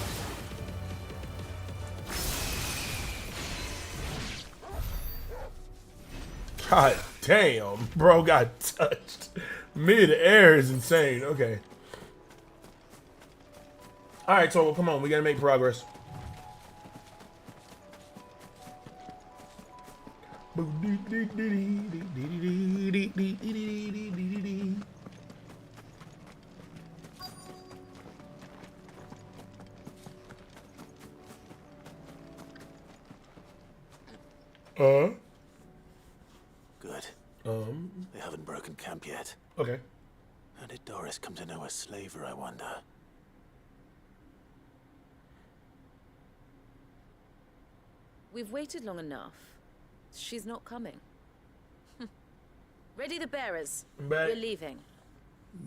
God damn, bro got touched. Mid-air is insane. Okay. Alright, so come on, we gotta make progress. Good. They haven't broken camp yet. Okay. How did Doris come to know a slaver, I wonder? We've waited long enough. She's not coming. Ready the bearers. Back. We're leaving.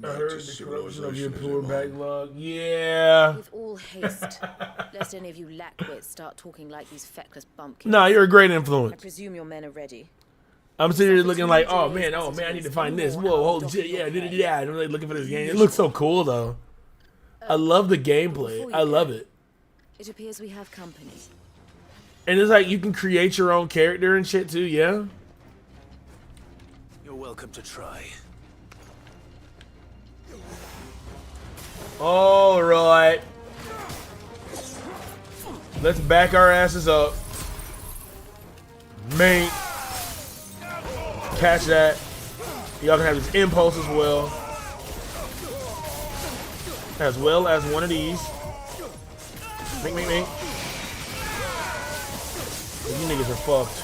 I heard the corruption of your poor backlog. Yeah. With all haste, lest any of you lackwits start talking like these feckless bumpkins. Nah, you're a great I influence. presume your men are ready. I'm sitting here looking like, oh man, I need to find this. Whoa, holy shit, yeah. I'm like looking for this game. It looks so cool though. I love the gameplay. I love it. It appears we have company. And it's like you can create your own character and shit too, yeah? You're welcome to try. All right. Let's back our asses up. Mate. Catch that. Y'all can have this impulse as well. As well as one of these. Make. You niggas are fucked.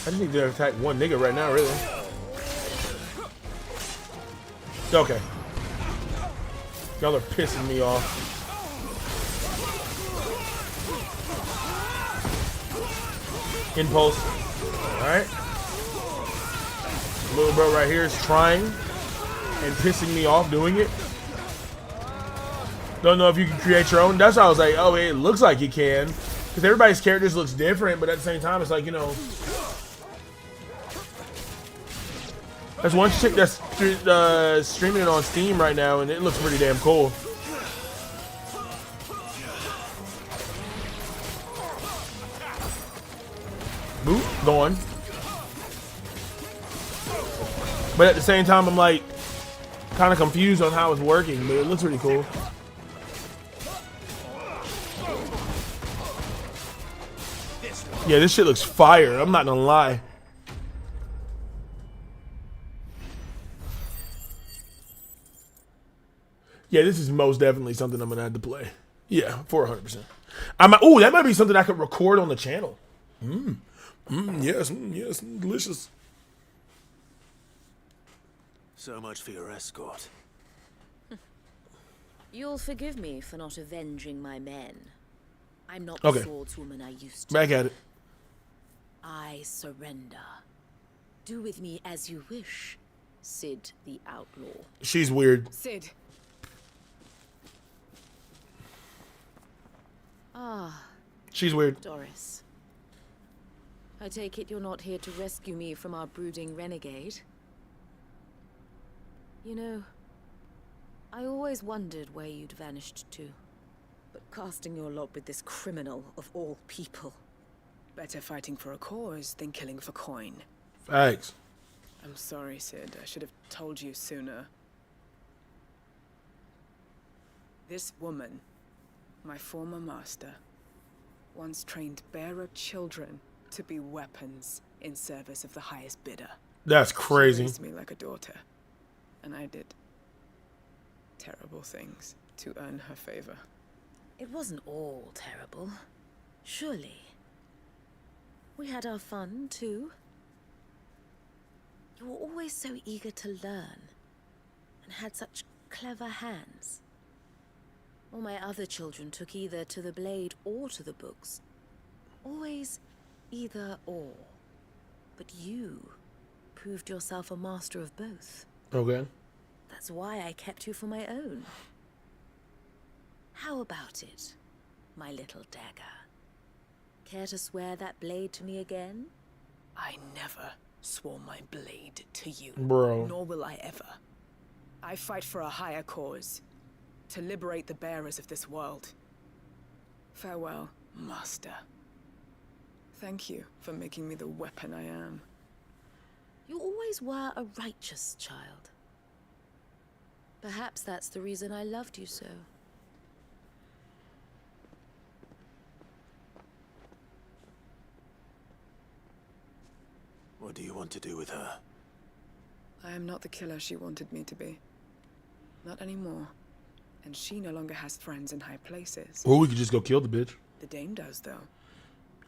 I just need to attack one nigga right now, really. Okay. Y'all are pissing me off. Impulse. Alright. Little bro right here is trying and pissing me off doing it. Don't know if you can create your own. That's why I was like, oh, it looks like you can. Because everybody's characters looks different, but at the same time, it's like, you know. There's one chick that's streaming it on Steam right now, and it looks pretty damn cool. Boop, gone. But at the same time, I'm like, kind of confused on how it's working, but it looks pretty cool. Yeah, this shit looks fire. I'm not gonna lie. Yeah, this is most definitely something I'm gonna have to play. Yeah, 400%. Oh, that might be something I could record on the channel. Yes, delicious. So much for your escort. You'll forgive me for not avenging my men. I'm not the swordswoman I used to. Back at it. I surrender. Do with me as you wish, Sid the Outlaw. She's weird. Sid. Ah. She's weird. Doris. I take it you're not here to rescue me from our brooding renegade? You know, I always wondered where you'd vanished to. But casting your lot with this criminal of all people Better fighting for a cause than killing for coin. Facts. I'm sorry, Sid. I should have told you sooner. This woman, my former master, once trained bearer children to be weapons in service of the highest bidder. That's crazy. She raised me like a daughter, and I did terrible things to earn her favor. It wasn't all terrible, surely. We had our fun, too. You were always so eager to learn, and had such clever hands. All my other children took either to the blade or to the books. Always either or. But you proved yourself a master of both. Okay. That's why I kept you for my own. How about it, my little dagger? Care to swear that blade to me again? I never swore my blade to you. Bro. Nor will I ever. I fight for a higher cause. To liberate the bearers of this world. Farewell, Master. Thank you for making me the weapon I am. You always were a righteous child. Perhaps that's the reason I loved you so. What do you want to do with her? I am not the killer she wanted me to be. Not anymore. And she no longer has friends in high places. Or we could just go kill the bitch. The Dame does, though.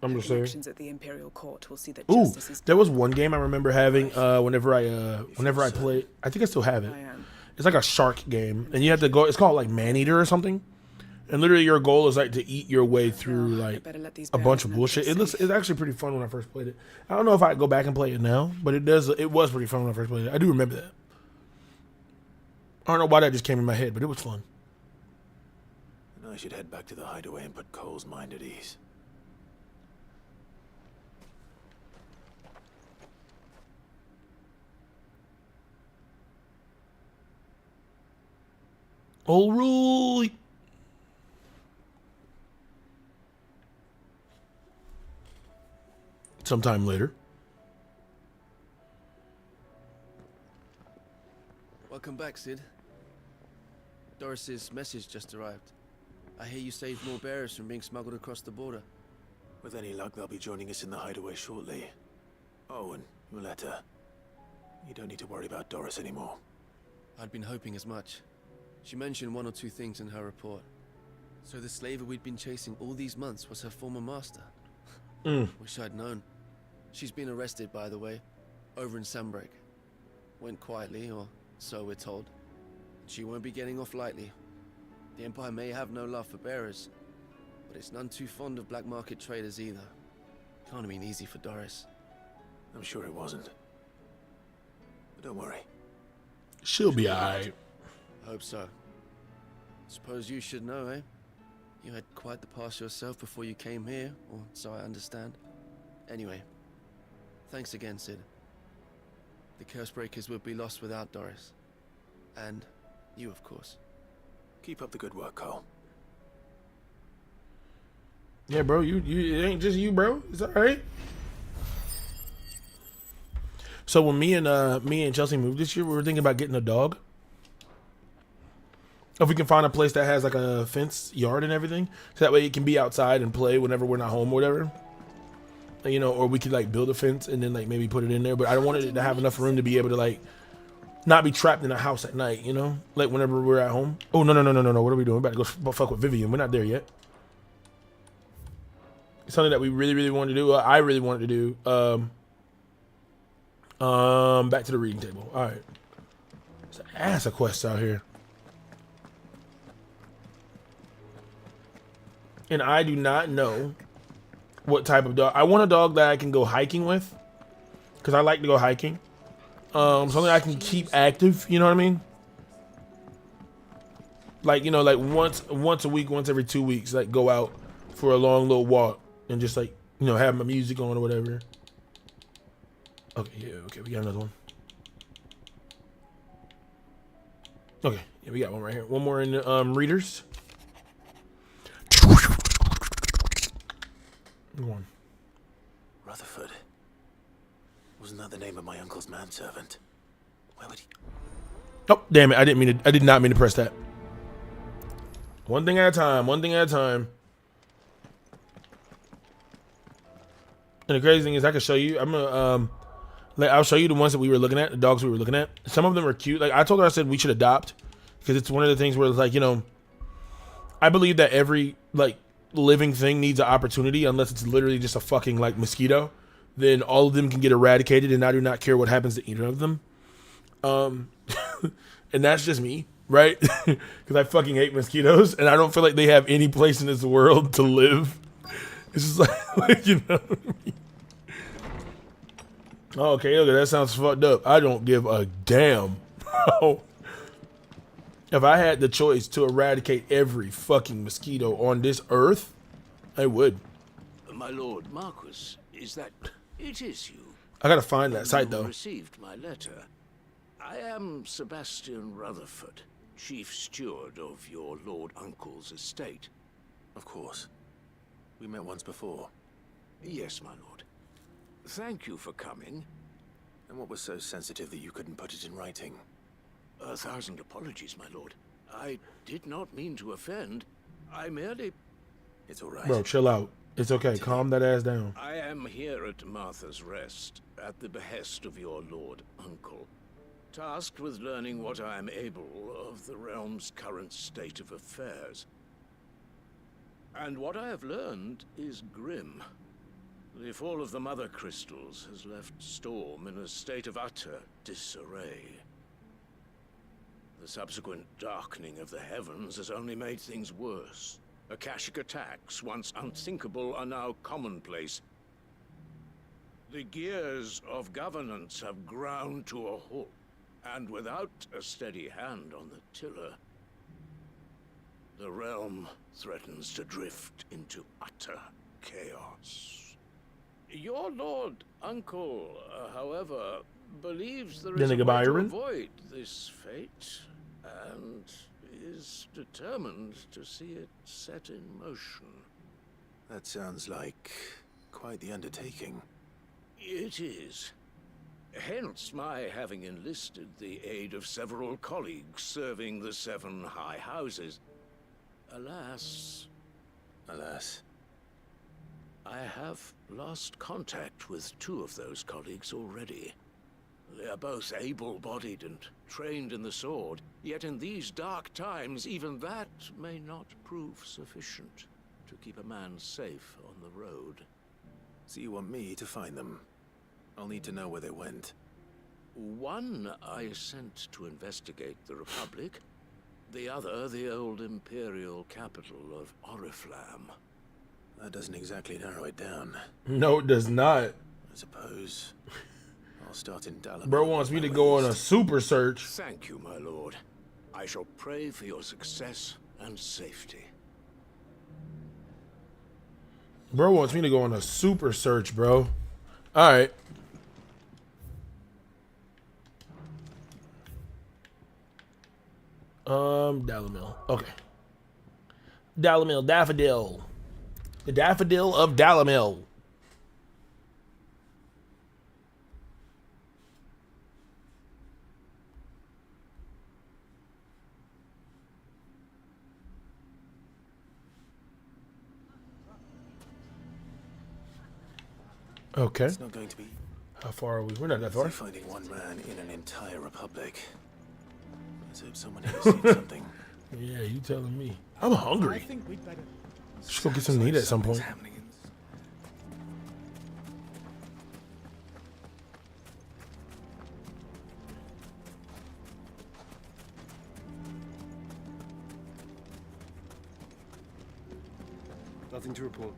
I'm just saying. Connections at the Imperial Court will see that Ooh, justice is there was one game I remember having whenever I played. I think I still have it. It's like a shark game, and you have to go. It's called like Man-Eater or something. And literally, your goal is like to eat your way through like a bunch of bullshit. It's actually pretty fun when I first played it. I don't know if I go back and play it now, but it was pretty fun when I first played it. I do remember that. I don't know why that just came in my head, but it was fun. I should head back to the hideaway and put Cole's mind at ease. All right. Sometime later. Welcome back, Sid. Doris's message just arrived. I hear you saved more bearers from being smuggled across the border. With any luck, they'll be joining us in the hideaway shortly. Oh, and your letter. You don't need to worry about Doris anymore. I'd been hoping as much. She mentioned one or two things in her report. So the slaver we'd been chasing all these months was her former master. Wish I'd known. She's been arrested, by the way, over in Sunbreak. Went quietly, or so we're told. She won't be getting off lightly. The Empire may have no love for bearers, but it's none too fond of black market traders either. Can't have been easy for Doris. I'm sure it wasn't. But don't worry. She'll be alright. I hope so. Suppose you should know, eh? You had quite the past yourself before you came here, or so I understand. Anyway, thanks again, Sid. The Cursebreakers would be lost without Doris. And you, of course. Keep up the good work, Cole. Yeah, bro, it ain't just you, bro. It's alright. So when me and Chelsea moved this year, we were thinking about getting a dog. If we can find a place that has like a fenced yard and everything, so that way it can be outside and play whenever we're not home or whatever. You know, or we could like build a fence and then like maybe put it in there. But I don't want it to have enough room to be able to like not be trapped in a house at night, you know? Like whenever we're at home. Oh, no. What are we doing? We're about to go fuck with Vivian. We're not there yet. It's something that we really, really wanted to do. I really wanted to do. Back to the reading table. All right. There's an ass of quests out here. And I do not know what type of dog. I want a dog that I can go hiking with. Because I like to go hiking. Something I can keep active, you know what I mean? Like, you know, like once a week, once every 2 weeks, like go out for a long little walk and just like, you know, have my music on or whatever. Okay, we got another one. Okay, yeah, we got one right here. One more in the readers. One. Rutherford. Wasn't that the name of my uncle's manservant? Where would he... Oh, damn it. I did not mean to press that. One thing at a time. One thing at a time. And the crazy thing is I can show you. I'm gonna I'll show you the ones that we were looking at, the dogs we were looking at. Some of them are cute. Like I told her, I said we should adopt because it's one of the things where it's like, you know, I believe that every like living thing needs an opportunity unless it's literally just a fucking like mosquito. Then all of them can get eradicated and I do not care what happens to either of them. And that's just me, right? Because I fucking hate mosquitoes and I don't feel like they have any place in this world to live. It's just like you know what I mean? Oh, okay, okay, that sounds fucked up. I don't give a damn. If I had the choice to eradicate every fucking mosquito on this earth, I would. My lord Marquis, is that... It is you. I gotta find that site, though. Received my letter. I am Sebastian Rutherford, chief steward of your lord uncle's estate. Of course. We met once before. Yes, my lord. Thank you for coming. And what was so sensitive that you couldn't put it in writing? 1,000 apologies, my lord. I did not mean to offend. I merely... It's all right. Bro, chill out. It's okay. Calm that ass down. I am here at Martha's Rest, at the behest of your lord uncle, tasked with learning what I am able of the realm's current state of affairs. And what I have learned is grim. The fall of the Mother Crystals has left Storm in a state of utter disarray. The subsequent darkening of the heavens has only made things worse. Akashic attacks, once unthinkable, are now commonplace. The gears of governance have ground to a halt, and without a steady hand on the tiller, the realm threatens to drift into utter chaos. Your lord uncle, however, believes there is a way to avoid this fate, and is determined to see it set in motion. That sounds like quite the undertaking. It is. Hence my having enlisted the aid of several colleagues serving the 7 high houses. Alas... Alas... I have lost contact with 2 of those colleagues already. They are both able-bodied and trained in the sword, yet in these dark times, even that may not prove sufficient to keep a man safe on the road. So you want me to find them? I'll need to know where they went. One I sent to investigate the Republic, the other the old Imperial capital of Oriflamme. That doesn't exactly narrow it down. No, it does not. I suppose I'll start in Dallas. Bro wants me to go on a super search. Thank you, my lord. I shall pray for your success and safety. Bro wants me to go on a super search, bro. All right. Dalamil. Okay. Dalamil, daffodil. The daffodil of Dalamil. Okay. It's not going to be. How far are we? We're not that far. Finding one man in an entire republic. Let's hope someone has seen something. Yeah, you telling me. I'm hungry. I think we'd better... Just go get something to eat at some point. Nothing to report.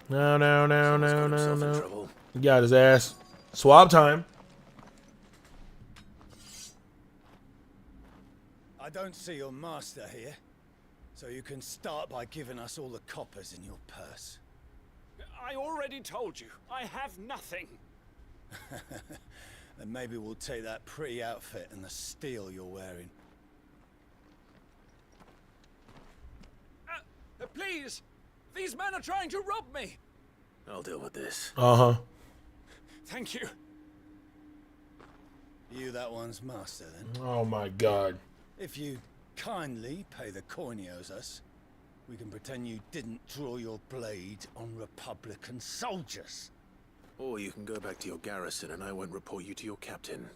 No. He got his ass. Swab time. I don't see your master here, so you can start by giving us all the coppers in your purse. I already told you, I have nothing. Then maybe we'll take that pretty outfit and the steel you're wearing. Please! These men are trying to rob me! I'll deal with this. Uh-huh. Thank you. You that one's master, then? Oh my god. If you kindly pay the coin he owes us, we can pretend you didn't draw your blade on Republican soldiers. Or you can go back to your garrison and I won't report you to your captain.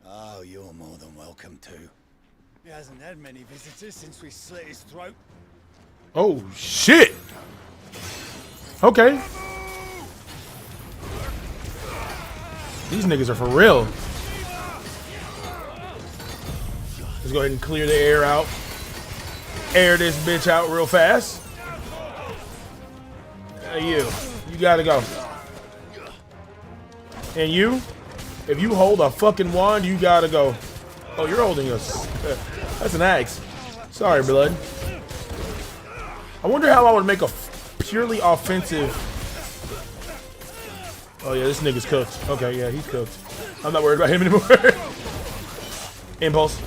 Oh, you're more than welcome to. He hasn't had many visitors since we slit his throat. Oh, shit! Okay. These niggas are for real. Let's go ahead and clear the air out. Air this bitch out real fast. You gotta go. And you, if you hold a fucking wand, you gotta go. Oh, you're holding us. That's an axe. Sorry, blood. I wonder how I would make a purely offensive. Oh yeah, this nigga's cooked. Okay, yeah, he's cooked. I'm not worried about him anymore. Impulse.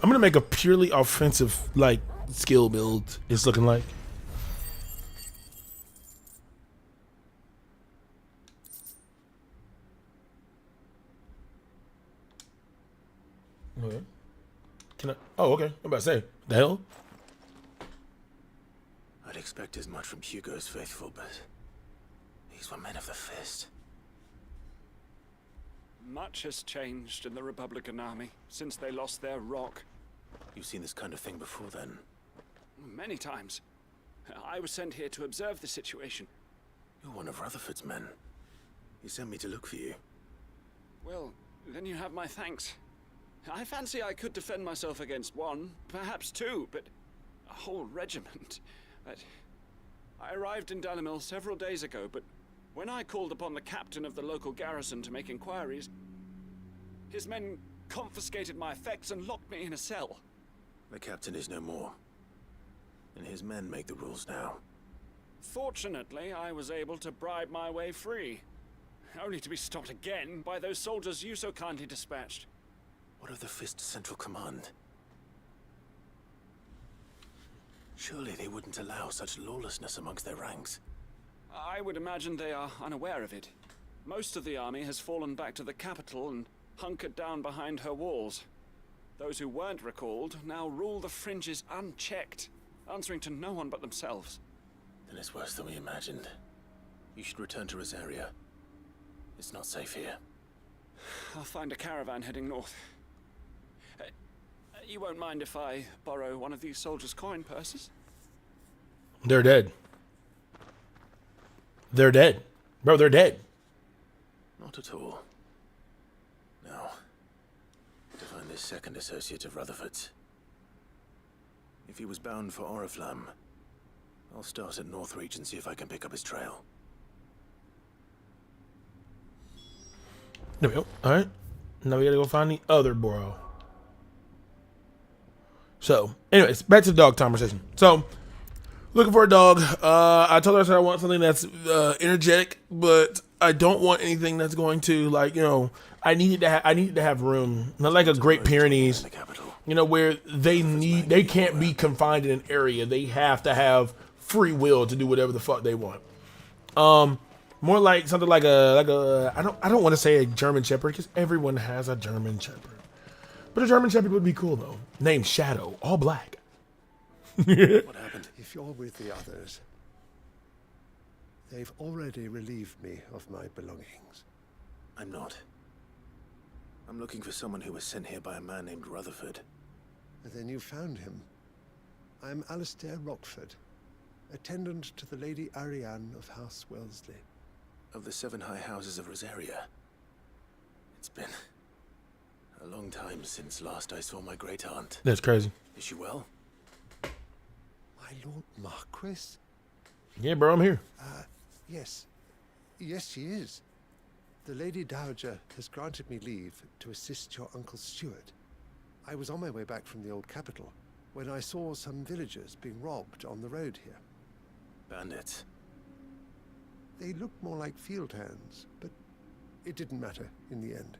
I'm gonna make a purely offensive, like, skill build. It's looking like. Okay. Can I? Oh, okay. I'm about to say, the hell? I'd expect as much from Hugo's faithful, but these were men of the fist. Much has changed in the Republican army since they lost their rock. You've seen this kind of thing before, then? Many times. I was sent here to observe the situation. You're one of Rutherford's men. He sent me to look for you. Well, then you have my thanks. I fancy I could defend myself against one, perhaps two, but a whole regiment. I arrived in Dalimil several days ago, but when I called upon the captain of the local garrison to make inquiries, his men confiscated my effects and locked me in a cell. The captain is no more, and his men make the rules now. Fortunately, I was able to bribe my way free, only to be stopped again by those soldiers you so kindly dispatched. What of the Fist Central Command? Surely they wouldn't allow such lawlessness amongst their ranks. I would imagine they are unaware of it. Most of the army has fallen back to the capital and hunkered down behind her walls. Those who weren't recalled now rule the fringes unchecked, answering to no one but themselves. Then it's worse than we imagined. You should return to Rosaria. It's not safe here. I'll find a caravan heading north. You won't mind if I borrow one of these soldiers' coin purses? They're dead. They're dead. Bro, they're dead. Not at all. Now, to find this second associate of Rutherford's. If he was bound for Oriflamme, I'll start at Northreach and see if I can pick up his trail. There we go. Alright. Now we gotta go find the other bro. So, anyways, back to the dog conversation. So, looking for a dog. I told her I said I want something that's energetic, but I don't want anything that's going to, like, you know, I needed to have room. Not like a Great Pyrenees, you know, where they can't be confined in an area. They have to have free will to do whatever the fuck they want. More like something like a I don't want to say a German Shepherd because everyone has a German Shepherd. But a German Shepherd would be cool, though. Named Shadow, all black. What happened? If you're with the others, they've already relieved me of my belongings. I'm not. I'm looking for someone who was sent here by a man named Rutherford. Then you found him. I'm Alistair Rockford, attendant to the Lady Ariane of House Wellesley. Of the 7 high houses of Rosaria. It's been a long time since last I saw my great-aunt. That's crazy. Is she well? My Lord Marquis? Yeah, bro, I'm here. Yes. Yes, she is. The Lady Dowager has granted me leave to assist your Uncle Stuart. I was on my way back from the old capital when I saw some villagers being robbed on the road here. Bandits. They looked more like field hands, but it didn't matter in the end.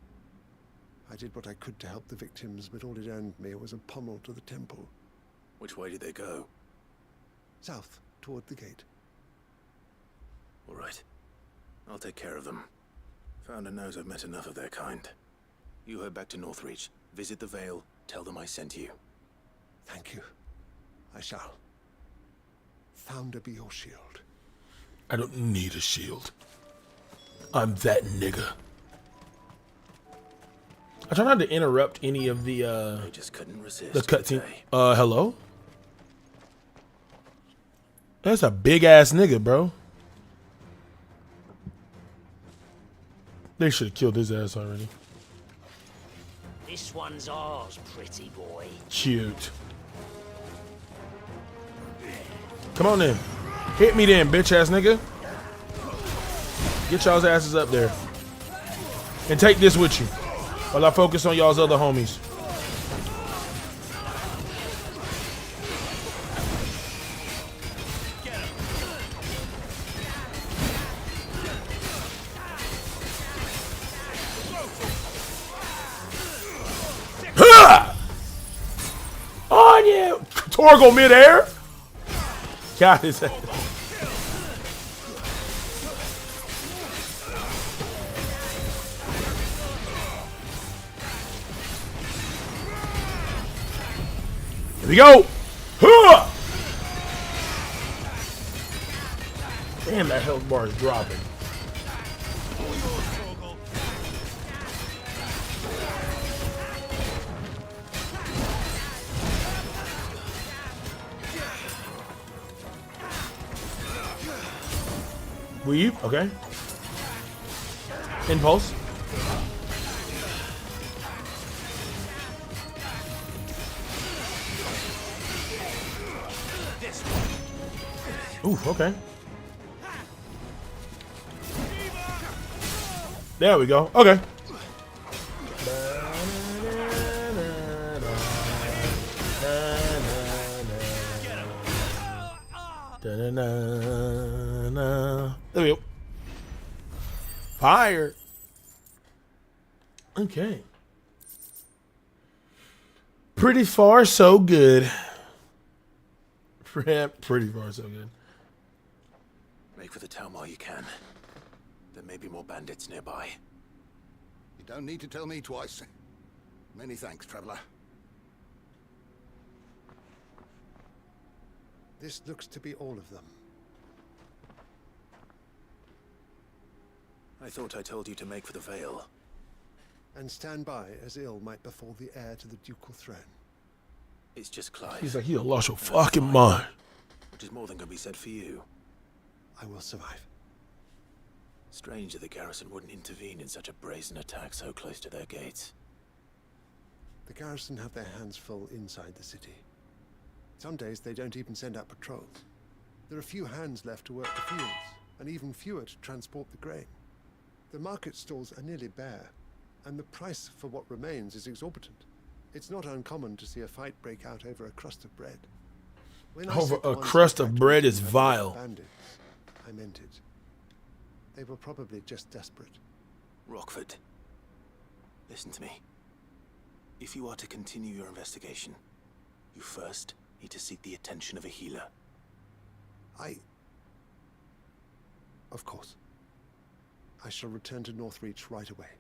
I did what I could to help the victims, but all it earned me was a pommel to the temple. Which way did they go? South, toward the gate. All right. I'll take care of them. Founder knows I've met enough of their kind. You head back to Northreach, visit the Vale, tell them I sent you. Thank you. I shall. Founder be your shield. I don't need a shield. I'm that nigga. I try not to interrupt any of the I just couldn't resist the cutscene. Hello? That's a big ass nigga, bro. They should have killed his ass already. This one's ours, pretty boy. Cute. Come on then. Hit me then, bitch ass nigga. Get y'all's asses up there. And take this with you while I focus on y'all's other homies. On you! Torgal midair! Got his ass. Here we go! Huh! Damn, that health bar is dropping. Weave, okay. Impulse. Ooh, okay. There we go. Okay. There we go. Fire. Okay. Pretty far, so good. Pretty far, so good. Make for the town while you can. There may be more bandits nearby. You don't need to tell me twice. Many thanks, traveler. This looks to be all of them. I thought I told you to make for the Vale. And stand by as ill might befall the heir to the ducal throne. It's just Clive. He's like, you lost your fucking mind. Which is more than can be said for you. I will survive. Strange that the garrison wouldn't intervene in such a brazen attack so close to their gates. The garrison have their hands full inside the city. Some days they don't even send out patrols. There are few hands left to work the fields, and even fewer to transport the grain. The market stalls are nearly bare, and the price for what remains is exorbitant. It's not uncommon to see a fight break out over a crust of bread. When I Over said the a ones crust who of tried to bread make is them vile. bandits, I meant it. They were probably just desperate. Rockford, listen to me. If you are to continue your investigation, you first need to seek the attention of a healer. Of course. I shall return to Northreach right away.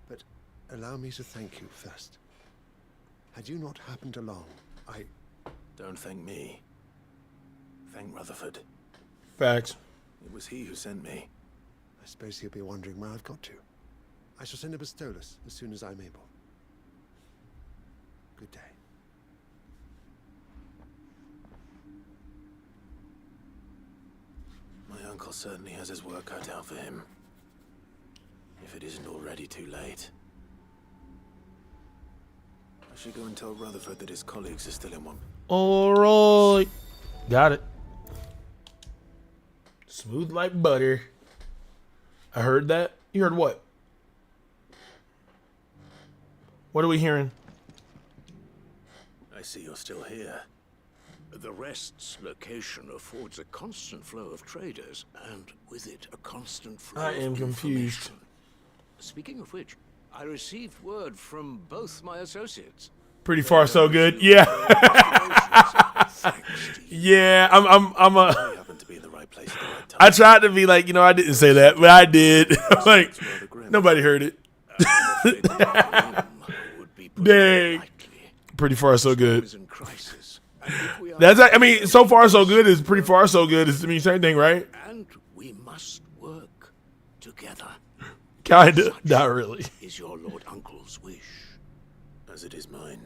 But allow me to thank you first. Had you not happened along, Don't thank me. Thank Rutherford. Facts. It was he who sent me. I suppose he'll be wondering where I've got to. I shall send a Bastolus as soon as I'm able. Good day. My uncle certainly has his work cut out for him. If it isn't already too late. I should go and tell Rutherford that his colleagues are still in one. Alright. Got it. Smooth like butter. I heard that. You heard what? What are we hearing? I see you're still here. The Rest's location affords a constant flow of traders, and with it, a constant flow I am of confused. information. Speaking of which, I received word from both my associates. Pretty far, so good. Yeah. Yeah, I'm a. I tried to be like, I didn't say that, but I did. Like, nobody heard it. Dang. Pretty far, so good. I mean, so far, so good is pretty far, so good. It's, I mean, same thing, right? And we must work together. Kinda, not really. Is your Lord Uncle's wish, as it is mine.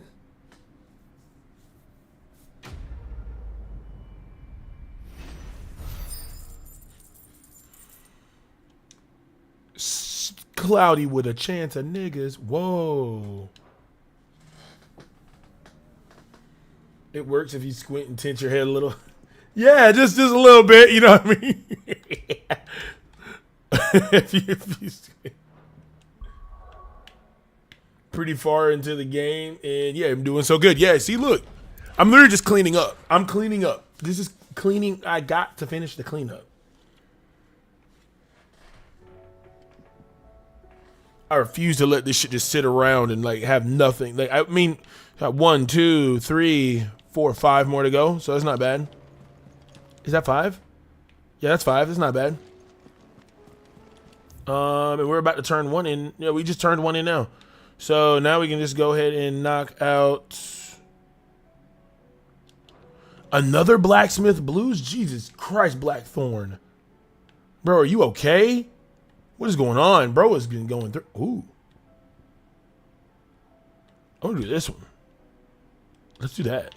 Cloudy with a chance of niggas. Whoa. It works if you squint and tint your head a little. Yeah, just a little bit. You know what I mean? if you squint. Pretty far into the game, and yeah, I'm doing so good. Yeah, see, look, I'm literally just cleaning up. I'm cleaning up. This is cleaning. I got to finish the cleanup. I refuse to let this shit just sit around and like have nothing. Like, I mean, got 1, 2, 3, 4, 5 more to go, so that's not bad. Is that 5? Yeah, that's 5. That's not bad. And we're about to turn 1 in. Yeah, we just turned 1 in now. So now we can just go ahead and knock out another Blacksmith Blues. Jesus Christ, Blackthorn. Bro, are you okay? What is going on? Bro has been going through. Ooh. I'm gonna do this one. Let's do that.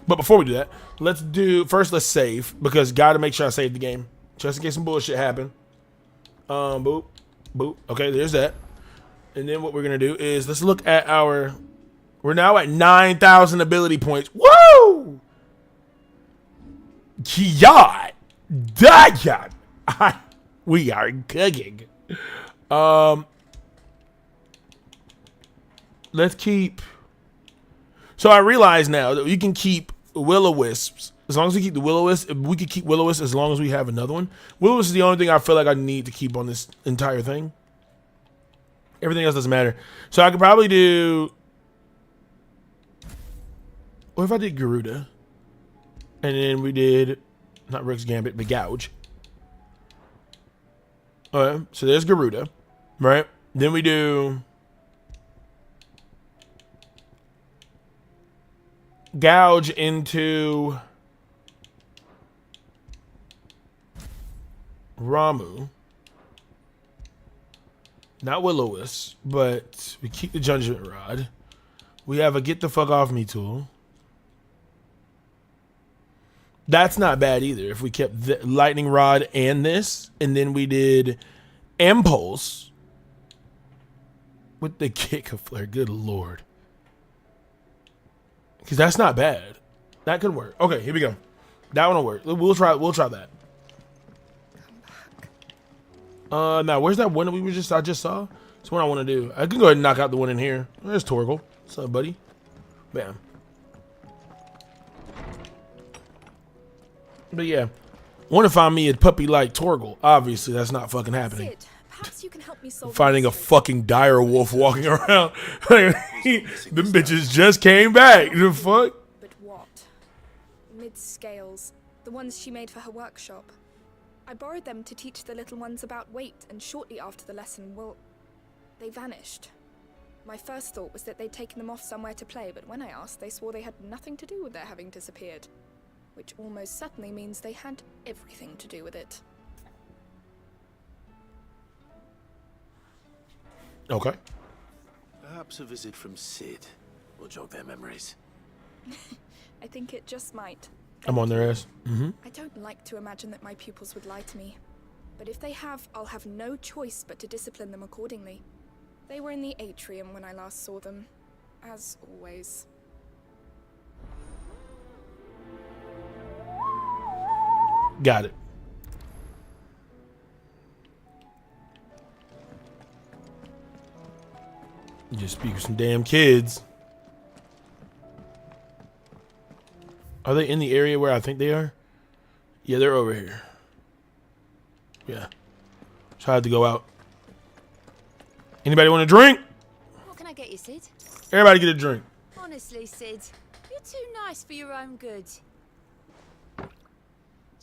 But before we do that, let's save, because gotta make sure I save the game. Just in case some bullshit happen. Boop. Boop. Okay, there's that. And then what we're going to do is let's look at we're now at 9,000 ability points. Woo! God. We are cooking. Let's keep. So I realize now that you can keep will-o-wisps. As long as we keep the will-o-wisp, we could keep will-o-wisp as long as we have another one. Will-o-wisp is the only thing I feel like I need to keep on this entire thing. Everything else doesn't matter. So I could probably do. What if I did Garuda? And then we did, not Rick's Gambit, but Gouge. Alright, so there's Garuda, right? Then we do Gouge into Ramu. Not Will-O-Wisp, but we keep the Judgment Rod. We have a Get the Fuck Off Me tool. That's not bad either. If we kept the Lightning Rod and this, and then we did Impulse with the Kick of Flare. Good Lord. Because that's not bad. That could work. Okay, here we go. That one will work. We'll try that. Now where's that one that I just saw? It's one I want to do. I can go ahead and knock out the one in here. There's Torgal. What's up, buddy? Bam. But yeah, want to find me a puppy like Torgal. Obviously, that's not fucking happening. Sid, perhaps you can help me solve Finding a fucking dire wolf walking around. Them bitches just came back. The fuck? But what? Mid-scales. The ones she made for her workshop. I borrowed them to teach the little ones about weight, and shortly after the lesson, well, they vanished. My first thought was that they'd taken them off somewhere to play, but when I asked, they swore they had nothing to do with their having disappeared. Which almost certainly means they had everything to do with it. Okay. Perhaps a visit from Sid will jog their memories. I think it just might. I'm on their ass. Mm-hmm. I don't like to imagine that my pupils would lie to me. But if they have, I'll have no choice but to discipline them accordingly. They were in the atrium when I last saw them, as always. Got it. Just speak with some damn kids. Are they in the area where I think they are? Yeah, they're over here. Yeah. So I had to go out. Anybody want a drink? What can I get you, Sid? Everybody get a drink. Honestly, Sid, you're too nice for your own good. Do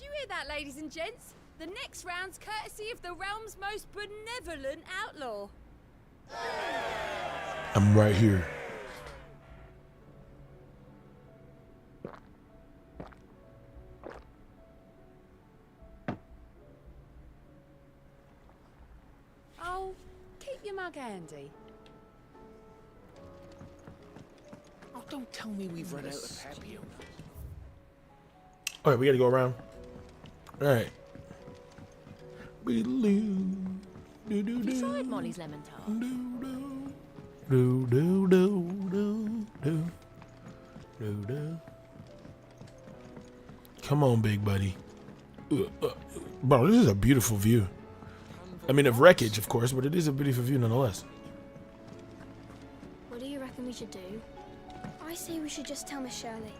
you hear that, ladies and gents? The next round's courtesy of the realm's most benevolent outlaw. I'm right here. Oh, keep your mug handy. Oh, don't tell me we've run out of happy. All right, we got to go around. All right. We lose. Have you tried Molly's lemon tart? Do do do do do do do. Come on, big buddy. Bro, this is a beautiful view. I mean, of wreckage, of course, but it is a beautiful view nonetheless. What do you reckon we should do? I say we should just tell Miss Shirley.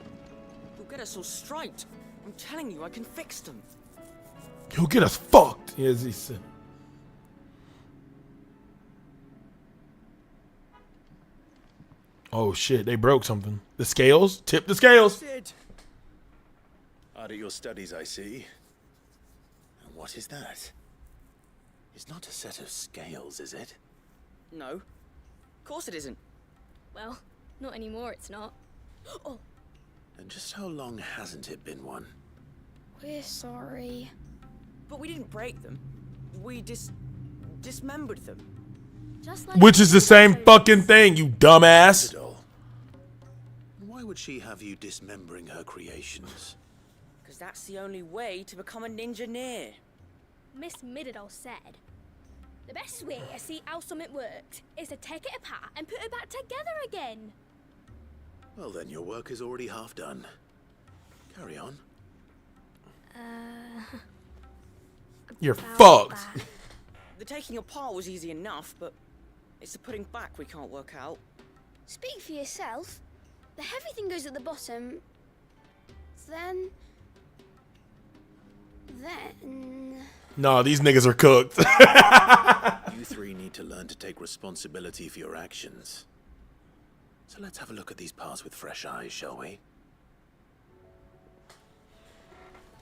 You'll get us all straight. I'm telling you, I can fix them. You'll get us fucked, as he said. Oh shit, they broke something. The scales? Tip the scales. Sid. Out of your studies, I see. And what is that? It's not a set of scales, is it? No. Of course it isn't. Well, not anymore, it's not. Oh, And just how long hasn't it been one? we're sorry. But we didn't break them. We dismembered them. Just like Which is the same fucking thing, you dumbass. Why would she have you dismembering her creations? Because that's the only way to become a ninja-neer. Miss Middledall said, the best way to see how something works is to take it apart and put it back together again. Well, then your work is already half done. Carry on. You're fucked. The taking apart was easy enough, but it's the putting back we can't work out. Speak for yourself. The heavy thing goes at the bottom. Then... No, these niggas are cooked. You three need to learn to take responsibility for your actions. So let's have a look at these parts with fresh eyes, shall we?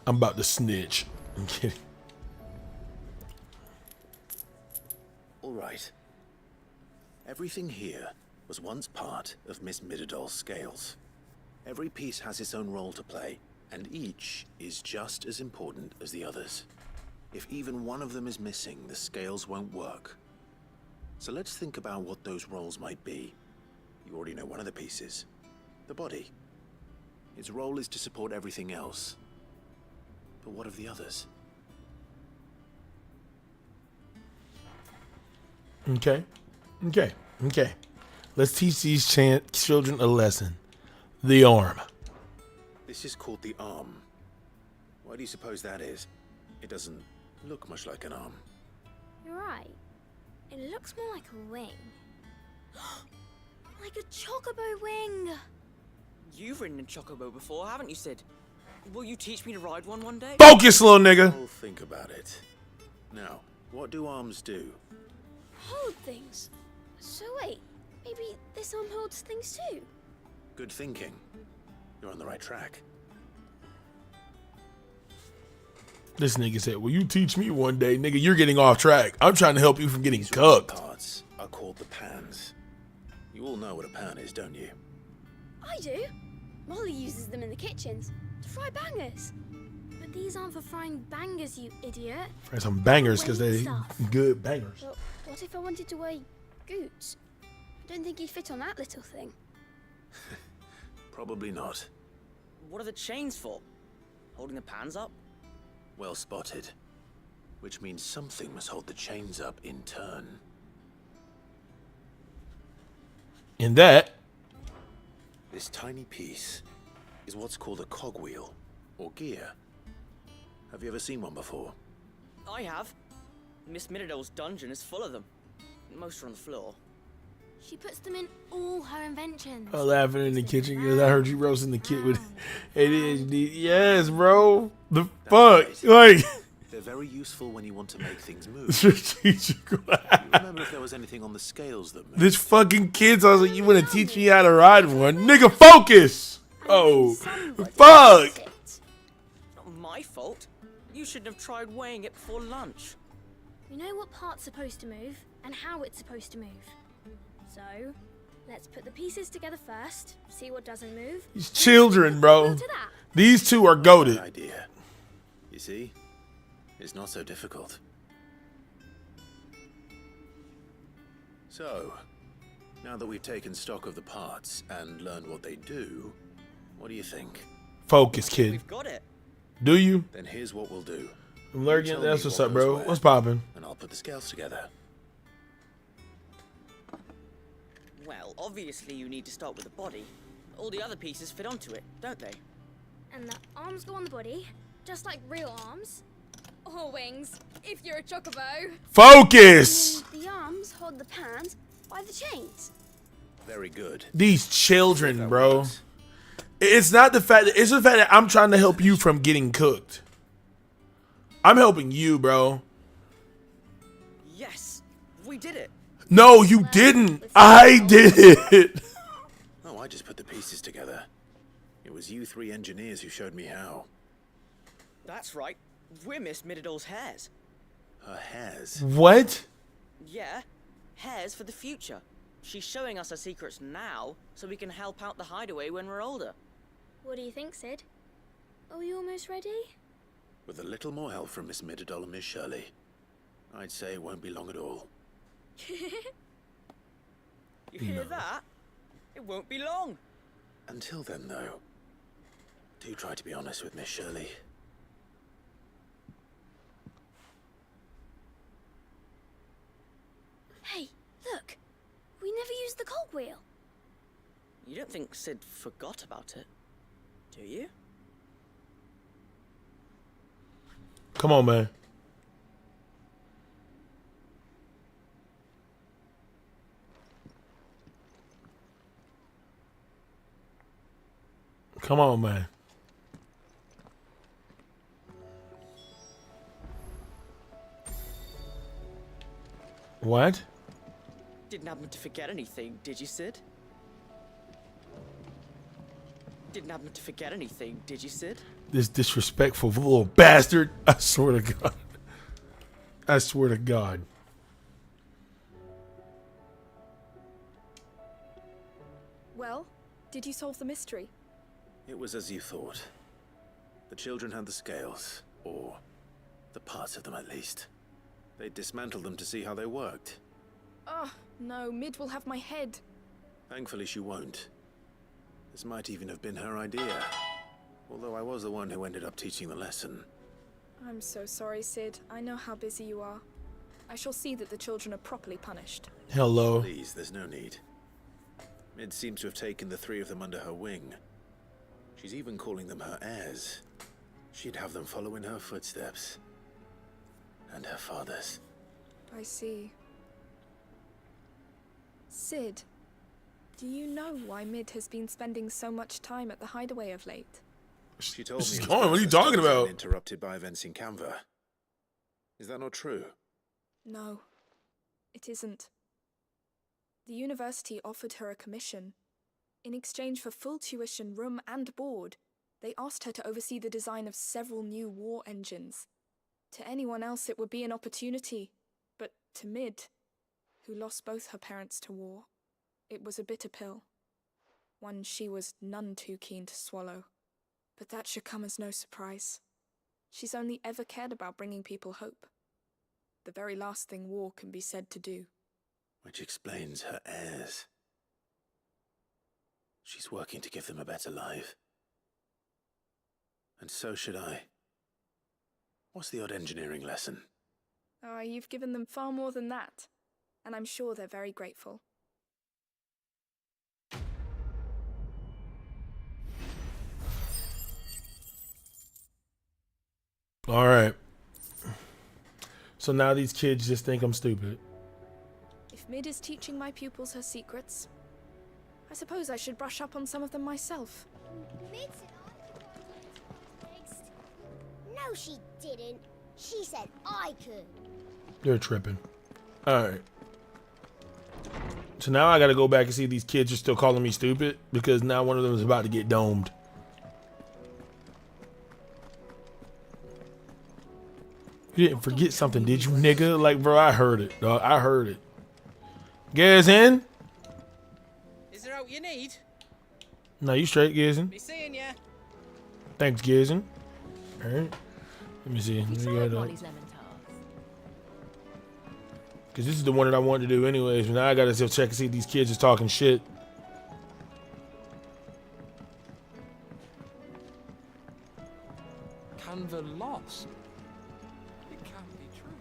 I'm about to snitch. I'm kidding. All right. Everything here was once part of Miss Middledor's scales. Every piece has its own role to play, and each is just as important as the others. If even one of them is missing, the scales won't work. So let's think about what those roles might be. You already know one of the pieces. The body. Its role is to support everything else. But what of the others? Okay. Let's teach these children a lesson. The arm. This is called the arm. Why do you suppose that is? It doesn't look much like an arm. You're right. It looks more like a wing. Like a chocobo wing. You've ridden a chocobo before, haven't you, Sid? Will you teach me to ride one day? Focus, little nigga. I'll think about it. Now, what do arms do? Hold things. So wait, maybe this arm holds things too? Good thinking. You're on the right track. This nigga said, will you teach me one day? Nigga, you're getting off track. I'm trying to help you from getting cooked. Parts are called the pans. You all know what a pan is, don't you? I do. Molly uses them in the kitchens to fry bangers. But these aren't for frying bangers, you idiot. Fry some bangers because Weight they stuff. good bangers. But what if I wanted to wear goots? I don't think he'd fit on that little thing. Probably not. What are the chains for? Holding the pans up? Well spotted. Which means something must hold the chains up in turn. In that, this tiny piece is what's called a cogwheel, or gear. Have you ever seen one before? I have. Miss Middledor's dungeon is full of them. Most are on the floor. She puts them in all her inventions. I'm laughing in the kitchen because I heard you roasting the kid with ADHD. Yes, bro. The fuck? Like, They're very useful when you want to make things move. strategical. Do you remember if there was anything on the scales that moved? This fucking kid sounds like you want to teach me how to ride one. Nigga, focus. Oh, fuck. Not my fault. You shouldn't have tried weighing it before lunch. We know what part's supposed to move and how it's supposed to move. So, let's put the pieces together first, see what doesn't move. These children, bro. These two are goated. Idea. You see? It's not so difficult. So, now that we've taken stock of the parts and learned what they do, what do you think? Focus, kid. We've got it. Do you? Then here's what we'll do. Lurgan, that's what's up, bro. What's poppin'? And I'll put the scales together. Well, obviously you need to start with the body. All the other pieces fit onto it, don't they? And the arms go on the body, just like real arms. Or wings, if you're a chocobo. Focus! And the arms hold the pans by the chains. Very good. These children, bro. It's not the fact that it's the fact that I'm trying to help you from getting cooked. I'm helping you, bro. Yes, we did it. No, you didn't. I did it. Oh, I just put the pieces together. It was you three engineers who showed me how. That's right. We're Miss Middledor's hairs. Her hairs? What? Yeah, hairs for the future. She's showing us her secrets now, so we can help out the hideaway when we're older. What do you think, Sid? Are we almost ready? With a little more help from Miss Middledore and Miss Shirley, I'd say it won't be long at all. You hear that? It won't be long. Until then, though, do try to be honest with Miss Shirley. Hey, look! We never used the cogwheel. You don't think Sid forgot about it, do you? Come on, man. Come on, man. What? Didn't happen to forget anything, did you, Sid? Didn't happen to forget anything, did you, Sid? This disrespectful little bastard. I swear to God. I swear to God. Well, did you solve the mystery? It was as you thought. The children had the scales, or the parts of them at least. They dismantled them to see how they worked. Oh, no, Mid will have my head. Thankfully she won't. This might even have been her idea. Although I was the one who ended up teaching the lesson. I'm so sorry, Sid. I know how busy you are. I shall see that the children are properly punished. Hello. Please, there's no need. Mid seems to have taken the three of them under her wing. She's even calling them her heirs. She'd have them follow in her footsteps. And her father's. I see. Sid, do you know why Mid has been spending so much time at the hideaway of late? She told me. She's going. What are you talking about? Interrupted by events in Canva. Is that not true? No, it isn't. The university offered her a commission. In exchange for full tuition, room and board, they asked her to oversee the design of several new war engines. To anyone else it would be an opportunity, but to Mid, who lost both her parents to war, it was a bitter pill. One she was none too keen to swallow. But that should come as no surprise. She's only ever cared about bringing people hope. The very last thing war can be said to do. Which explains her heirs. She's working to give them a better life. And so should I. What's the odd engineering lesson? Ah, you've given them far more than that. And I'm sure they're very grateful. All right. So now these kids just think I'm stupid. If Mid is teaching my pupils her secrets. I suppose I should brush up on some of them myself. Mid said I could write letters next. No, she didn't. She said I could. They're tripping. Alright. So now I gotta go back and see if these kids are still calling me stupid, because now one of them is about to get domed. You didn't forget something, did you, nigga? Like, bro, I heard it, dog. I heard it. Gaz in? Is there out you need? No, you straight, Gazin. Be seeing ya. Thanks, Gazin. Alright. Let me see. Because this is the one that I wanted to do anyways. But now I gotta still check and see if these kids is talking shit. Canva lost. It can't be true.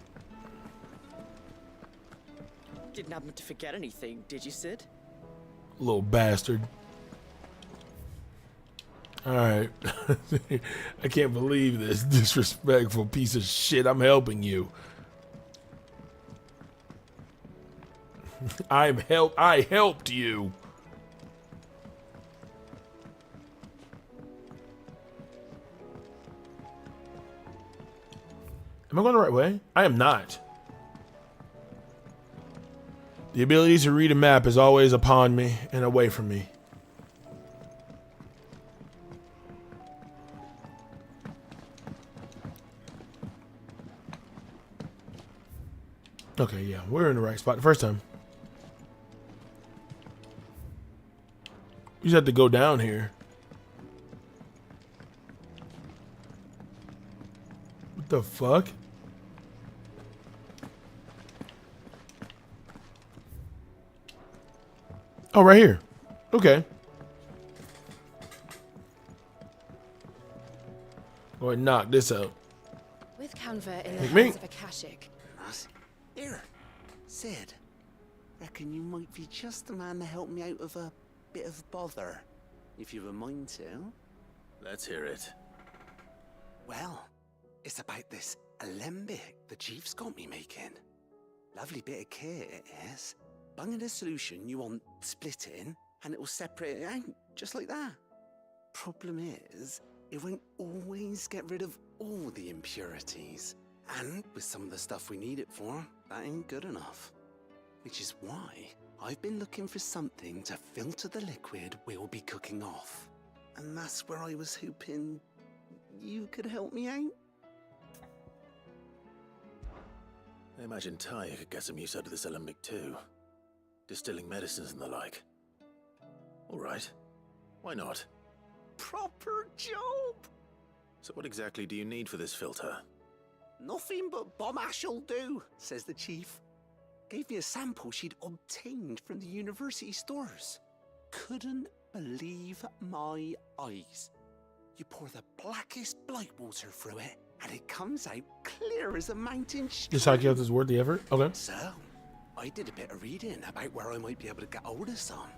Didn't happen to forget anything, did you, Sid? Little bastard. Alright. I can't believe this disrespectful piece of shit. I'm helping you. I helped you. Am I going the right way? I am not. The ability to read a map is always upon me and away from me. Okay, yeah, we're in the right spot the first time. You just have to go down here. What the fuck? Oh, right here. Okay. Go ahead and knock this out. With Canva in the Like me. hands of Akashic. Here, Sid. Reckon you might be just the man to help me out of a bit of bother, if you've a mind to. Let's hear it. Well, it's about this alembic the chief's got me making. Lovely bit of kit it is. Bunging a solution you want splitting, and it will separate it out, just like that. Problem is, it won't always get rid of all the impurities. And with some of the stuff we need it for, that ain't good enough. Which is why I've been looking for something to filter the liquid we'll be cooking off. And that's where I was hoping you could help me out. I imagine Ty could get some use out of this alembic too. Distilling medicines and the like. Alright. Why not? Proper job! So what exactly do you need for this filter? Nothing but bomb ash'll do, says the chief. Gave me a sample she'd obtained from the university stores. Couldn't believe my eyes. You pour the blackest blight water through it, and it comes out clear as a mountain stream. This Psychiatrist is worth the effort? Okay. So, I did a bit of reading about where I might be able to get hold of some.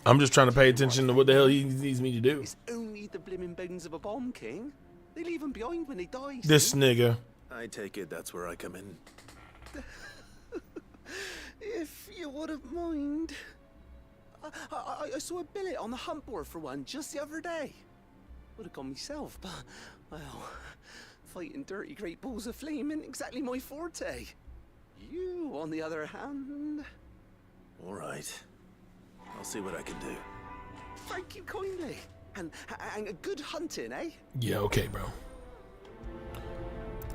I'm just trying to pay attention to what the hell he needs me to do. It's only the blimmin' bones of a bomb king. They leave them behind when they die. This see? nigga. I take it that's where I come in. If you wouldn't mind. I saw a billet on the hunt board for one just the other day. Would have gone myself, but, well, fighting dirty great balls of flame isn't exactly my forte. You, on the other hand... Alright. I'll see what I can do. Thank you kindly. And a good hunting, eh? Yeah, okay, bro.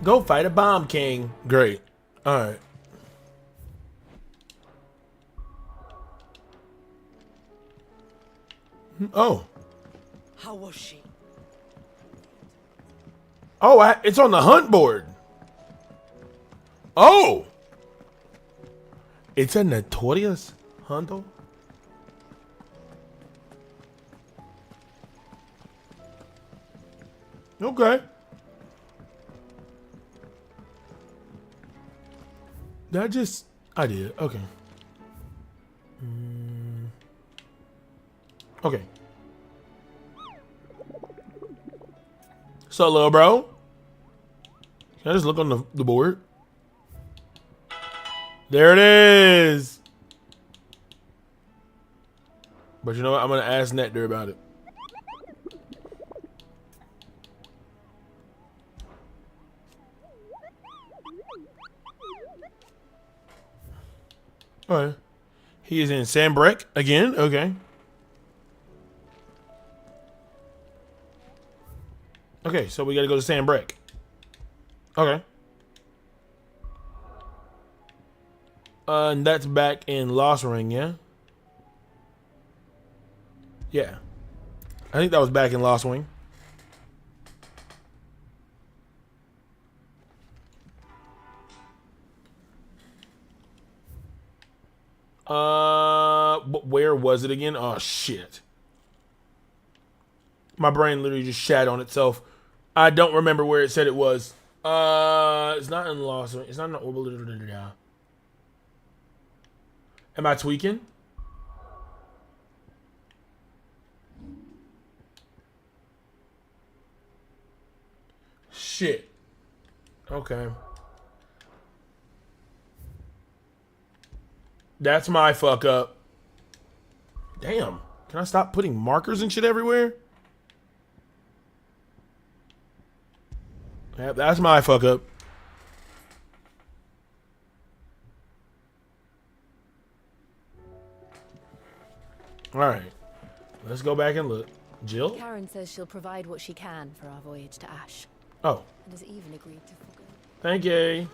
Go fight a bomb king. Great. Alright. Oh. How was she? Oh, it's on the hunt board. Oh. It's a notorious hunter. Okay. I did. Okay. Okay. So, little bro. Can I just look on the board? There it is. But you know what? I'm gonna ask Nectar about it. Alright. He is in Sambrek again? Okay. Okay, so we gotta go to Sambrek. Okay. And that's back in Lost Ring, yeah? Yeah. I think that was back in Lost Wing. But where was it again? Oh, shit. My brain literally just shat on itself. I don't remember where it said it was. It's not in Lost Wing. It's not in Orbital. Am I tweaking? Shit. Okay. That's my fuck up. Damn. Can I stop putting markers and shit everywhere? Yep, that's my fuck up. Alright. Let's go back and look. Jill? Karen says she'll provide what she can for our voyage to Ash. Oh. And has even agreed to forgo. Thank you.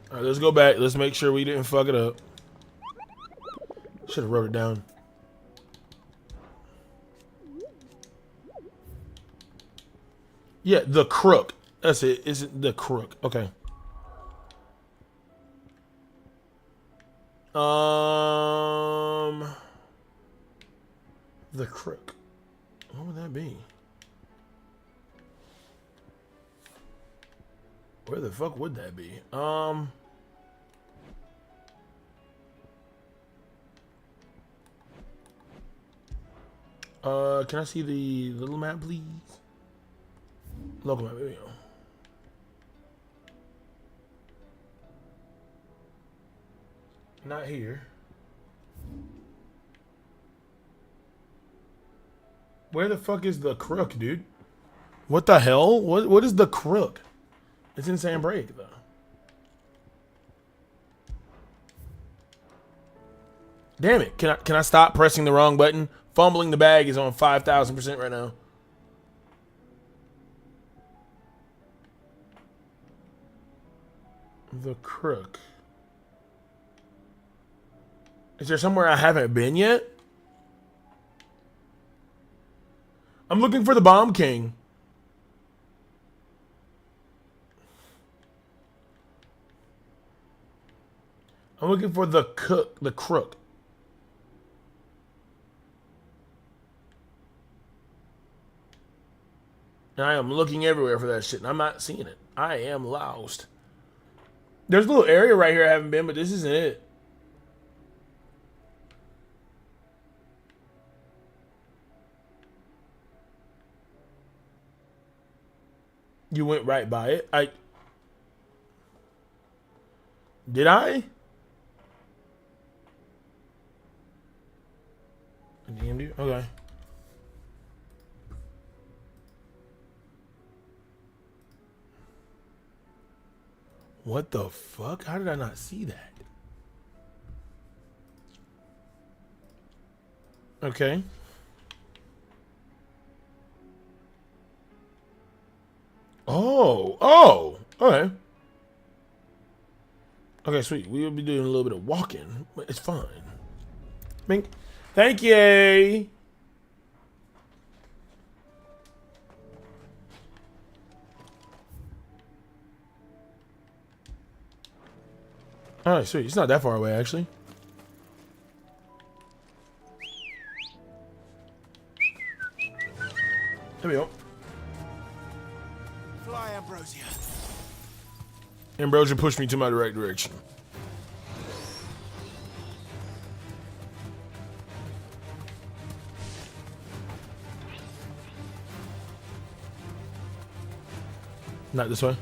Alright, let's go back. Let's make sure we didn't fuck it up. Should have wrote it down. Yeah, the crook. That's it. Is it the crook? Okay. The crook. What would that be? Where the fuck would that be? Can I see the little map, please? Local map, there we go. Not here. Where the fuck is the crook, dude? What the hell? What is the crook? It's in Sandbreak, though. Damn it. Can I stop pressing the wrong button? Fumbling the bag is on 5,000% right now. The crook. Is there somewhere I haven't been yet? I'm looking for the Bomb King. I'm looking for the crook. And I am looking everywhere for that shit, and I'm not seeing it. I am lost. There's a little area right here I haven't been, but this isn't it. You went right by it. Did I? DM'd? Okay. What the fuck? How did I not see that? Okay. Oh, okay. Okay, sweet. We will be doing a little bit of walking, but it's fine. Bink. Thank you. All right, sweet. It's not that far away, actually. There we go. Fly, Ambrosia. Ambrosia pushed me to my right direction. Not this way.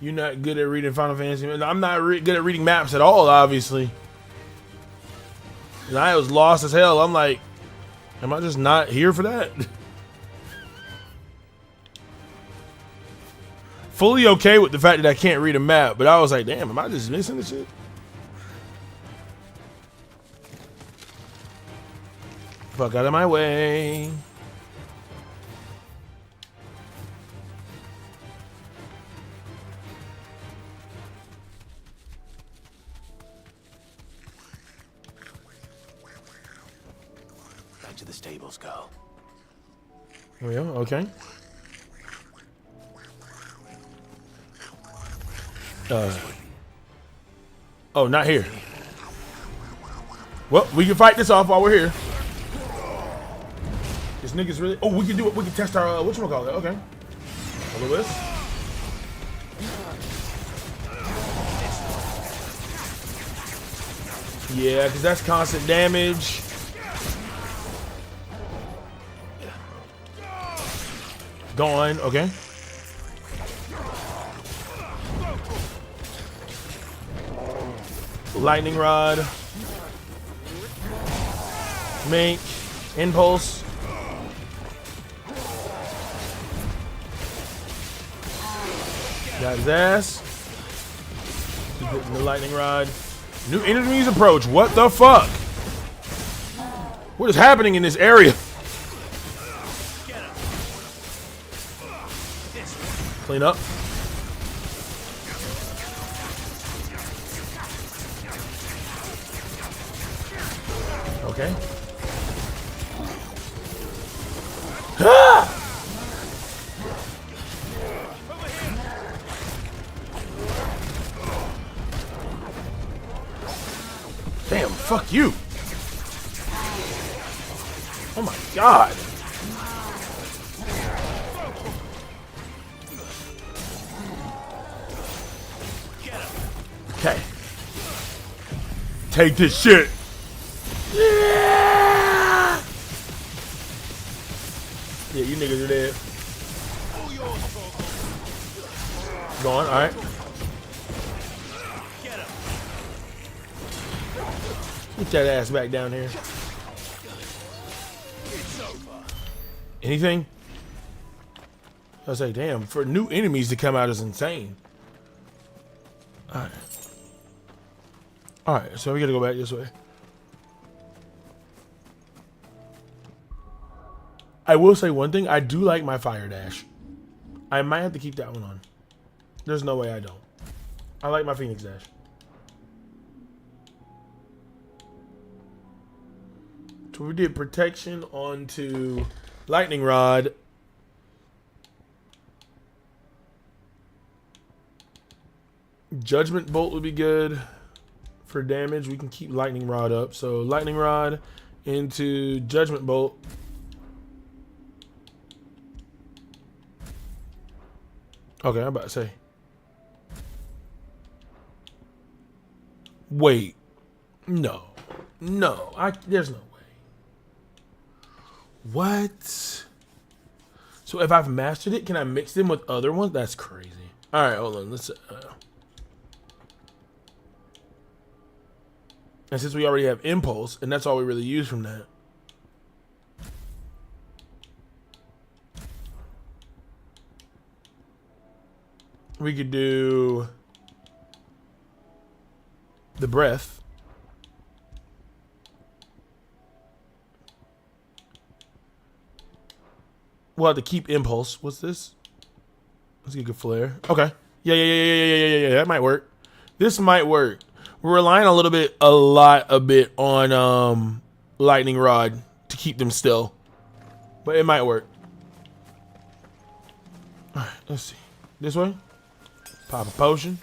You're not good at reading Final Fantasy. I'm not good at reading maps at all, obviously. And I was lost as hell. I'm like, am I just not here for that? Fully okay with the fact that I can't read a map, but I was like, damn, am I just missing this shit? Fuck out of my way. Back to the stables, go. Here we go, okay. Oh, not here. Well, we can fight this off while we're here. This nigga's really. Oh, we can do it. We can test our. Whatchamacallit? Okay. A little this. Yeah, because that's constant damage. Gone. Okay. Lightning rod. Mink. Impulse. Got his ass. Keep hitting the lightning rod. New enemies approach. What the fuck? What is happening in this area? Clean up. Okay. Ah! Damn, fuck you. Oh my god. Okay. Take this shit. Yeah. Yeah, you niggas are dead. Going, alright. Get that ass back down here. Anything? I was like, damn, for new enemies to come out is insane. Alright. Alright, so we gotta go back this way. I will say one thing, I do like my fire dash. I might have to keep that one on. There's no way I don't. I like my Phoenix dash. So we did protection onto lightning rod. Judgment bolt would be good for damage. We can keep lightning rod up. So lightning rod into judgment bolt. Okay, I'm about to say. Wait. No. No. There's no way. What? So if I've mastered it, can I mix them with other ones? That's crazy. All right, hold on. Let's. And since we already have impulse, and that's all we really use from that. We could do the breath. We'll have to keep impulse. What's this? Let's get a good flare. Okay. Yeah. That might work. This might work. We're relying a bit on lightning rod to keep them still, but it might work. All right, let's see. This way. Pop a potion.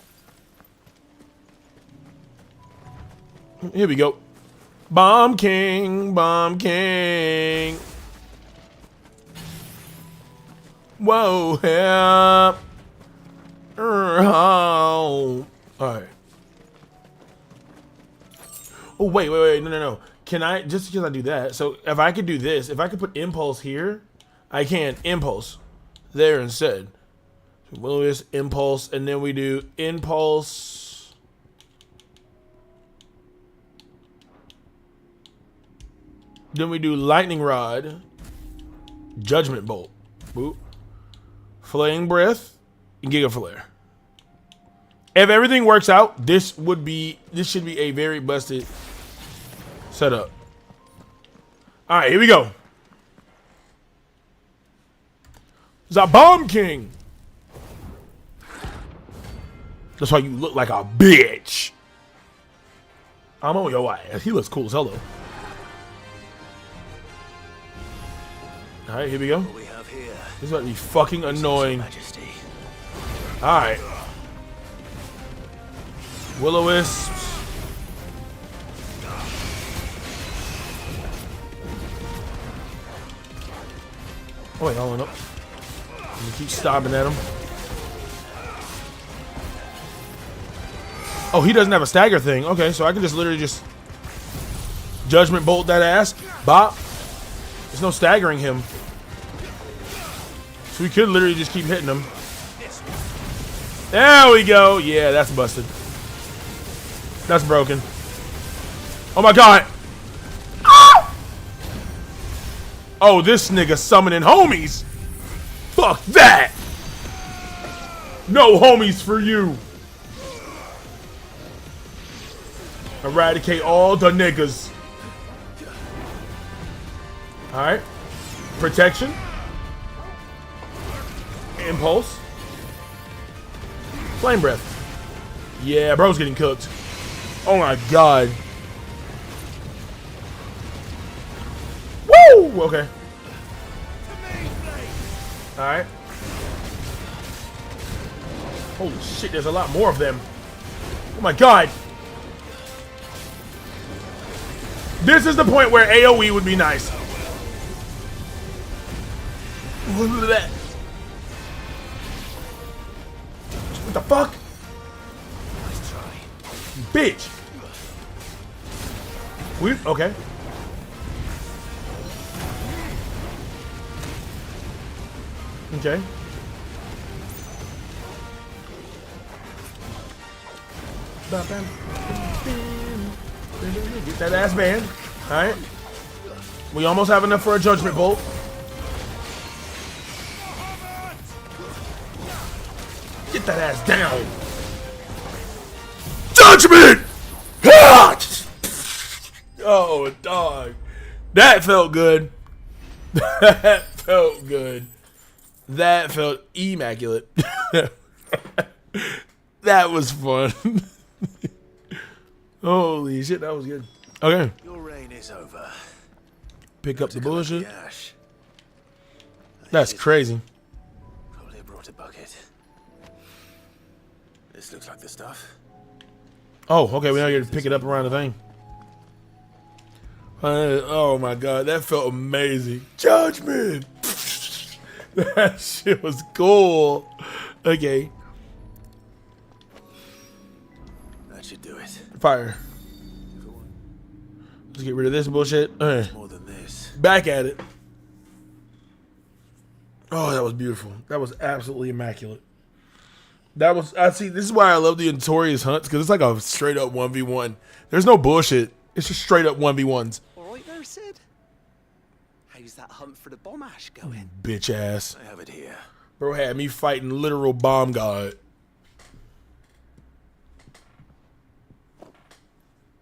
Here we go. Bomb King, Bomb King. Whoa, yeah. Oh. All right. Oh, wait. No. Can I, just because I do that, so if I could do this, if I could put impulse here, I can impulse there instead. Will-O-Wisp, Impulse, and then we do Impulse. Then we do Lightning Rod, Judgment Bolt, boop, Flaying Breath, and Giga Flare. If everything works out, this should be a very busted setup. All right, here we go. The Bomb King. That's why you look like a bitch. I'm on your ass. He looks cool as hell though. All right, here we go. This is about to be fucking annoying. All right. Will-O-Wisp. Oh wait, hold on up. I'm gonna keep stomping at him. Oh, he doesn't have a stagger thing. Okay, so I can just literally just Judgment Bolt that ass. Bop. There's no staggering him. So we could literally just keep hitting him. There we go. Yeah, that's busted. That's broken. Oh my god. Ah! Oh, this nigga summoning homies. Fuck that. No homies for you. Eradicate all the niggas. Alright. Protection. Impulse. Flame Breath. Yeah, bro's getting cooked. Oh my god. Woo! Okay. Alright. Holy shit, there's a lot more of them. Oh my god. This is the point where AoE would be nice. What the fuck? Nice try. Bitch. Okay. Okay. Get that ass banned. Alright. We almost have enough for a Judgment Bolt. Get that ass down. Judgment! Oh, dog. That felt good. That felt good. That felt immaculate. That was fun. Holy shit, that was good. Okay. Your reign is over. Pick up the bullshit. Ash. That's crazy. Probably brought a bucket. This looks like the stuff. Oh, okay. We now get to pick it up around the thing. Oh my god, that felt amazing. Judgment. That shit was cool. Okay. That should do it. Fire. Let's get rid of this bullshit. More than this. Back at it. Oh, that was beautiful. That was absolutely immaculate. That was, I see, this is why I love the Notorious hunts, because it's like a straight up 1v1. There's no bullshit. It's just straight up 1v1s. Alright there, Sid? How's that hunt for the bomb ash going? Bitch ass. I have it here. Bro had me fighting literal bomb god.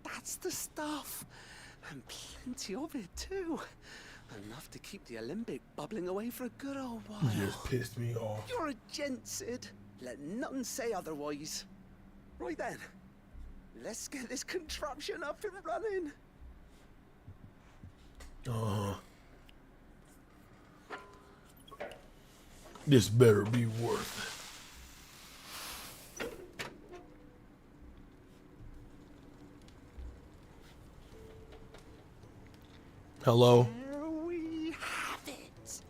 That's the stuff. And plenty of it, too. Enough to keep the Olympic bubbling away for a good old while. You just pissed me off. You're a gent, Sid. Let nothing say otherwise. Right then. Let's get this contraption up and running. This better be worth it. Hello? There we have it.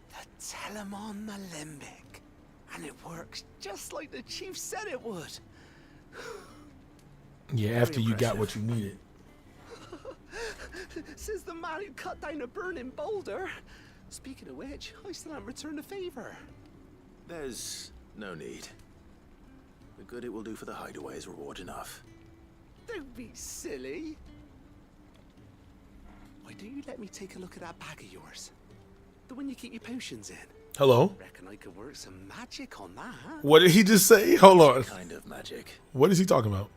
The Telemon Alembic. And it works just like the chief said it would. Yeah, after you got what you needed. Says the man who cut down a burning boulder. Speaking of which, I still haven't returned the favor. There's no need. The good it will do for the hideaway is reward enough. Don't be silly. Why don't you let me take a look at that bag of yours? The one you keep your potions in. Hello? Reckon I could work some magic on that. What did he just say? Hold on. Kind of magic. What is he talking about?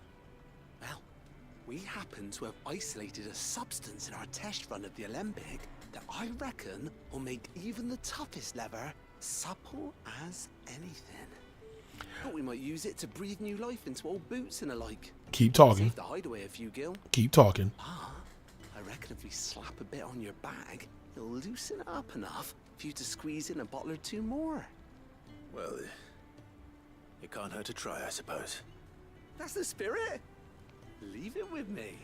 We happen to have isolated a substance in our test run of the Alembic that I reckon will make even the toughest leather supple as anything. Thought we might use it to breathe new life into old boots and the like. Keep talking. Save the hideaway a few gil. Keep talking. I reckon if we slap a bit on your bag, it'll loosen it up enough for you to squeeze in a bottle or two more. Well, it can't hurt to try, I suppose. That's the spirit. Leave it with me.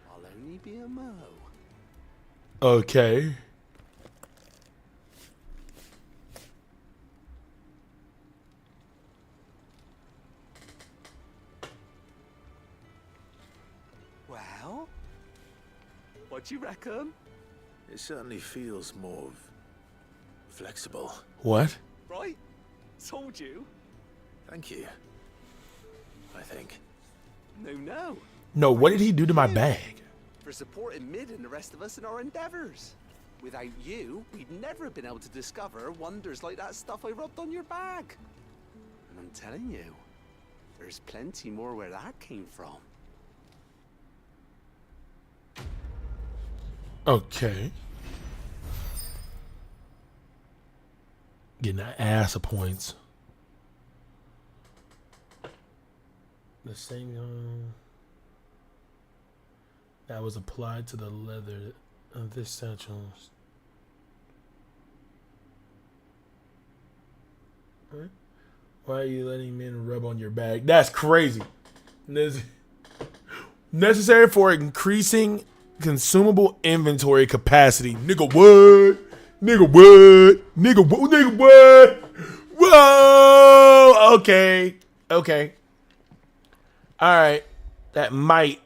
I'll only be a mo. Okay. Well, what do you reckon? It certainly feels more flexible. What? Right? Told you. Thank you. I think. No. No, what did he do to my bag? For supporting Mid and the rest of us in our endeavors. Without you, we'd never have been able to discover wonders like that stuff I rubbed on your bag. And I'm telling you, there's plenty more where that came from. Okay. Getting that ass of points. The same that was applied to the leather of this satchel. Huh? Why are you letting men rub on your bag? That's crazy. Necessary for increasing consumable inventory capacity. Nigga what? Nigga what? Nigga what? Nigga what? Whoa! Okay. Alright. That might.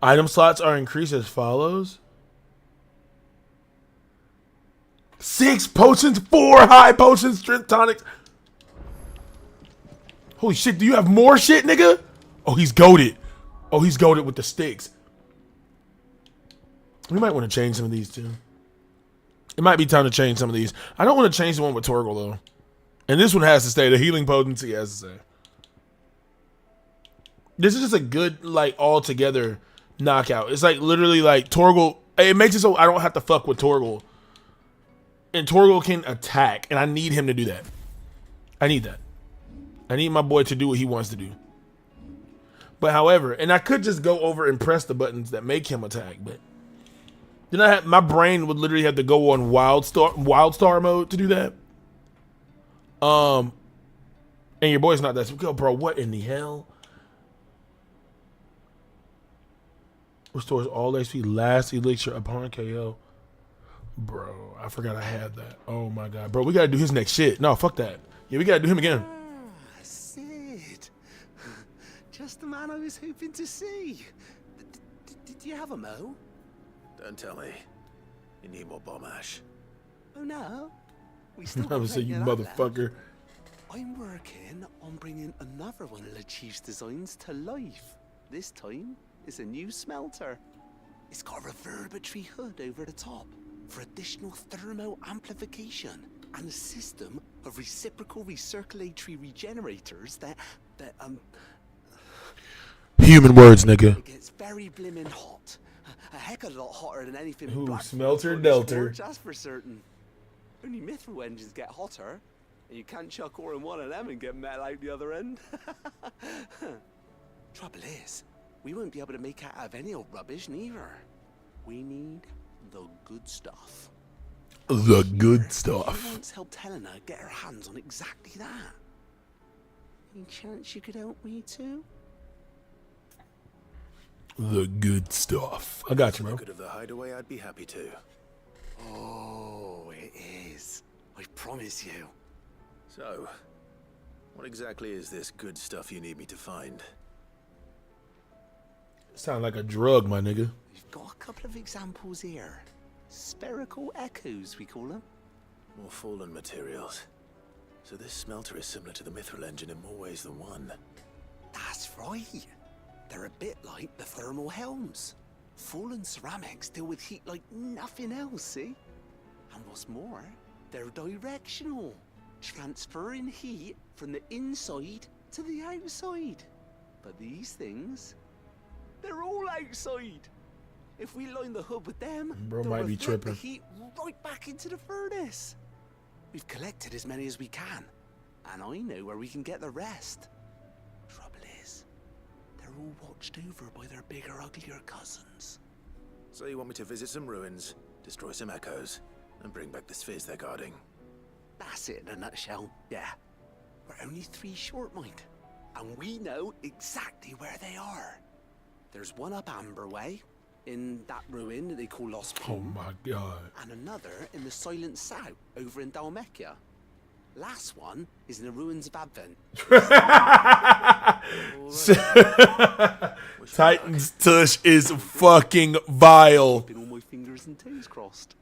Item slots are increased as follows. 6 potions, 4 high potions, strength tonics. Holy shit, do you have more shit, nigga? Oh, he's goated. Oh, he's goated with the sticks. We might want to change some of these too. It might be time to change some of these. I don't want to change the one with Torgal though. And this one has to stay. The healing potency has to stay. This is just a good, like, all together knockout. It's like literally like Torgal. It makes it so I don't have to fuck with Torgal. And Torgal can attack. And I need him to do that. I need that. I need my boy to do what he wants to do. But however, and I could just go over and press the buttons that make him attack, but then I have, my brain would literally have to go on wild star mode to do that. And your boy's not that skill, bro. What in the hell? Restores all HP last elixir upon KO. Bro, I forgot I had that. Oh my god, bro, we gotta do his next shit. No, fuck that. Yeah, we gotta do him again. Sid. Just the man I was hoping to see. Did you have a mo? Don't tell me. You need more bomb ash. Oh no. We still I would say, you motherfucker. I'm working on bringing another one of the Chief's designs to life. This time, it's a new smelter. It's got a reverberatory hood over the top for additional thermo amplification and a system of reciprocal recirculatory regenerators that human words, nigga. It gets very blimmin' hot. A heck of a lot hotter than anything. Ooh, smelter delter. That's for certain. Only mithril engines get hotter, and you can't chuck ore in one of them and get metal out the other end. Trouble is, we won't be able to make it out of any old rubbish neither. We need the good stuff. The good Who stuff. wants help Helena get her hands on exactly that? Any chance you could help me too? The good stuff. I got you, For bro. the good of the hideaway, I'd be happy to. Oh, it is. I promise you. So, what exactly is this good stuff you need me to find? Sound like a drug, my nigga. We've got a couple of examples here. Spherical echoes, we call them. More fallen materials. So this smelter is similar to the mithril engine in more ways than one. That's right. They're a bit like the thermal helms. Fallen ceramics deal with heat like nothing else, see? And what's more, they're directional, transferring heat from the inside to the outside. But these things, they're all outside. If we line the hub with them, Bro they'll might be reflect tripping. the heat right back into the furnace. We've collected as many as we can, and I know where we can get the rest. Trouble is, they're all watched over by their bigger, uglier cousins. So you want me to visit some ruins, destroy some echoes, and bring back the spheres they're guarding? That's it in a nutshell, yeah. We're only 3 short, mind, and we know exactly where they are. There's one up Amber Way, in that ruin that they call Lost Oh Plume, my god. and another in the Silent South, over in Dalmekia. Last one is in the ruins of Advent. Titan's tush is fucking vile. Keeping all my fingers and toes crossed.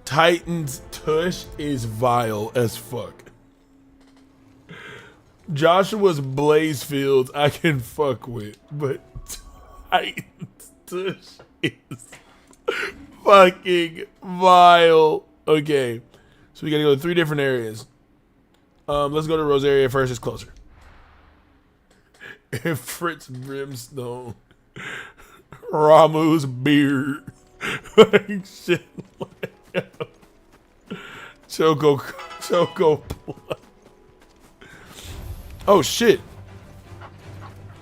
Titan's tush is vile as fuck. Joshua's blaze fields I can fuck with, but Titan's tush is fucking vile. Okay, so we gotta go to 3 different areas. Let's go to Rosaria first. It's closer. And Fritz Brimstone, Ramu's beard, like shit. Choco. Oh shit!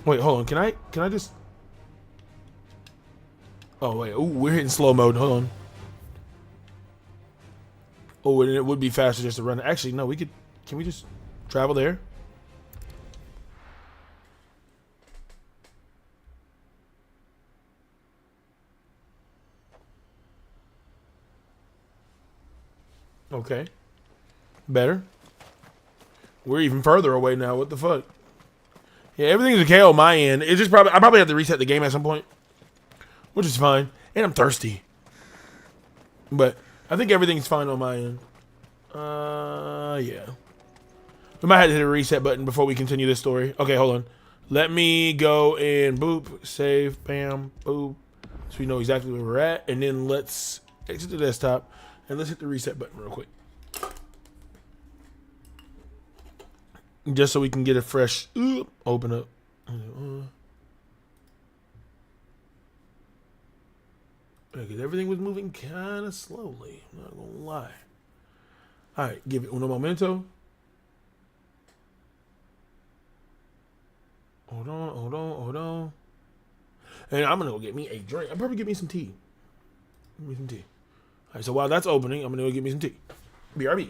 Wait, hold on. Can I just? Oh wait. Oh, we're hitting slow mode. Hold on. Oh, and it would be faster just to run. Actually, no. We could. Can we just travel there? Okay. Better. We're even further away now. What the fuck? Yeah, everything's okay on my end. It's just I probably have to reset the game at some point, which is fine. And I'm thirsty. But I think everything's fine on my end. Yeah. We might have to hit a reset button before we continue this story. Okay, hold on. Let me go and boop, save, bam, boop. So we know exactly where we're at. And then let's exit the desktop and let's hit the reset button real quick. Just so we can get a fresh open up. Because everything was moving kind of slowly. I'm not going to lie. All right, give it uno momento. Hold on. And I'm going to go get me a drink. I'll probably get me some tea. Give me some tea. All right, so while that's opening, I'm going to go get me some tea. BRB.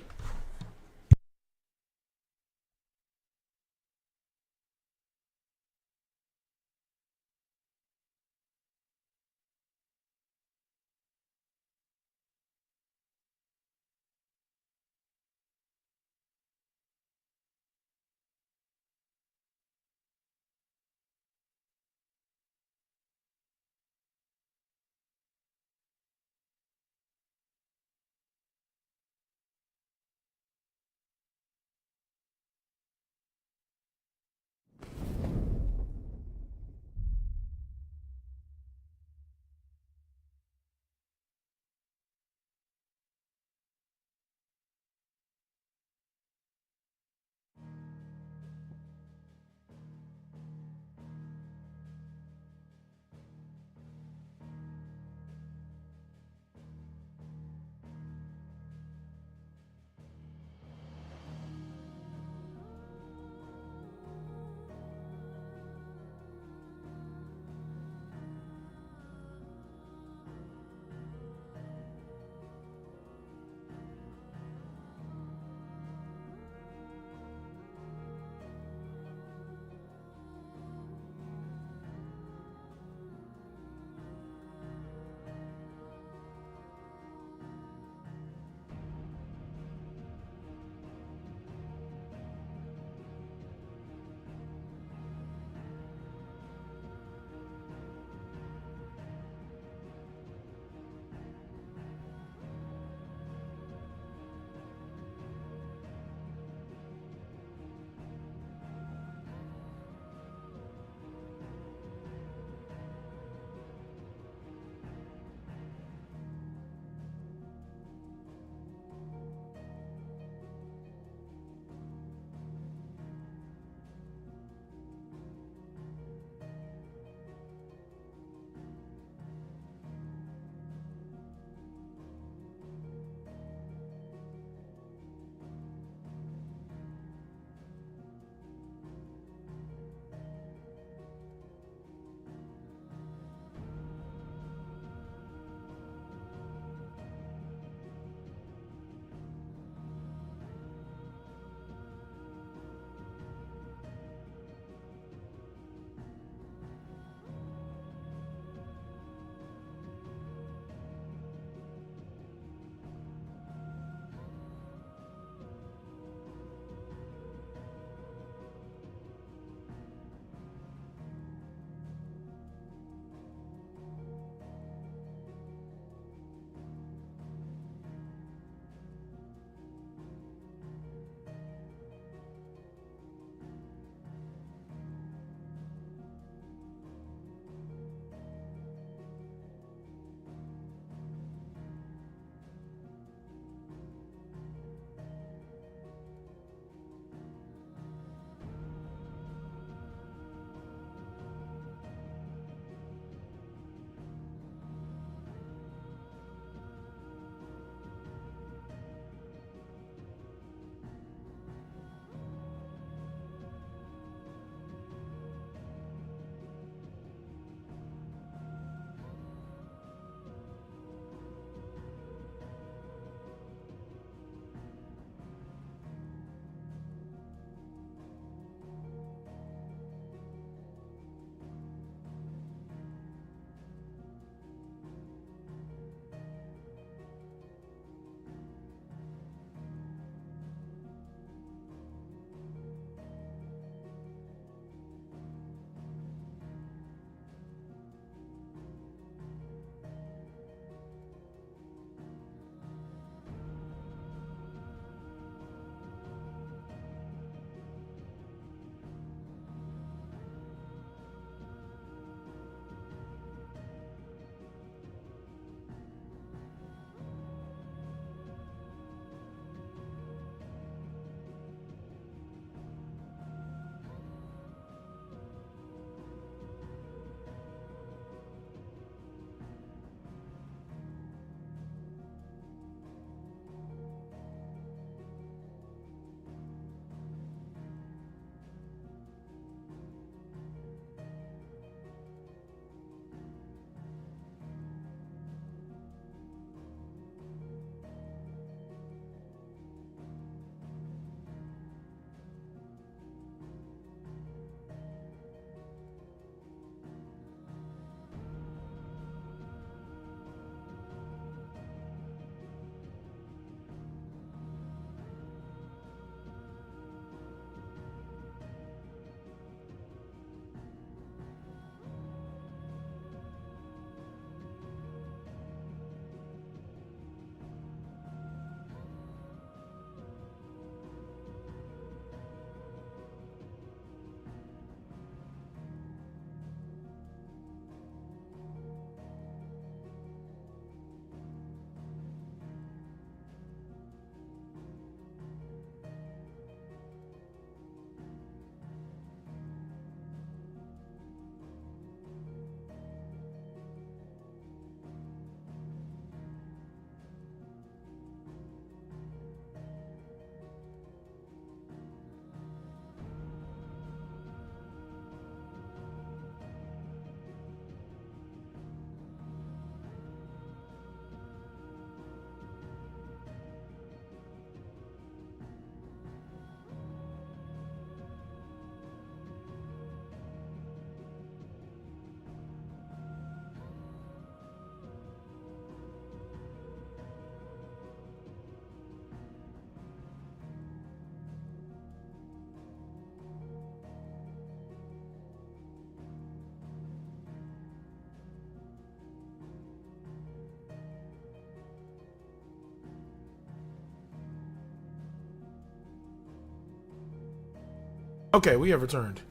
Okay, we have returned.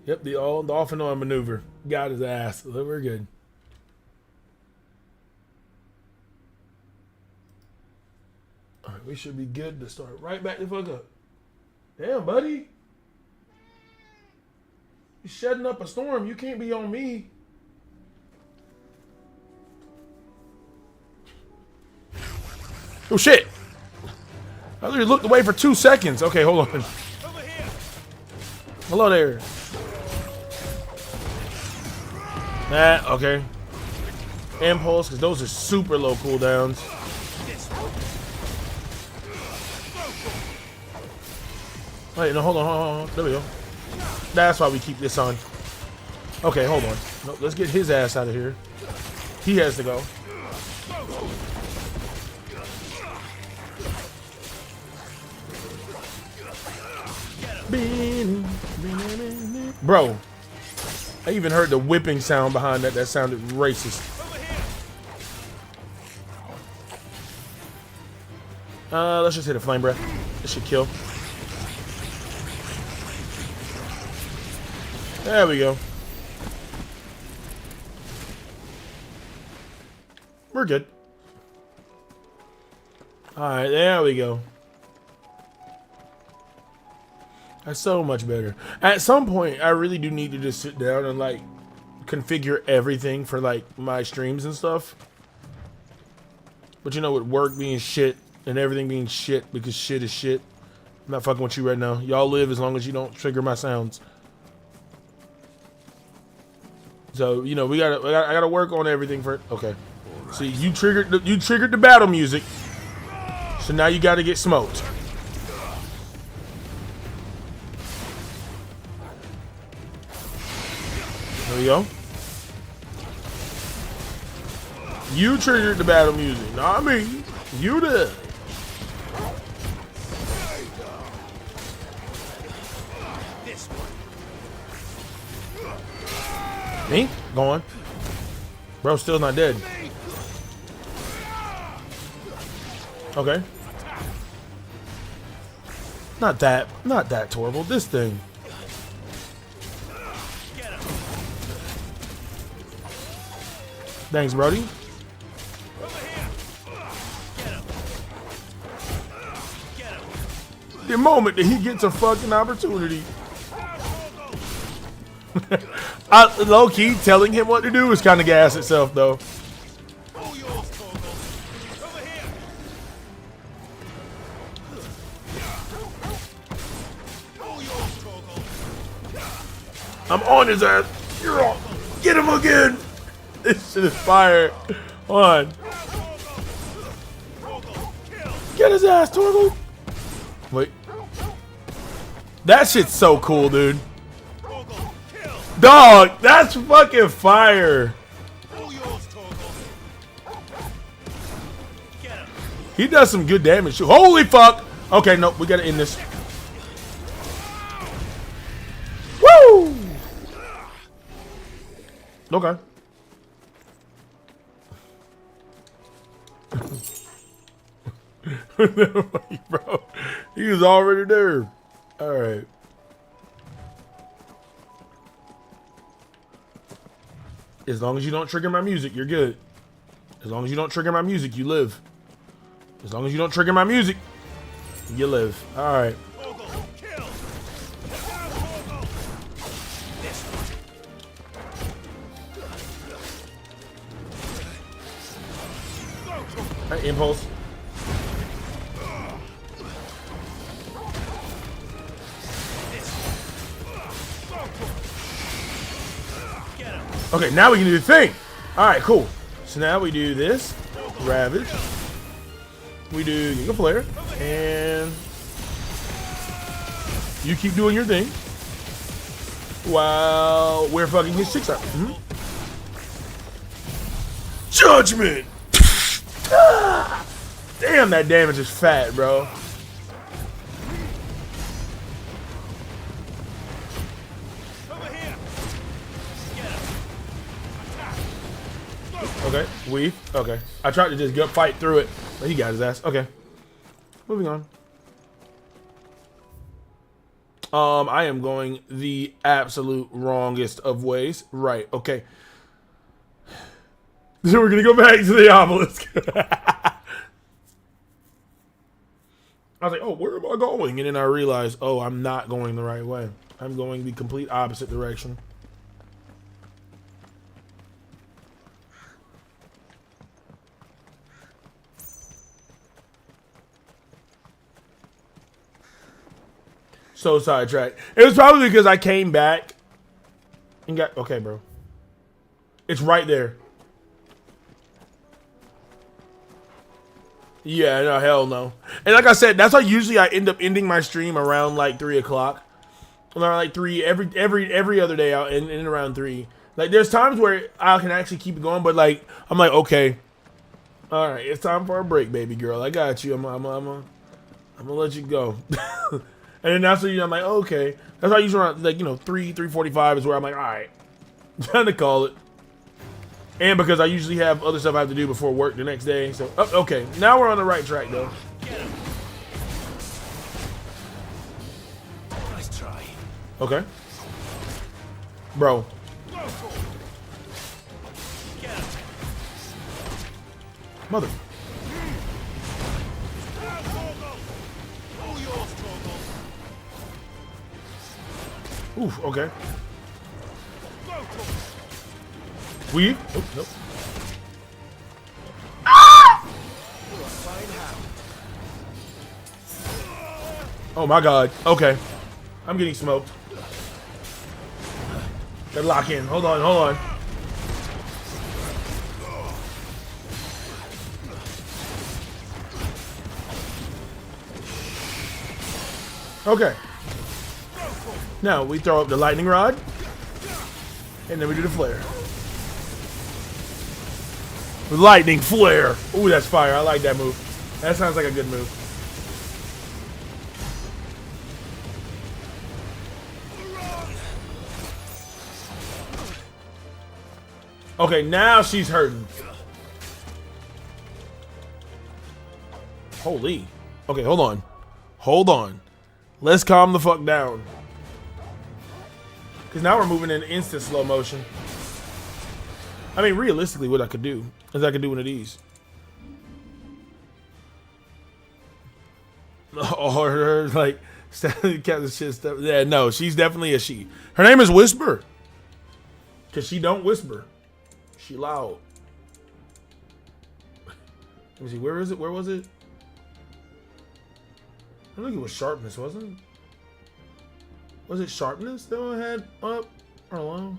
Yep, the off and on maneuver. Got his ass. We're good. Alright, we should be good to start right back the fuck up. Damn, buddy. You're shutting up a storm. You can't be on me. Oh shit! I literally looked away for 2 seconds. Okay, hold on. Hello there. Okay. Impulse, because those are super low cooldowns. Wait, no, hold on. There we go. That's why we keep this on. Okay, hold on. No, let's get his ass out of here. He has to go. Bro, I even heard the whipping sound behind that. That sounded racist. Let's just hit a flame breath. This should kill. There we go. We're good. Alright, there we go. That's so much better. At some point, I really do need to just sit down and like configure everything for like my streams and stuff. But you know, with work being shit and everything being shit because shit is shit, I'm not fucking with you right now. Y'all live as long as you don't trigger my sounds. So you know, I gotta work on everything for. Okay. See, you triggered the battle music. So now you gotta get smoked. There we go. You triggered the battle music, not me. You did. Me? Go on. Bro, still not dead. Okay. Not that Torval. This thing. Thanks, Brody. The moment that he gets a fucking opportunity. Low-key, telling him what to do is kind of gas itself, though. I'm on his ass. Get him again. This shit is fire. Hold on. Get his ass, Torval. Wait. That shit's so cool, dude. Dog, that's fucking fire. He does some good damage too. Holy fuck. Okay, nope, we gotta end this. Woo! Okay. Bro, he was already there. All right. As long as you don't trigger my music, you're good. As long as you don't trigger my music, you live. As long as you don't trigger my music, you live. All right. All right, impulse. Okay, now we can do the thing. All right, cool. So now we do this, Ravage. We do Giga Flare, and you keep doing your thing while we're fucking his chicks up. Judgment. Damn, that damage is fat, bro. Okay, weave. Okay. I tried to just gut fight through it, but he got his ass. Okay. Moving on. I am going the absolute wrongest of ways. Right, okay. So we're gonna go back to the obelisk. I was like, oh, where am I going? And then I realized, oh, I'm not going the right way. I'm going the complete opposite direction. So sidetracked. It was probably because I came back and got... Okay, bro. It's right there. Yeah, no, hell no. And like I said, that's why usually I end up ending my stream around like 3 o'clock. Around like 3 every other day out and around 3. Like there's times where I can actually keep it going, but like I'm like, okay, all right, it's time for a break, baby girl. I got you. I'm gonna let you go. And then that's when I'm like, okay. That's why I usually around like 3:45 is where I'm like, all right, time to call it. And because I usually have other stuff I have to do before work the next day. So, okay. Now we're on the right track, though. Nice try. Okay. Bro. Mother. Oof, okay. Weave? Oh, nope. Ah! Oh my god. Okay. I'm getting smoked. Gotta lock in. Hold on, hold on. Okay. Now we throw up the lightning rod. And then we do the flare. Lightning flare. Ooh, that's fire. I like that move. That sounds like a good move. Okay, now she's hurting. Holy. Okay, hold on. Hold on. Let's calm the fuck down. Because now we're moving in instant slow motion. I mean, realistically, what I could do is I could do one of these. Or her, like, Captain shit stuff. Yeah, no, she's definitely a she. Her name is Whisper. Because she don't whisper. She loud. Let me see, where is it? Where was it? I think it was sharpness, wasn't it? Was it sharpness that I had up or low?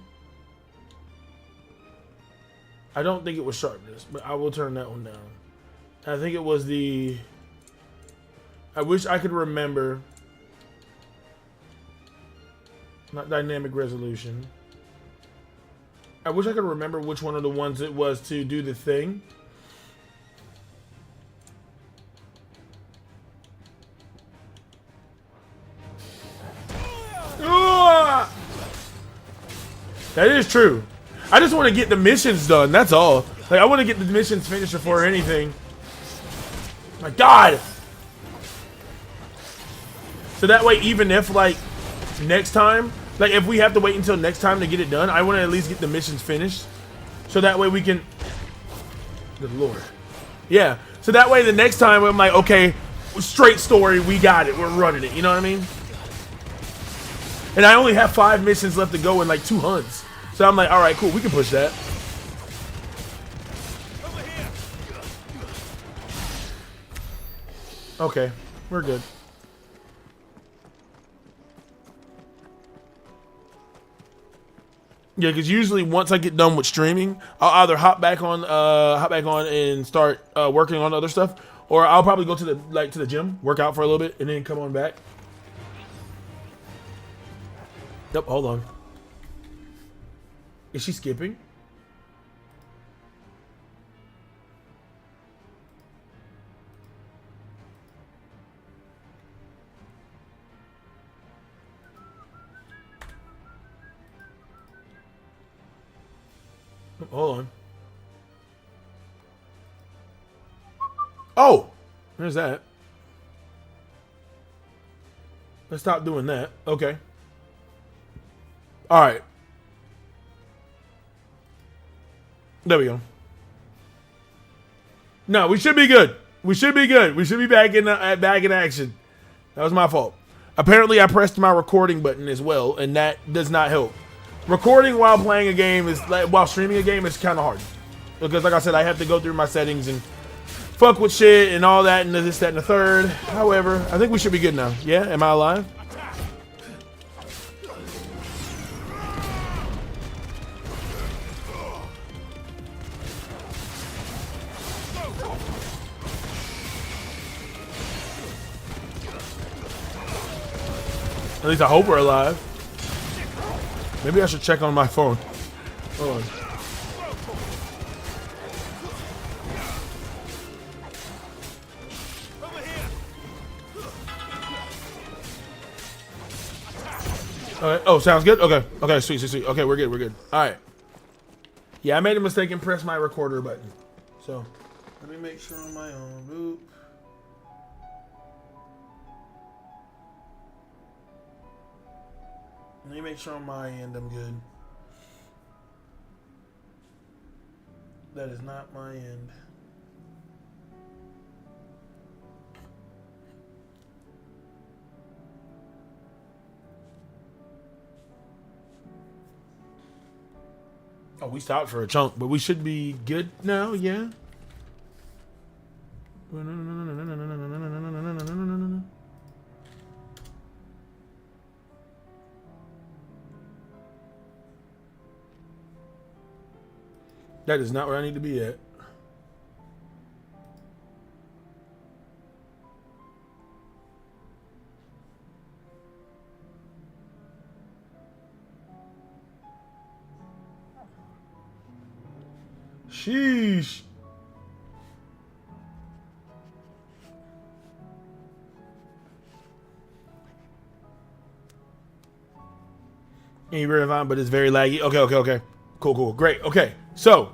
I don't think it was sharpness, but I will turn that one down. I think it was the... I wish I could remember. Not dynamic resolution. I wish I could remember which one of the ones it was to do the thing. That is true. I just want to get the missions done. That's all. Like I want to get the missions finished before anything. My God. So that way, even if like next time, like if we have to wait until next time to get it done, I want to at least get the missions finished. So that way we can. Good Lord. Yeah. So that way the next time I'm like, okay, straight story, we got it. We're running it. You know what I mean? And I only have 5 missions left to go in like 2 hunts. So I'm like, all right, cool. We can push that. Okay, we're good. Yeah, because usually once I get done with streaming, I'll either hop back on and start working on other stuff, or I'll probably go to the gym, work out for a little bit, and then come on back. Yep, hold on. Is she skipping? Hold on. Oh, there's that. Let's stop doing that. Okay. All right. There we go. No, we should be good. We should be good. We should be back in action. That was my fault. Apparently, I pressed my recording button as well, and that does not help. Recording while playing a game is while streaming a game is kind of hard because, like I said, I have to go through my settings and fuck with shit and all that and this, that, and the third. However, I think we should be good now. Yeah, am I alive? At least I hope we're alive. Maybe I should check on my phone. Hold on. Okay. Oh, sounds good. Okay. Okay. Sweet. Sweet. Sweet. Okay, we're good. We're good. All right. Yeah, I made a mistake and pressed my recorder button. So let me make sure on my own loop. Let me make sure on my end I'm good. That is not my end. Oh, we stopped for a chunk, but we should be good now, yeah? That is not where I need to be at. Sheesh. Ain't very fine, but it's very laggy. Okay, okay, okay. Cool, cool. Great. Okay. So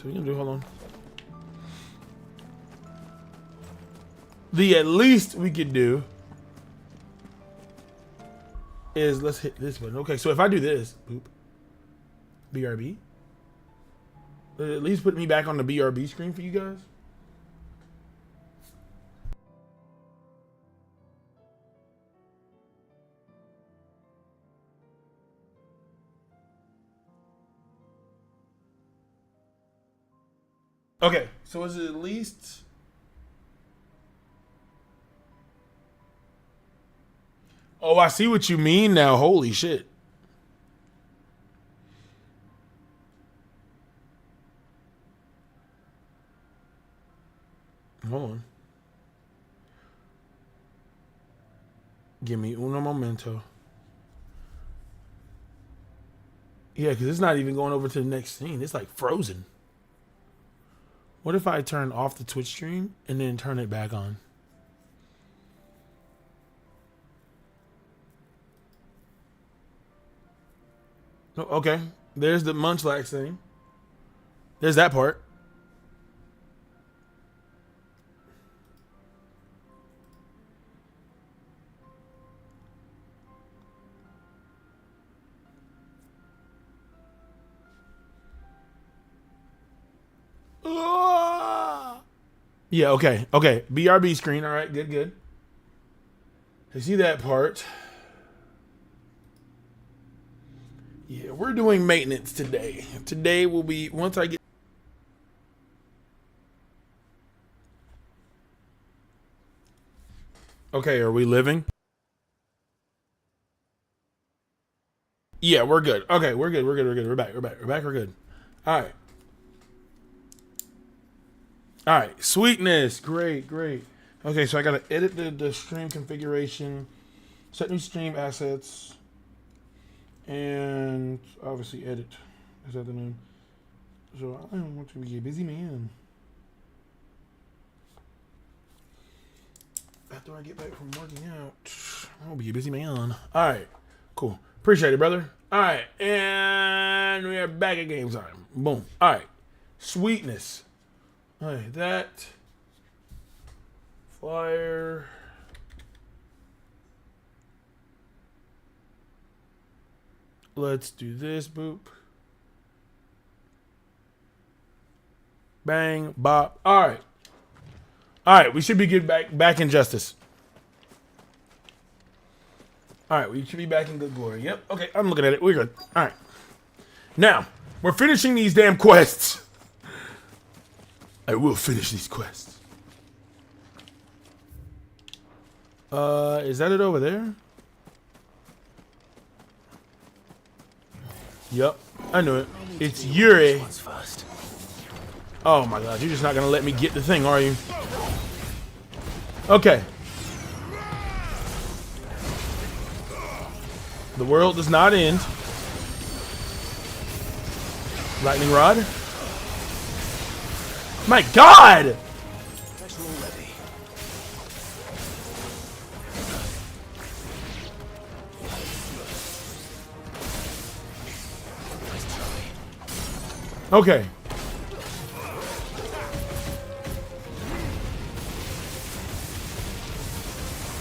we're gonna do, hold on. The at least we could do is let's hit this button. Okay, so if I do this, boop, BRB. At least put me back on the BRB screen for you guys. Okay, so is it at least... Oh, I see what you mean now. Holy shit. Hold on. Give me uno momento. Yeah, because it's not even going over to the next scene. It's like frozen. What if I turn off the Twitch stream and then turn it back on? Oh, okay. There's the Munchlax thing. There's that part. Yeah, okay. Okay. BRB screen. All right. Good, good. I see that part. Yeah, we're doing maintenance today. Today will be, once I get... Okay, are we living? Yeah, we're good. Okay, we're good. We're good. We're good. We're back. We're back. We're back. We're good. All right. All right. Sweetness. Great, great. Okay, so I got to edit the stream configuration, set new stream assets, and obviously edit. Is that the name? So I want to be a busy man. After I get back from working out, I'll be a busy man. All right. Cool. Appreciate it, brother. All right. And we are back at game time. Boom. All right. Sweetness. All right. That. Fire. Let's do this. Boop. Bang. Bop. All right. All right. We should be good back in justice. All right. We should be back in good glory. Yep. Okay. I'm looking at it. We're good. All right. Now, we're finishing these damn quests. I will finish these quests. Is that it over there? Yep, I knew it. It's Yuri. Oh my god, you're just not gonna let me get the thing, are you? Okay. The world does not end. Lightning rod. My god! Okay.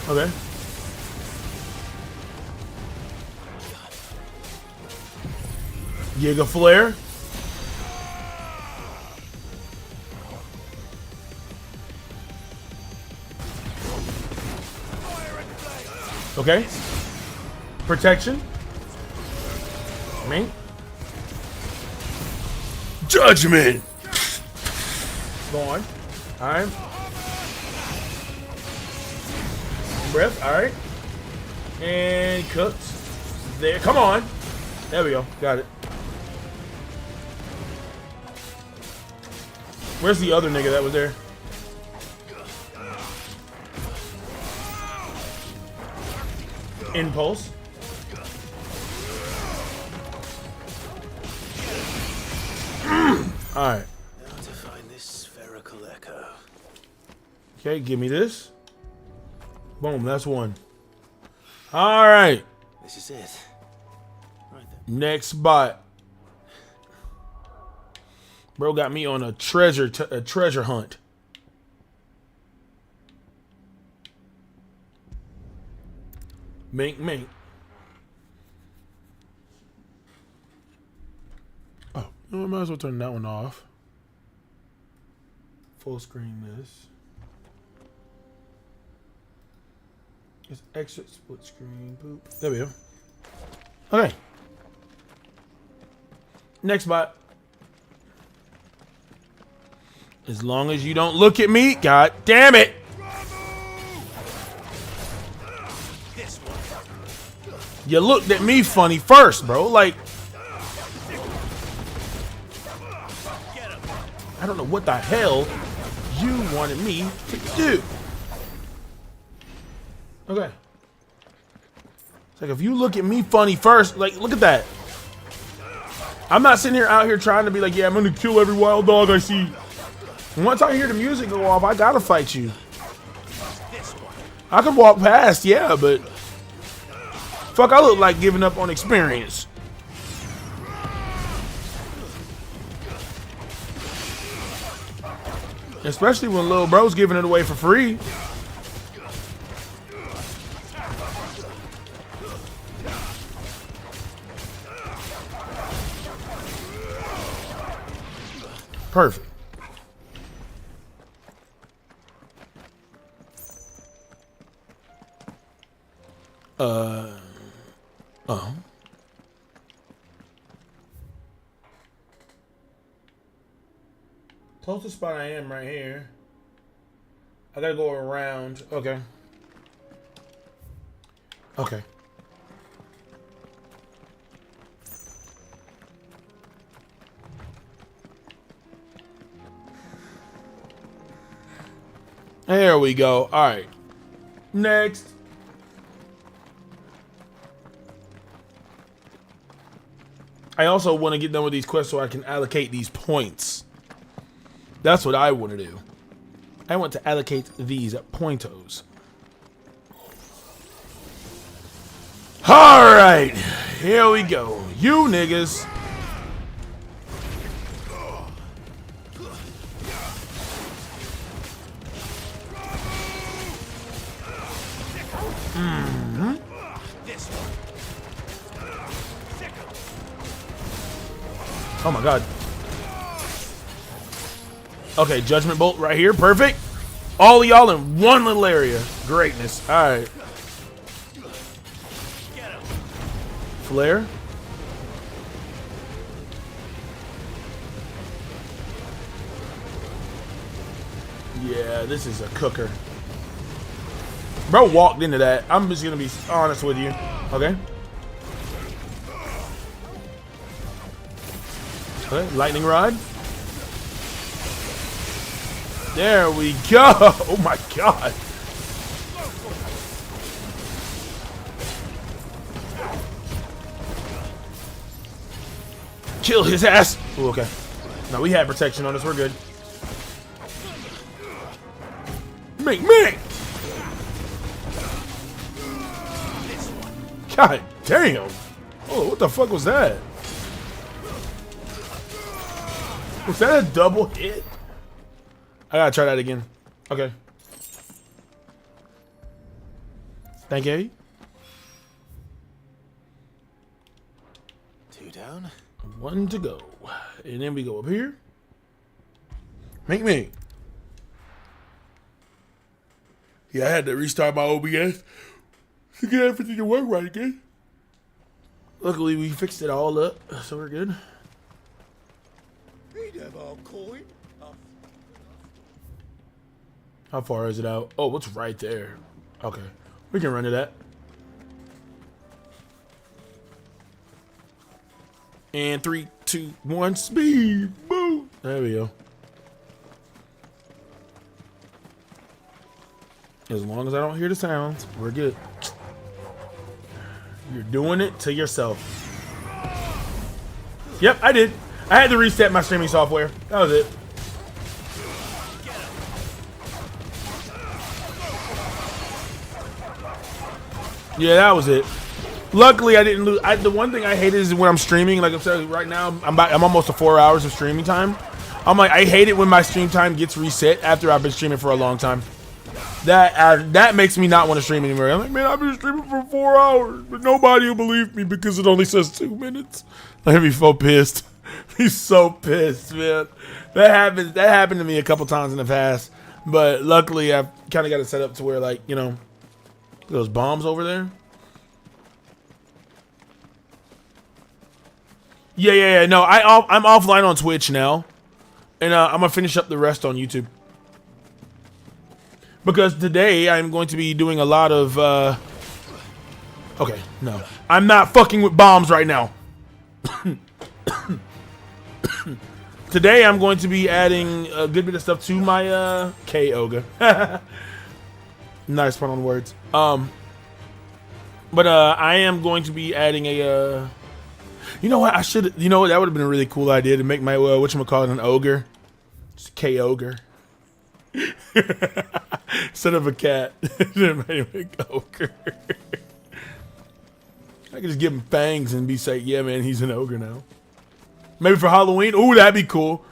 Okay. Giga Flare. Okay. Protection. Me. Judgment. Go on. Alright. Breath. Alright. And cooked. There. Come on. There we go. Got it. Where's the other nigga that was there? Impulse. Alright. Now to find this spherical echo. Okay, give me this. Boom, that's one. Alright. This is it. Right there. Next spot. Bro got me on a treasure hunt. Mink, mink. Oh, I might as well turn that one off. Full screen this. Just exit split screen. Boop. There we go. Okay. Next bot. As long as you don't look at me, god damn it! You looked at me funny first, bro. Like, I don't know what the hell you wanted me to do. Okay. It's like if you look at me funny first, like, look at that. I'm not sitting here out here trying to be like, yeah, I'm gonna kill every wild dog I see. And once I hear the music go off, I gotta fight you. I could walk past, yeah, but fuck, I look like giving up on experience. Especially when little bro's giving it away for free. Perfect. Oh. Closest spot I am right here. I gotta go around. Okay. Okay. There we go. All right. Next. I also want to get done with these quests so I can allocate these points. That's what I want to do. I want to allocate these pointos. All right. Here we go. You niggas. Mm-hmm. Oh my god. Okay, Judgment Bolt right here. Perfect. All of y'all in one little area. Greatness. Alright. Flare. Yeah, this is a cooker. Bro walked into that. I'm just gonna be honest with you. Okay. Okay, lightning rod. There we go. Oh my god. Kill his ass. Ooh, okay. No, we had protection on us. We're good. Me. God damn. Oh, what the fuck was that? Was that a double hit? I gotta try that again. Okay. Thank you. 2 down. 1 to go. And then we go up here. Make me. Yeah, I had to restart my OBS to get everything to work right again. Luckily, we fixed it all up, so we're good. How far is it out? Oh, it's right there. Okay, we can run to that. And 3, 2, 1, speed. Boom. There we go. As long as I don't hear the sounds, we're good. You're doing it to yourself. Yep, I did. I had to reset my streaming software. That was it. Yeah, that was it. Luckily, I didn't lose. The one thing I hate is when I'm streaming. Like I'm saying, right now, I'm almost to 4 hours of streaming time. I'm like, I hate it when my stream time gets reset after I've been streaming for a long time. That makes me not want to stream anymore. I'm like, man, I've been streaming for 4 hours, but nobody will believe me because it only says 2 minutes. I'd be so pissed. He's so pissed, man. That happened to me a couple times in the past, but luckily I've kind of got it set up to where, like, you know, those bombs over there. Yeah. No, I'm offline on Twitch now, and I'm gonna finish up the rest on YouTube. Because today I'm going to be doing a lot of, okay, no. I'm not fucking with bombs right now. Today I'm going to be adding a good bit of stuff to my, Kayoga. Nice pun on words. But I am going to be adding a, you know what, that would have been a really cool idea to make my, whatchamacallit, an ogre. Just Kayoga. Instead of a cat. Ogre. I could just give him fangs and be say, yeah, man, he's an ogre now. Maybe for Halloween. Ooh, that'd be cool.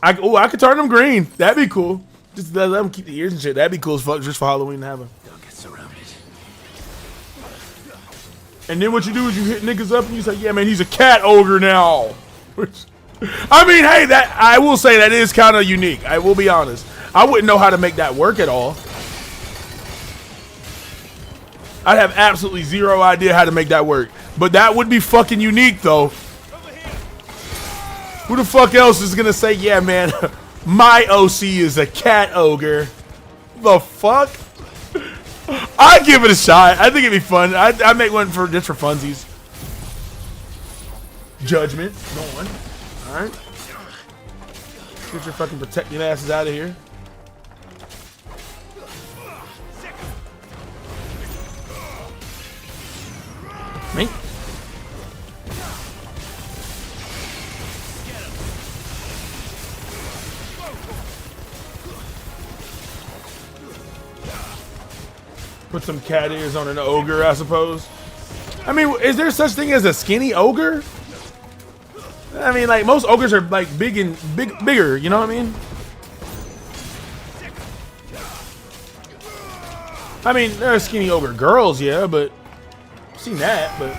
I could turn him green. That'd be cool. Just let him keep the ears and shit. That'd be cool as fuck just for Halloween to have him. Don't get surrounded. And then what you do is you hit niggas up and you say, yeah, man, he's a cat ogre now. Which, I mean, hey, that I will say that is kind of unique. I will be honest. I wouldn't know how to make that work at all. I'd have absolutely zero idea how to make that work. But that would be fucking unique, though. Who the fuck else is gonna say, yeah, man, my OC is a cat ogre? The fuck? I'd give it a shot. I think it'd be fun. I'd make one just for funsies. Judgment. Go on. Alright. Get your fucking protecting asses out of here. Me? Put some cat ears on an ogre, I suppose. I mean, is there such thing as a skinny ogre? I mean, like, most ogres are like bigger, you know what I mean? I mean, there are skinny ogre girls, yeah, but I've seen that, but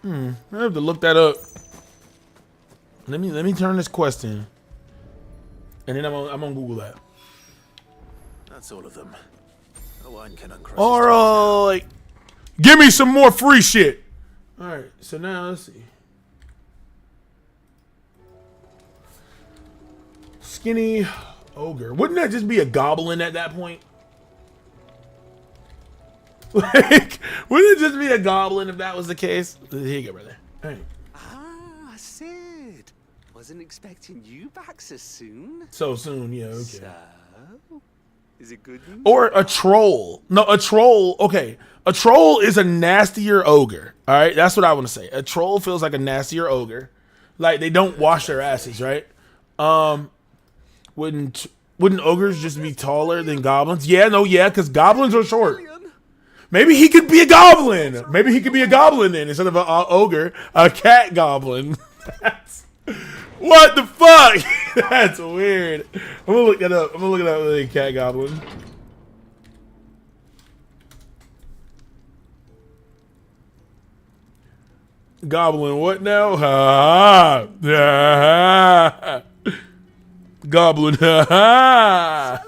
I have to look that up. Let me turn this quest in, and then I'm gonna Google that. That's all of them. Owain can uncross. All right, give me some more free shit. All right, so now let's see. Skinny ogre. Wouldn't that just be a goblin at that point? Like, wouldn't it just be a goblin if that was the case? Here you go, brother. All right. Ah, Sid. Wasn't expecting you back so soon. So soon, yeah, okay. So, is it good news? Or a troll. No, a troll. Okay. A troll is a nastier ogre. All right. That's what I want to say. A troll feels like a nastier ogre. Like they don't wash their asses, right? Wouldn't ogres just be taller than goblins? Yeah, no, yeah, because goblins are short. Maybe he could be a goblin. Maybe he could be a goblin then instead of an ogre, a cat goblin. What the fuck? That's weird. I'm gonna look that up. I'm gonna look it up with a cat goblin. Goblin, what now? Ha ha. Goblin, ha ha.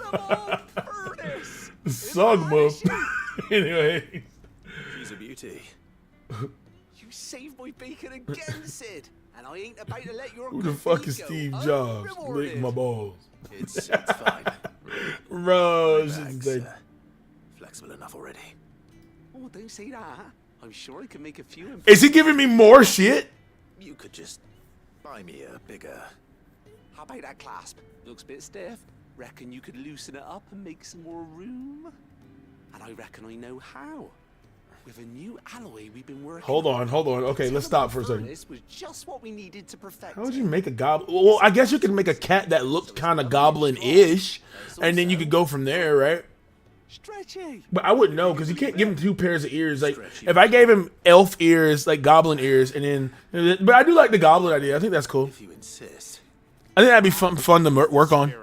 Sugma. Anyway. She's a beauty. You saved my bacon again, Sid. And I ain't about to let your Who the fuck is Steve Jobs? Lick my balls. It's fine. Bro, Flexible enough already. Oh, don't say that. I'm sure I can make a few. Is he giving me more shit? You could just buy me a bigger. How about that clasp? Looks a bit stiff. Reckon you could loosen it up and make some more room? And I reckon I know how. With a new alloy we've been working Hold on. Okay, let's stop for a second. This was just what we needed to perfect. How would you make a goblin? Well, I guess you could make a cat that looked kind of goblin-ish, and then you could go from there, right? Stretchy. But I wouldn't know because you can't give him 2 pairs of ears. Like if I gave him elf ears, like goblin ears, and then, but I do like the goblin idea. I think that's cool. If you insist. I think that'd be fun to work on.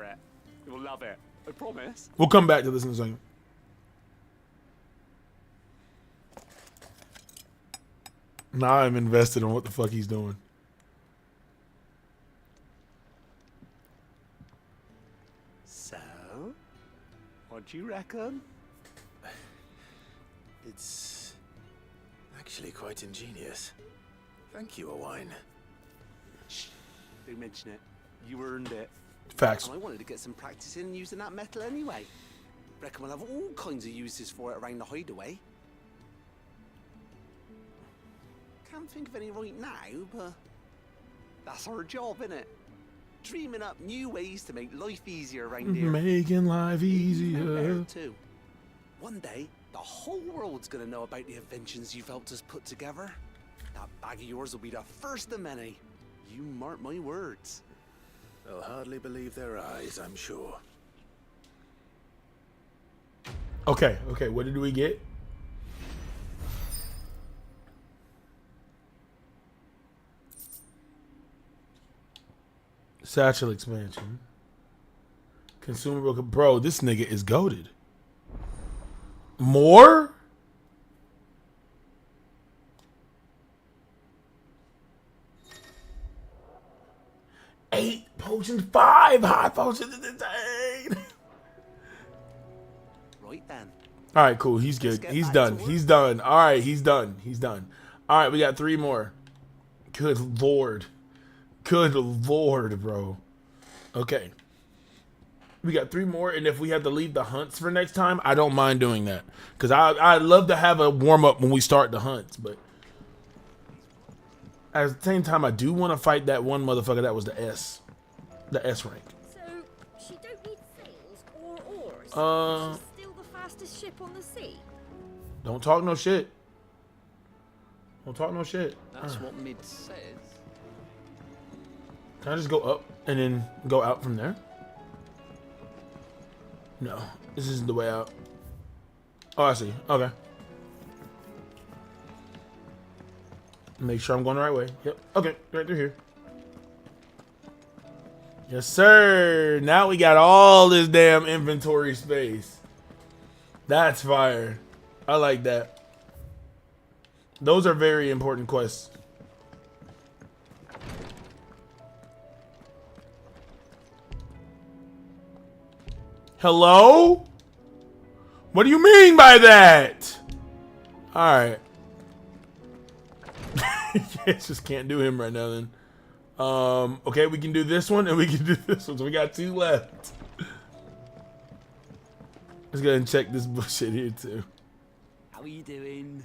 You'll love it. I promise. We'll come back to this in a second. Now I'm invested in what the fuck he's doing. So, what do you reckon? It's actually quite ingenious. Thank you, Owain. Shh, don't mention it. You earned it. Facts. And I wanted to get some practice in using that metal anyway. Reckon we'll have all kinds of uses for it around the hideaway. Can't think of any right now, but that's our job, innit? Dreaming up new ways to make life easier around here. Making life easier. Too. One day, the whole world's gonna know about the inventions you've helped us put together. That bag of yours will be the first of many. You mark my words. They'll hardly believe their eyes, I'm sure. Okay, what did we get? Satchel expansion. Consumable. Bro, this nigga is goated. More? Eight potions, 5 high potions. Right then. All right, cool. He's good. He's done. He's done. All right, he's done. He's done. All right, we got 3 more. Good lord. Good lord, bro. Okay. We got 3 more, and if we have to leave the hunts for next time, I don't mind doing that. Because I'd love to have a warm-up when we start the hunts, but at the same time, I do want to fight that one motherfucker that was the S rank. So, she don't need sails or oars? She's still the fastest ship on the sea? Don't talk no shit. Don't talk no shit. That's what Mid says. Can I just go up and then go out from there? No, this isn't the way out. Oh, I see. Okay. Make sure I'm going the right way. Yep. Okay, right through here. Yes, sir. Now we got all this damn inventory space. That's fire. I like that. Those are very important quests. Hello? What do you mean by that? Alright. Just can't do him right now then. Okay, we can do this one and we can do this one. So we got 2 left. Let's go ahead and check this bullshit here too. How are you doing?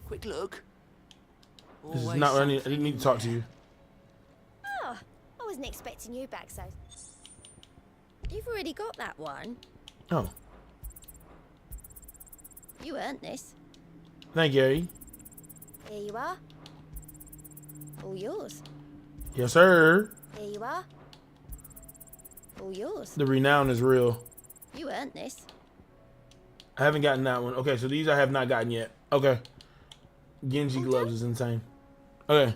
Quick look. This is not what I didn't need to talk to you. Oh, I wasn't expecting you back, so. You've already got that one. Oh. You earned this. Thank you, Eddie. Here you are. All yours. Yes, sir. Here you are. All yours. The renown is real. You earned this. I haven't gotten that one. Okay, so these I have not gotten yet. Okay. Genji gloves is insane. Okay.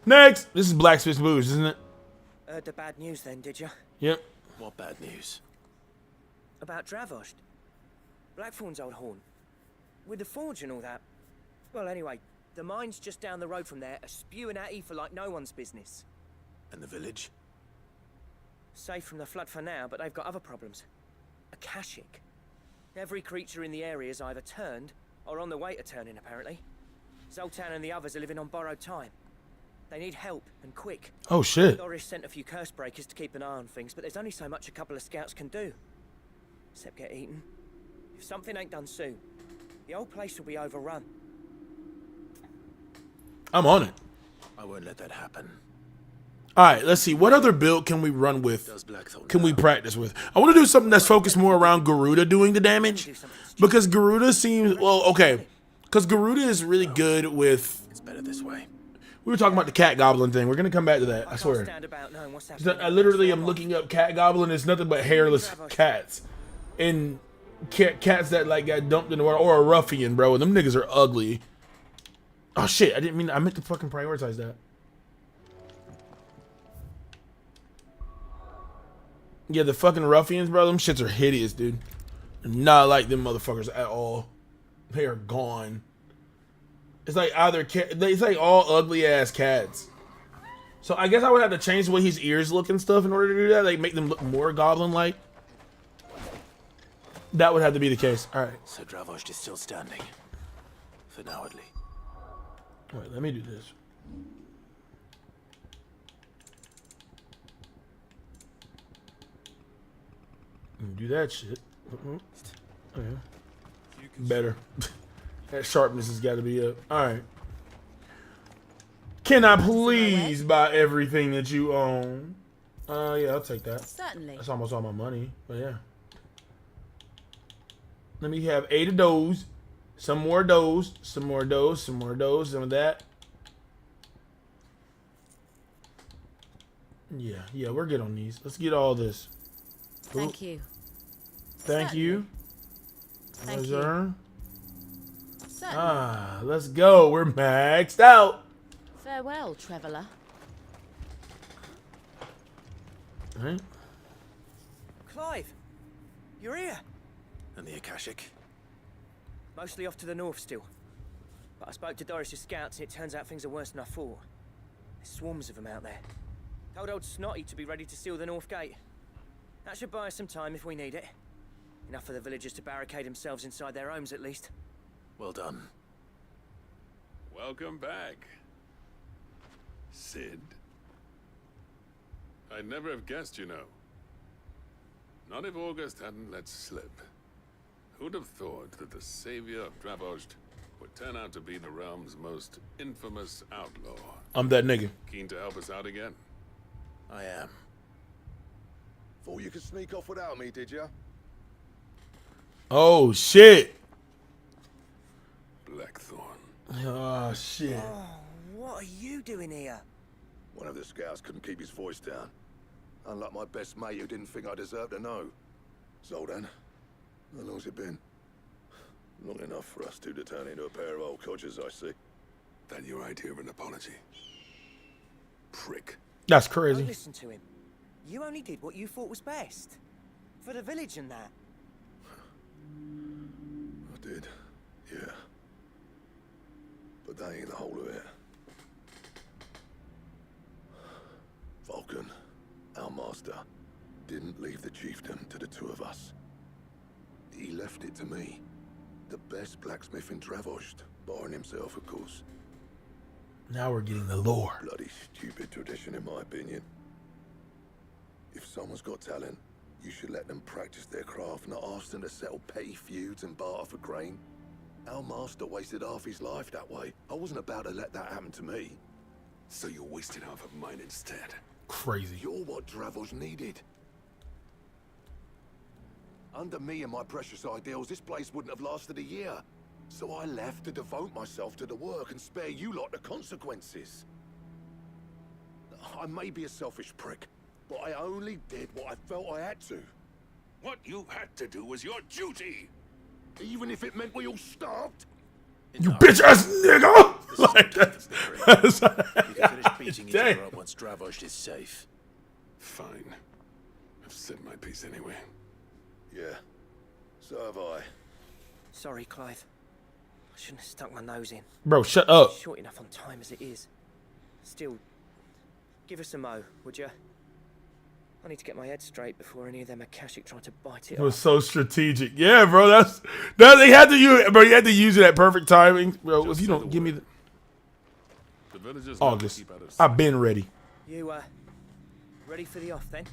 Next! This is Blacksmith's Booze, isn't it? Heard the bad news then, did you? Yep. What bad news? About Dravost. Blackthorn's old horn. With the forge and all that. Well, anyway, the mines just down the road from there are spewing at Aoife like no one's business. And the village? Safe from the flood for now, but they've got other problems. Akashic. Every creature in the area is either turned or on the way to turning, apparently. Zoltan and the others are living on borrowed time. They need help, and quick. Oh, shit. Doris sent a few curse breakers to keep an eye on things, but there's only so much a couple of scouts can do. Except get eaten. If something ain't done soon, the whole place will be overrun. I'm on it. I won't let that happen. Alright, let's see. What other build can we run with? Can we practice with? I want to do something that's focused more around Garuda doing the damage. Because Garuda seems... Well, okay. Because Garuda is really good with... It's better this way. We were talking about the cat goblin thing. We're going to come back to that. I swear. I literally am looking up cat goblin. It's nothing but hairless cats. And cats that like got dumped in the water. Or a ruffian, bro. And them niggas are ugly. Oh, shit. I meant to fucking prioritize that. Yeah, the fucking ruffians, bro, them shits are hideous, dude. Not like them motherfuckers at all. They are gone. It's like either it's like all ugly ass cats. So I guess I would have to change the way his ears look and stuff in order to do that. Like make them look more goblin-like. That would have to be the case. All right. So Dravost is still standing. For now, at least. All right, let me do this. Do that shit. Okay. Better. That sharpness has got to be up. Alright. Can I please buy everything that you own? Yeah, I'll take that. Certainly. That's almost all my money, but yeah. Let me have 8 of those. Some more of those. Some more of those. Some more of those. Some of that. Yeah, we're good on these. Let's get all this. Thank you. Thank you. Thank you. Certainly. Let's go. We're maxed out. Farewell, traveler. All right. Clive, you're here. And the Akashic? Mostly off to the north still. But I spoke to Doris's scouts and it turns out things are worse than I thought. There's swarms of them out there. Told old Snotty to be ready to seal the north gate. That should buy us some time if we need it. Enough for the villagers to barricade themselves inside their homes, at least. Well done. Welcome back, Sid. I'd never have guessed, you know. Not if August hadn't let slip. Who'd have thought that the savior of Dravost would turn out to be the realm's most infamous outlaw? I'm that nigga. Keen to help us out again? I am. Thought you could sneak off without me, did ya? Oh, shit. Blackthorn. Oh, shit. Oh, what are you doing here? One of the scouts couldn't keep his voice down. Unlike my best mate who didn't think I deserved to know. Zoltan, how long's it been? Long enough for us two to turn into a pair of old codgers, I see. That your idea of an apology? Prick. That's crazy. Don't listen to him. You only did what you thought was best. For the village and that. I did, yeah. But that ain't the whole of it. Vulcan, our master, didn't leave the chiefdom to the two of us. He left it to me. The best blacksmith in Dravost, barring himself, of course. Now we're getting the lore. Bloody stupid tradition, in my opinion. If someone's got talent, you should let them practice their craft, not ask them to settle petty feuds and barter for grain. Our master wasted half his life that way. I wasn't about to let that happen to me. So you wasted half of mine instead. Crazy. You're what Dravost needed. Under me and my precious ideals, this place wouldn't have lasted a year. So I left to devote myself to the work and spare you lot the consequences. I may be a selfish prick, but I only did what I felt I had to. What you had to do was your duty. Even if it meant we all starved? You bitch ass nigga! Like that. You can finish beating each other up once Dravost is safe. Fine. I've said my piece anyway. Yeah, so have I. Sorry, Clive. I shouldn't have stuck my nose in. Bro, shut up. Short enough on time as it is. Still, give us a mo, would you? I need to get my head straight before any of them Akashic try to bite it It was off. so strategic. Yeah, bro. That they had to use it, bro. You had to use it at perfect timing, bro. If you don't give me the August, I've been ready, You, ready for the off then?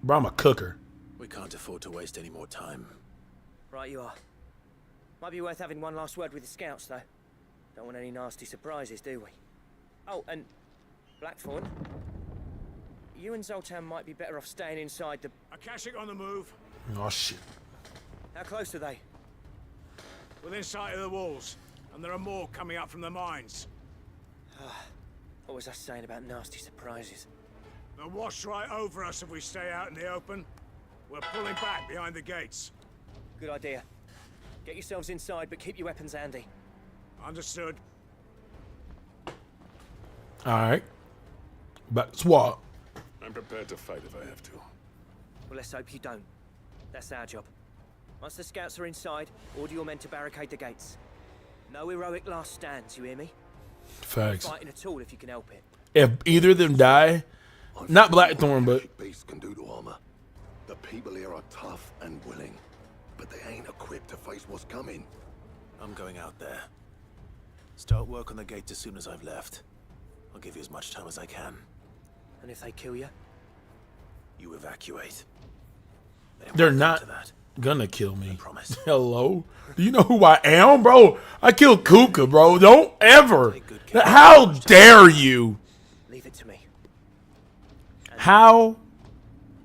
bro. I'm a cooker. We can't afford to waste any more time. Right you are. Might be worth having one last word with the scouts, though. Don't want any nasty surprises, do we? Oh, and Blackthorn, you and Zoltan might be better off staying inside the... Akashic on the move. Oh shit. How close are they? Within sight of the walls. And there are more coming up from the mines. What was I saying about nasty surprises? They'll wash right over us if we stay out in the open. We're pulling back behind the gates. Good idea. Get yourselves inside, but keep your weapons handy. Understood. All right. But swap. I'm prepared to fight if I have to. Well, let's hope you don't. That's our job. Once the scouts are inside, order your men to barricade the gates. No heroic last stands, you hear me? Facts. No fighting at all if you can help it. If either of them die, not Blackthorn, but Beasts can do to armor. The people here are tough and willing, but they ain't equipped to face what's coming. I'm going out there. Start work on the gate as soon as I've left. I'll give you as much time as I can. And if they kill you? You evacuate. they're not gonna kill me. Hello? Do you know who I am, bro? I killed Kuka, bro. Don't ever. How dare you? Leave it to me. How?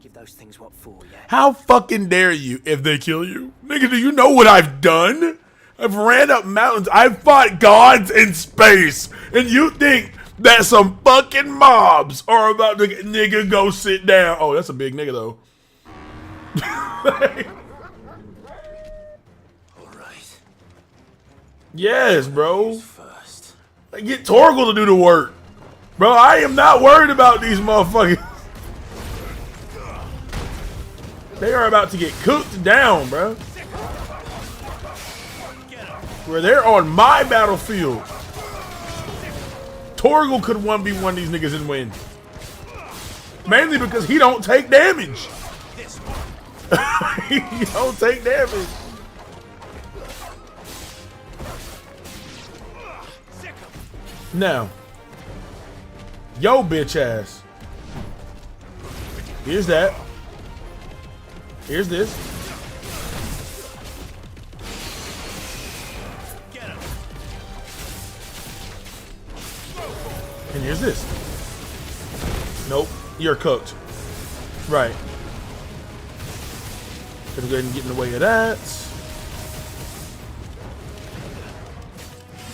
Give those things what for, yeah? How fucking dare you if they kill you? Nigga, do you know what I've done? I've ran up mountains. I've fought gods in space. And you think that some fucking mobs are about to nigga go sit down. Oh, that's a big nigga though. Alright. Yes, bro. I get Torgal to do the work. Bro, I am not worried about these motherfuckers. They are about to get cooked down, bro. Where they're on my battlefield. Torgal could 1v1 these niggas and win. Mainly because he don't take damage. He don't take damage. Now, yo bitch ass. Here's that. Here's this. And here's this. Nope, you're cooked. Right. Gonna go ahead and get in the way of that.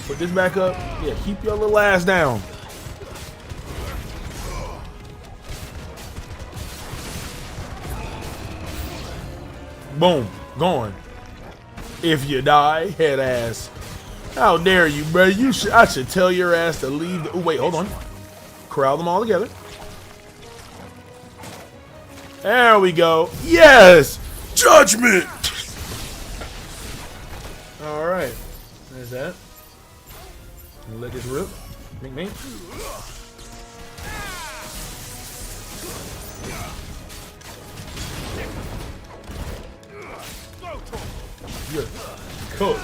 Put this back up. Yeah, keep your little ass down. Boom, gone. If you die, head ass. How dare you, bro? I should tell your ass to leave. Oh, wait, hold on. Corral them all together. There we go. Yes! Judgment! Alright. There's that. Let this rip. Me. Good. Cool.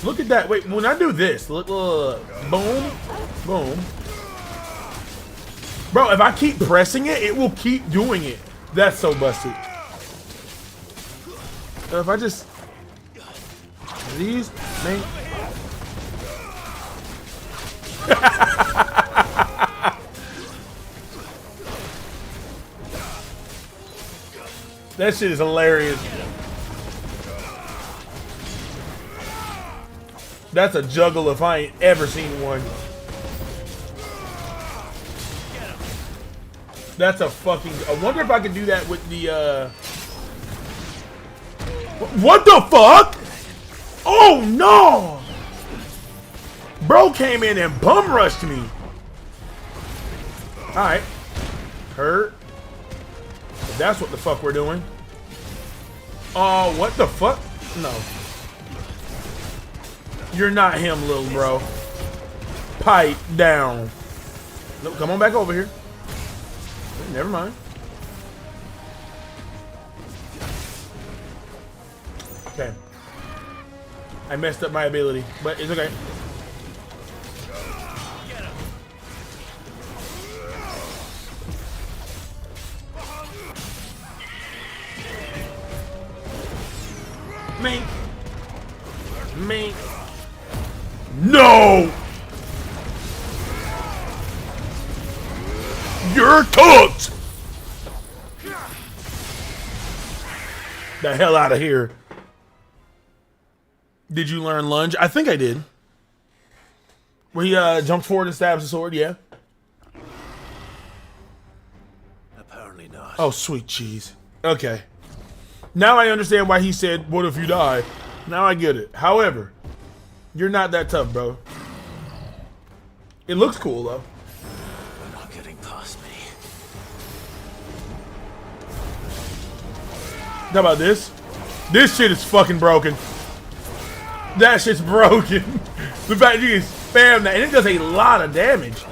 Look at that. Wait, when I do this, look, boom, boom. Bro, if I keep pressing it, it will keep doing it. That's so busted. If I just these, man. That shit is hilarious. That's a juggle if I ain't ever seen one. That's a fucking... I wonder if I can do that with the, What the fuck? Oh, no! Bro came in and bum rushed me. Alright. Hurt. If that's what the fuck we're doing. Oh, what the fuck? No. You're not him, little bro. Pipe down. Nope, come on back over here. Never mind. Okay. I messed up my ability, but it's okay. Me. No! You're cooked! The hell out of here. Did you learn lunge? I think I did. Where he jumps forward and stabs the sword, yeah. Apparently not. Oh, sweet cheese. Okay. Now I understand why he said, what if you die? Now I get it. However, you're not that tough, bro. It looks cool, though. They're not getting past me. How about this? This shit is fucking broken. That shit's broken. The fact you can spam that, and it does a lot of damage.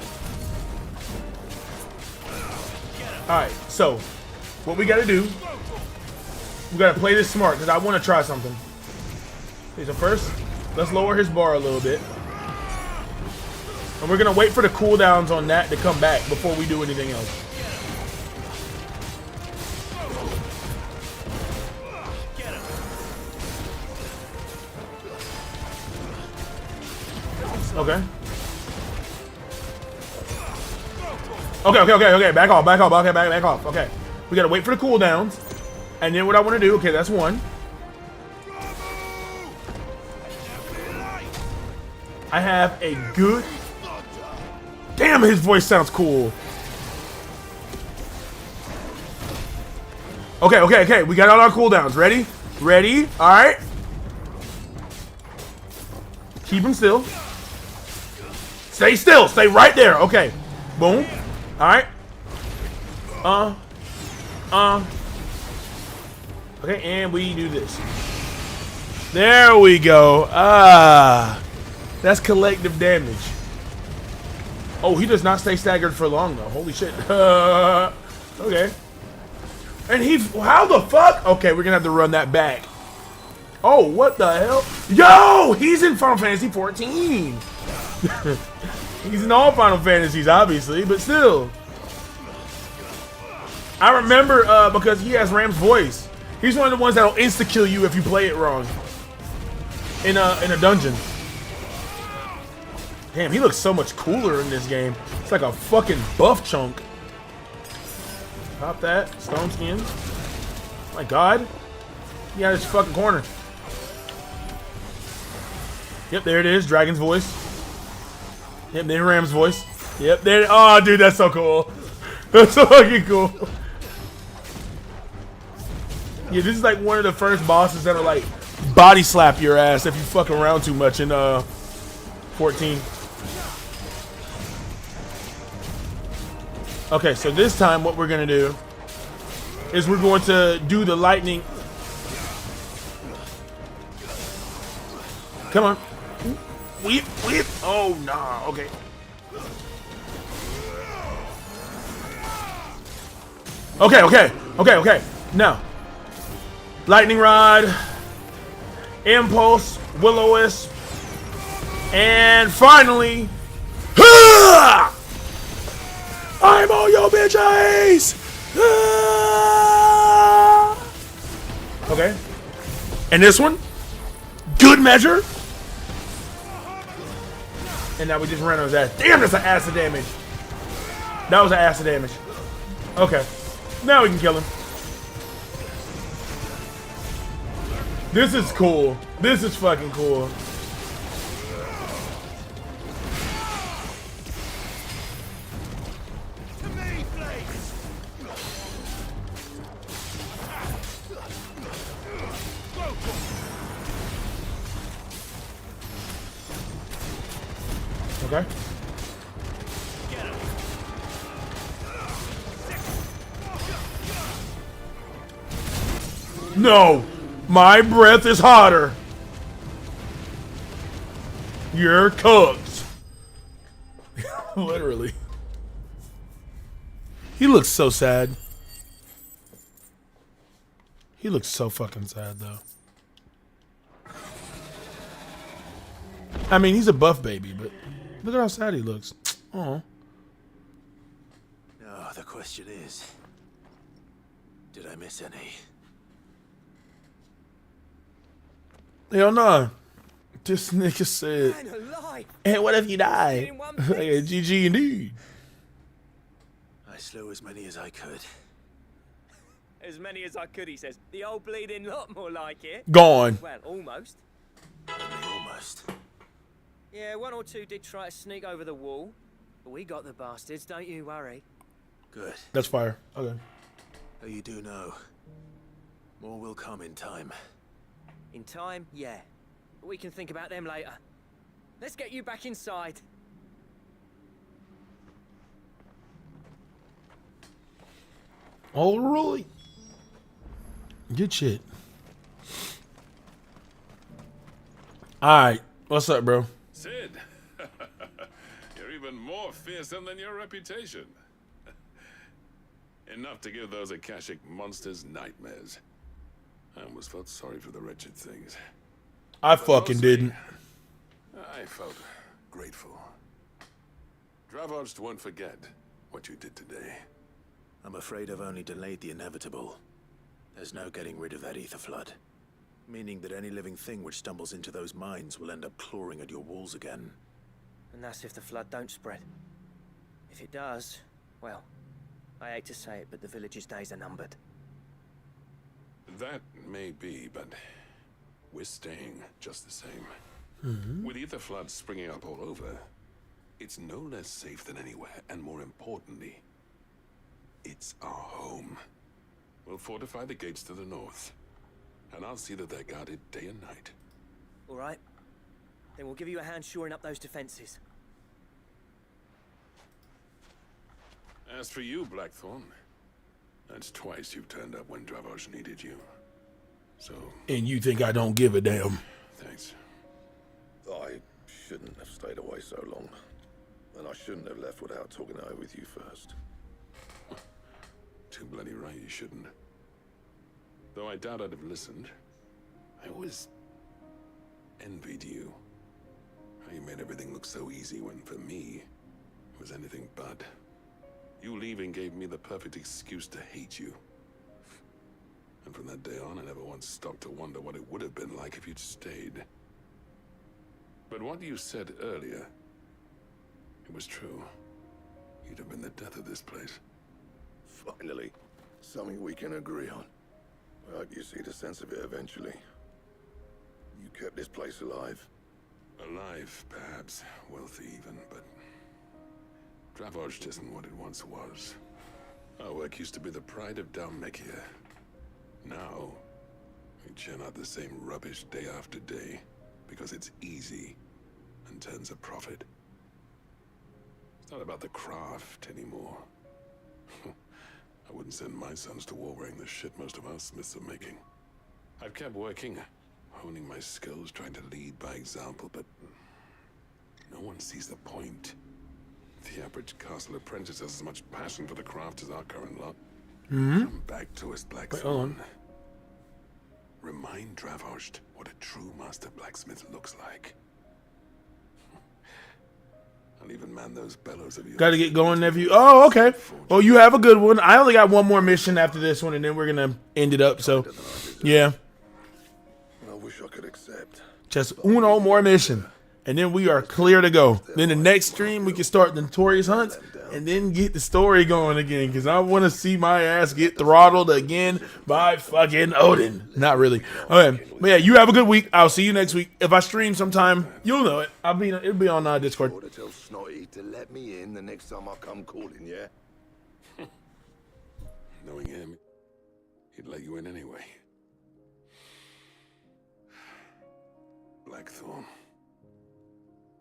Alright, so, what we gotta do, we gotta play this smart, because I want to try something. Okay, so first, let's lower his bar a little bit. And we're gonna wait for the cooldowns on that to come back before we do anything else. Okay. Okay. Back off. Okay, back off. Okay. We gotta wait for the cooldowns. And then what I want to do, okay, that's one. I have a good... Damn, his voice sounds cool. Okay. We got all our cooldowns. Ready? All right. Keep him still. Stay still. Stay right there. Okay. Boom. All right. Okay, and we do this. There we go. That's collective damage. Oh, he does not stay staggered for long, though. Holy shit. Okay. And how the fuck? Okay, we're gonna have to run that back. Oh, what the hell? Yo, he's in Final Fantasy 14. He's in all Final Fantasies, obviously, but still. I remember because he has Ram's voice. He's one of the ones that'll insta-kill you if you play it wrong. In a dungeon. Damn, he looks so much cooler in this game. It's like a fucking buff chunk. Pop that. Stone skin. My god. He got his fucking corner. Yep, there it is. Dragon's voice. Yep, then Ram's voice. Yep, there. Oh, dude, that's so cool. That's so fucking cool. Yeah, this is like one of the first bosses that'll like body slap your ass if you fuck around too much in 14. Okay, so this time what we're gonna do is we're going to do the lightning. Come on. Whip. Oh, nah. Okay. Okay. Now, lightning rod, impulse, will-o-wisp, and finally, I'm on your bitch ass. Okay. And this one, good measure. And now we just ran on his ass. Damn, that's an acid damage. That was an acid damage. Okay. Now we can kill him. This is cool. This is fucking cool. Okay. No! My breath is hotter! You're cooked! Literally. He looks so sad. He looks so fucking sad, though. I mean, he's a buff baby, but look at how sad he looks. Oh. Now, the question is, did I miss any? Hell no. This nigga said, and what if you die? GG indeed. I slew as many as I could. As many as I could, he says. The old bleeding lot, more like it. Gone. Well, almost. Almost. Yeah, one or two did try to sneak over the wall, but we got the bastards, don't you worry. Good. That's fire. Okay. Oh, you do know. More will come in time. In time, yeah. But we can think about them later. Let's get you back inside. All right. Good shit. Alright. What's up, bro? Sid, you're even more fearsome than your reputation. Enough to give those Akashic monsters nightmares. I almost felt sorry for the wretched things. I fucking didn't. I felt grateful. Dravoged won't forget what you did today. I'm afraid I've only delayed the inevitable. There's no getting rid of that ether flood. Meaning that any living thing which stumbles into those mines will end up clawing at your walls again. And that's if the flood don't spread. If it does, well, I hate to say it, but the village's days are numbered. That may be, but we're staying just the same. Mm-hmm. With ether floods springing up all over, it's no less safe than anywhere, and more importantly, it's our home. We'll fortify the gates to the north, and I'll see that they're guarded day and night. All right. Then we'll give you a hand shoring up those defenses. As for you, Blackthorn, that's twice you've turned up when Dravos needed you. So... And you think I don't give a damn? Thanks. I shouldn't have stayed away so long. And I shouldn't have left without talking it over with you first. Too bloody right you shouldn't. Though I doubt I'd have listened. I always envied you. How you made everything look so easy when, for me, it was anything but. You leaving gave me the perfect excuse to hate you. And from that day on, I never once stopped to wonder what it would have been like if you'd stayed. But what you said earlier, it was true. You'd have been the death of this place. Finally, something we can agree on. I hope you see the sense of it eventually. You kept this place alive. Alive, perhaps. Wealthy even, but... Dravoged isn't what it once was. Our work used to be the pride of Dalmekia. Now, we churn out the same rubbish day after day, because it's easy and turns a profit. It's not about the craft anymore. I wouldn't send my sons to war wearing the shit most of our smiths are making. I've kept working, honing my skills, trying to lead by example, but no one sees the point. The average castle apprentice has as much passion for the craft as our current lot. Come back to us, Blackthorn. Remind Dravost what a true master blacksmith looks like. I'll even man those bellows of yours. Got to get going, nephew. Oh, okay. Well, you have a good one. I only got one more mission after this one, and then we're gonna end it up. So, yeah. I wish I could accept. Just uno more mission, and then we are clear to go. Then the next stream we can start the Notorious Hunts, and then get the story going again. Because I want to see my ass get throttled again by fucking Odin. Not really. Okay, but yeah, you have a good week. I'll see you next week. If I stream sometime, you'll know it. It'll be on Discord. Ought to tell Snotty to let me in the next time I come calling, yeah? Knowing him, he'd let you in anyway. Blackthorn.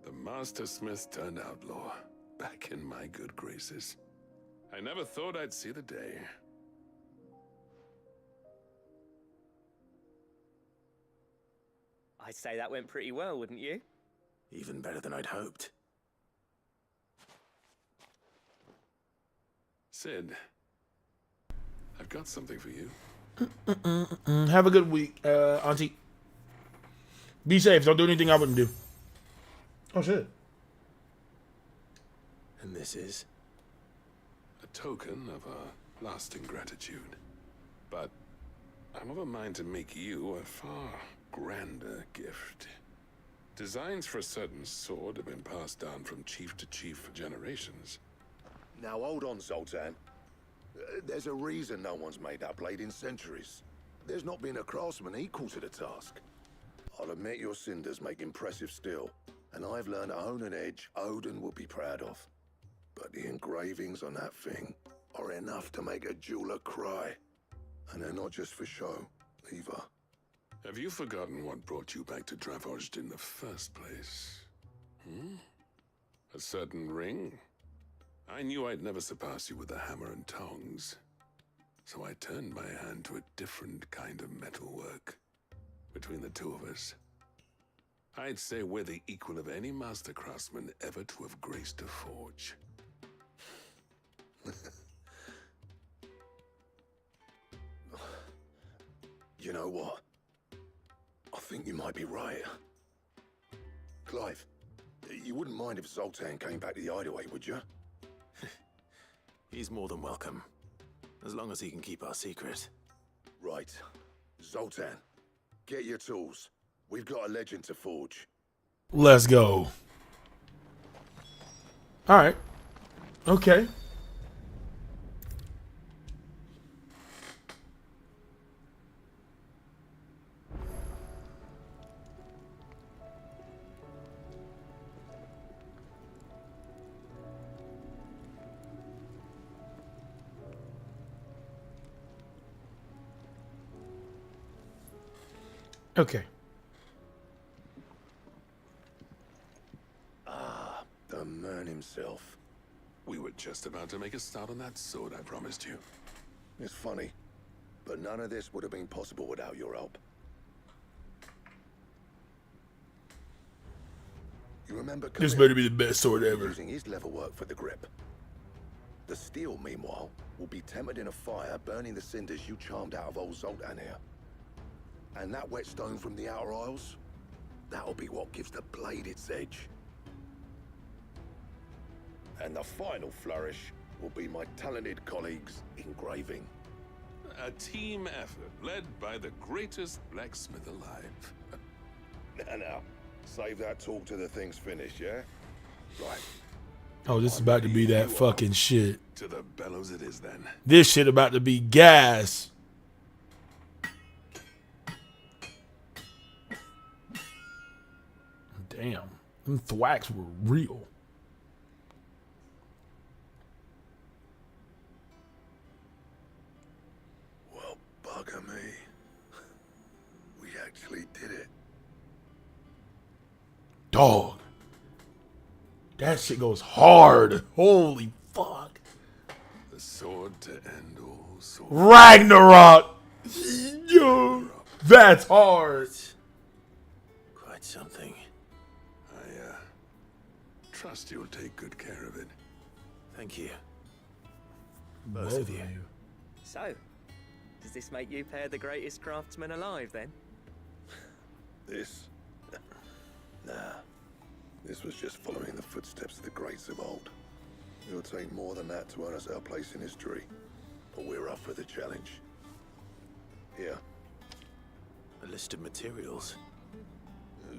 The Master Smith turned outlaw. Back in my good graces. I never thought I'd see the day. I'd say that went pretty well, wouldn't you? Even better than I'd hoped. Sid, I've got something for you. Have a good week, Auntie. Be safe. Don't do anything I wouldn't do. Oh, shit. And this is? A token of our lasting gratitude. But I'm of a mind to make you a far grander gift. Designs for a certain sword have been passed down from chief to chief for generations. Now hold on, Zoltan. There's a reason no one's made that blade in centuries. There's not been a craftsman equal to the task. I'll admit your cinders make impressive steel, and I've learned to own an edge Odin will be proud of. But the engravings on that thing are enough to make a jeweler cry. And they're not just for show, either. Have you forgotten what brought you back to Dravost in the first place? A certain ring? I knew I'd never surpass you with the hammer and tongs. So I turned my hand to a different kind of metalwork. Between the two of us, I'd say we're the equal of any master craftsman ever to have graced a forge. You know what? I think you might be right. Clive, you wouldn't mind if Zoltan came back to the hideaway, would you? He's more than welcome. As long as he can keep our secret. Right. Zoltan, get your tools. We've got a legend to forge. Let's go. All right. Okay. Okay. The man himself. We were just about to make a start on that sword I promised you. It's funny, but none of this would have been possible without your help. You remember This better be the best sword ever. using his leather work for the grip. The steel, meanwhile, will be tempered in a fire, burning the cinders you charmed out of old Zoltan here. And that whetstone from the Outer Isles, that'll be what gives the blade its edge. And the final flourish will be my talented colleagues' engraving. A team effort led by the greatest blacksmith alive. Now, save that talk till the thing's finished, yeah? Right. Oh, this is about to be that fucking shit. To the bellows it is then. This shit about to be gas. Damn. Them thwacks were real. Well, bugger me. We actually did it. Dog. That shit goes hard. Holy fuck. The sword to end all. sword. Ragnarok. Yo, that's hard. Quite something. I trust you'll take good care of it. Thank you. Both of you. So, does this make you pair the greatest craftsman alive then? This? Nah. This was just following the footsteps of the greats of old. It'll take more than that to earn us our place in history. But we're up for the challenge. Here. A list of materials.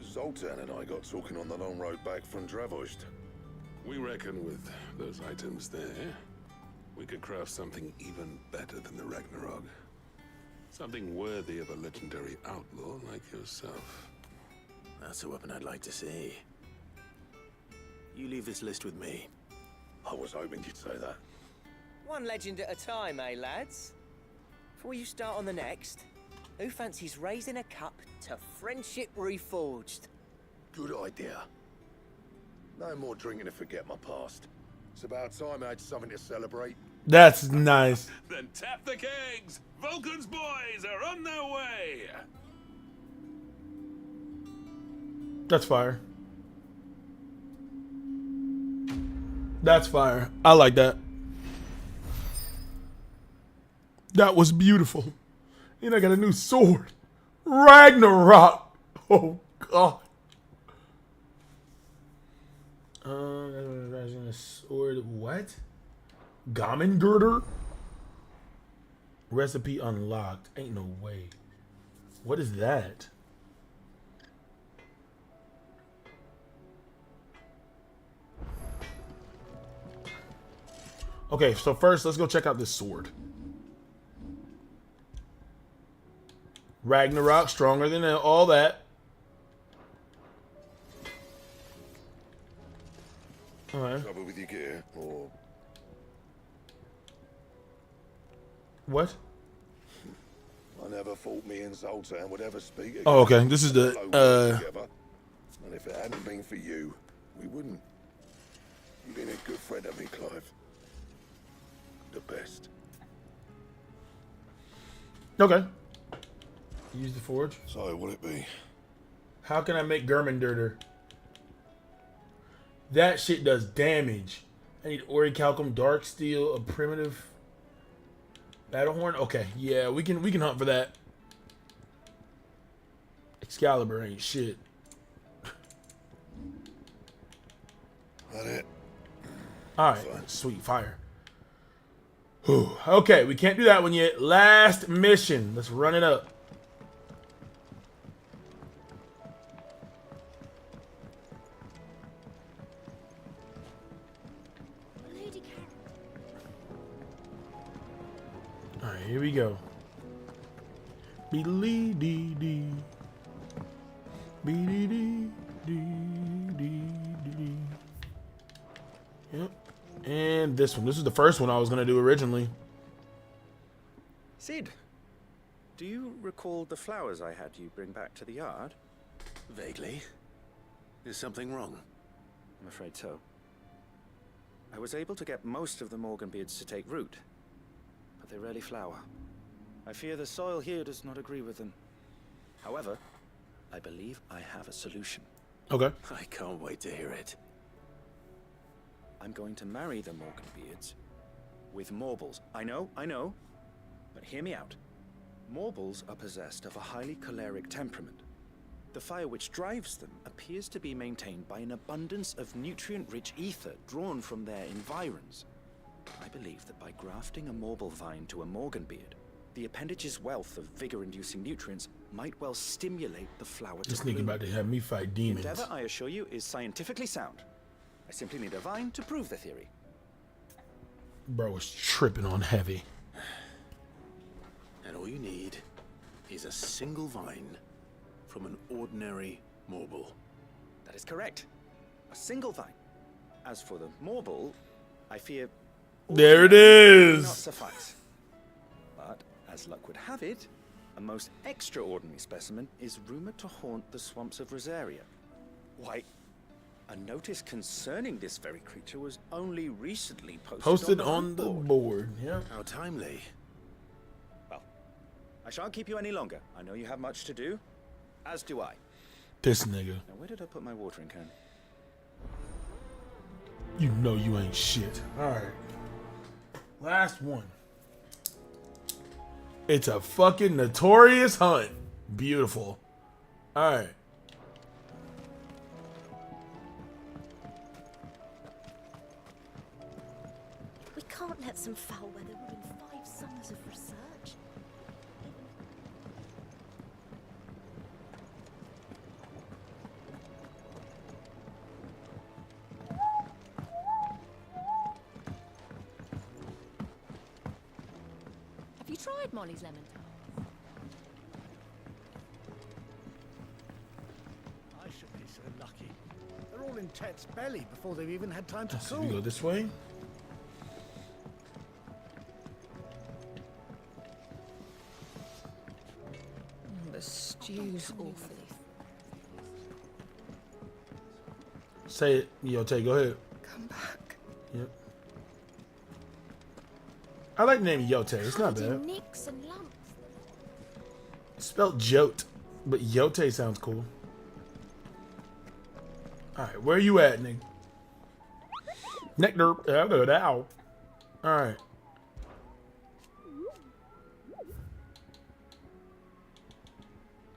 Zoltan and I got talking on the long road back from Dravozd. We reckon with those items there, we could craft something even better than the Ragnarok. Something worthy of a legendary outlaw like yourself. That's a weapon I'd like to see. You leave this list with me. I was hoping you'd say that. One legend at a time, eh, lads? Before you start on the next, who fancies raising a cup to friendship reforged? Good idea. No more drinking to forget my past. It's about time I had something to celebrate. That's nice. Then tap the kegs! Vulcan's boys are on their way! That's fire. That's fire. I like that. That was beautiful. And I got a new sword. Ragnarok. Oh, God. A sword. What? Gommengirder? Recipe unlocked. Ain't no way. What is that? Okay, so first let's go check out this sword. Ragnarok, stronger than all that. All right. Trouble with your gear, or what? I never thought me and Zoltan would ever speak again. Oh, okay. This is the together. And if it hadn't been for you, we wouldn't. You've been a good friend of me, Clive. The best. Okay. Use the forge. So, what'll it be? How can I make Gommengirder? That shit does damage. I need orichalcum, dark steel, a primitive battle horn. Okay, yeah, we can hunt for that. Excalibur ain't shit. That it? All right, sweet fire. Whew. Okay, we can't do that one yet. Last mission. Let's run it up. All right, here we go. Be-dee-dee-dee. Be-dee-dee-dee-dee-dee. Yep. And this one. This is the first one I was going to do originally. Sid, do you recall the flowers I had you bring back to the yard? Vaguely. Is something wrong? I'm afraid so. I was able to get most of the Morganbeards to take root, but they rarely flower. I fear the soil here does not agree with them. However, I believe I have a solution. Okay. I can't wait to hear it. I'm going to marry the Morganbeards with Morbles. I know, but hear me out. Morbles are possessed of a highly choleric temperament. The fire which drives them appears to be maintained by an abundance of nutrient-rich ether drawn from their environs. I believe that by grafting a Morble vine to a Morganbeard, the appendage's wealth of vigor-inducing nutrients might well stimulate the flower to This bloom. nigga about to have me fight The demons. endeavor, I assure you, is scientifically sound. I simply need a vine to prove the theory. Bro was tripping on heavy. And all you need is a single vine from an ordinary Morble. That is correct. A single vine. As for the Morble, I fear... There it ordinary may not is. suffice. But, as luck would have it, a most extraordinary specimen is rumored to haunt the swamps of Rosaria. Why, a notice concerning this very creature was only recently posted Posted on the board. Yeah. How timely. I shan't keep you any longer. I know you have much to do, as do I. This nigga. Now, where did I put my watering can? You know you ain't shit. Alright. Last one. It's a fucking notorious hunt. Beautiful. Alright. We can't let some foul weather ruin 5 summers of research. Have you tried Molly's lemon tart? I should be so lucky. They're all in Tet's belly before they've even had time to So cool. we go this way. The stew's awfully. Say it, Yote. Go ahead. Come back. Yep. I like the name Yote. It's not bad. Nicks and lumps. It's spelled Jote, but Yote sounds cool. Alright, where you at, nigga? Nectar. Ow. Alright.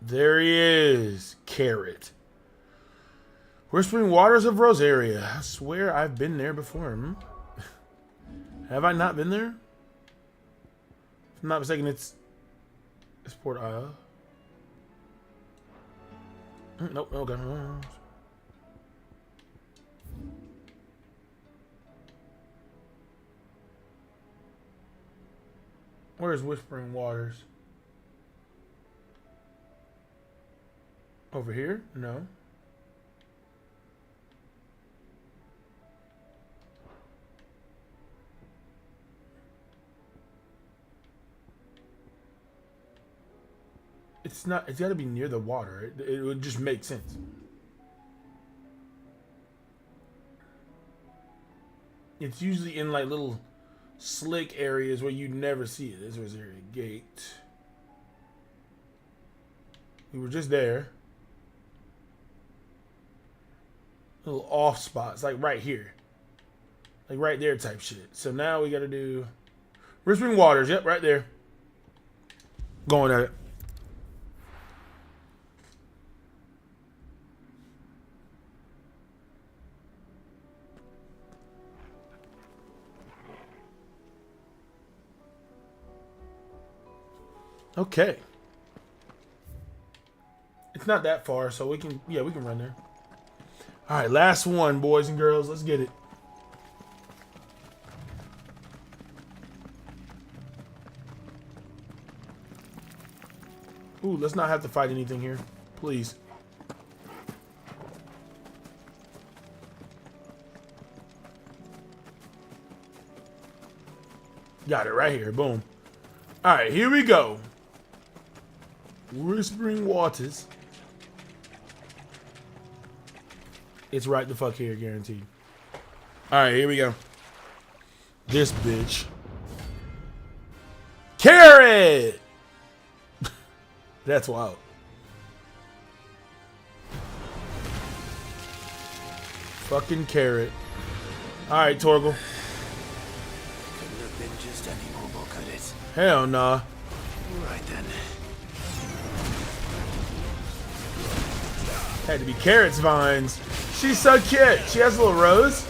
There he is. Carrot. Whispering Waters of Rosaria. I swear I've been there before. Have I not been there? If I'm not mistaken, it's Port Isle. Nope, okay. Where's Whispering Waters? Over here? No. It's not, it's gotta be near the water. It would just make sense. It's usually in like little slick areas where you never see it. This was area gate. We were just there. Little off spots, like right here. Like right there type shit. So now we gotta do Whispering Waters, yep, right there. Going at it. Okay. It's not that far, so we can, yeah, we can run there. All right, last one, boys and girls. Let's get it. Ooh, let's not have to fight anything here. Please. Got it right here. Boom. All right, here we go. Whispering Waters. It's right the fuck here, guaranteed. All right, here we go. This bitch. Carrot! That's wild. Fucking carrot. All right, Torgal. Couldn't have been just any normal, could it? Hell nah. Right then. Had to be Carrot's vines. She's so cute. She has a little rose.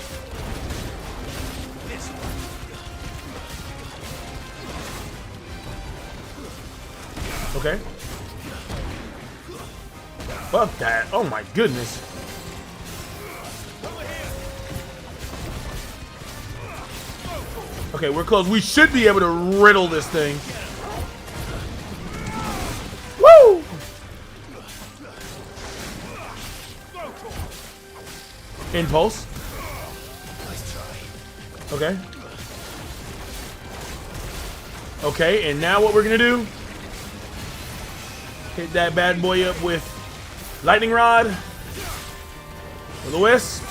Okay. Fuck that. Oh my goodness. Okay, we're close. We should be able to riddle this thing. Woo! Impulse. Nice try. Okay. Okay, and now what we're gonna do? Hit that bad boy up with lightning rod. With a wisp.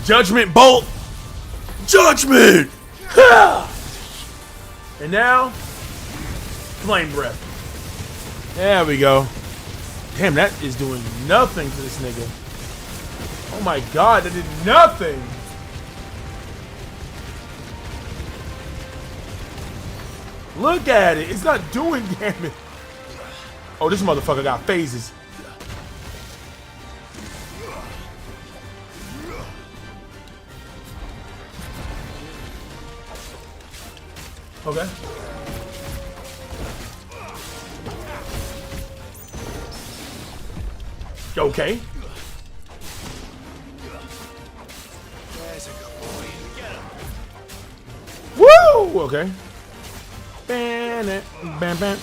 Judgment bolt. Judgment! Ha! And now, flame breath. There we go. Damn, that is doing nothing to this nigga. Oh my god, that did nothing. Look at it. It's not doing damage. Oh, this motherfucker got phases. Okay. Okay. Woo! Okay. Ban it, bam, bam,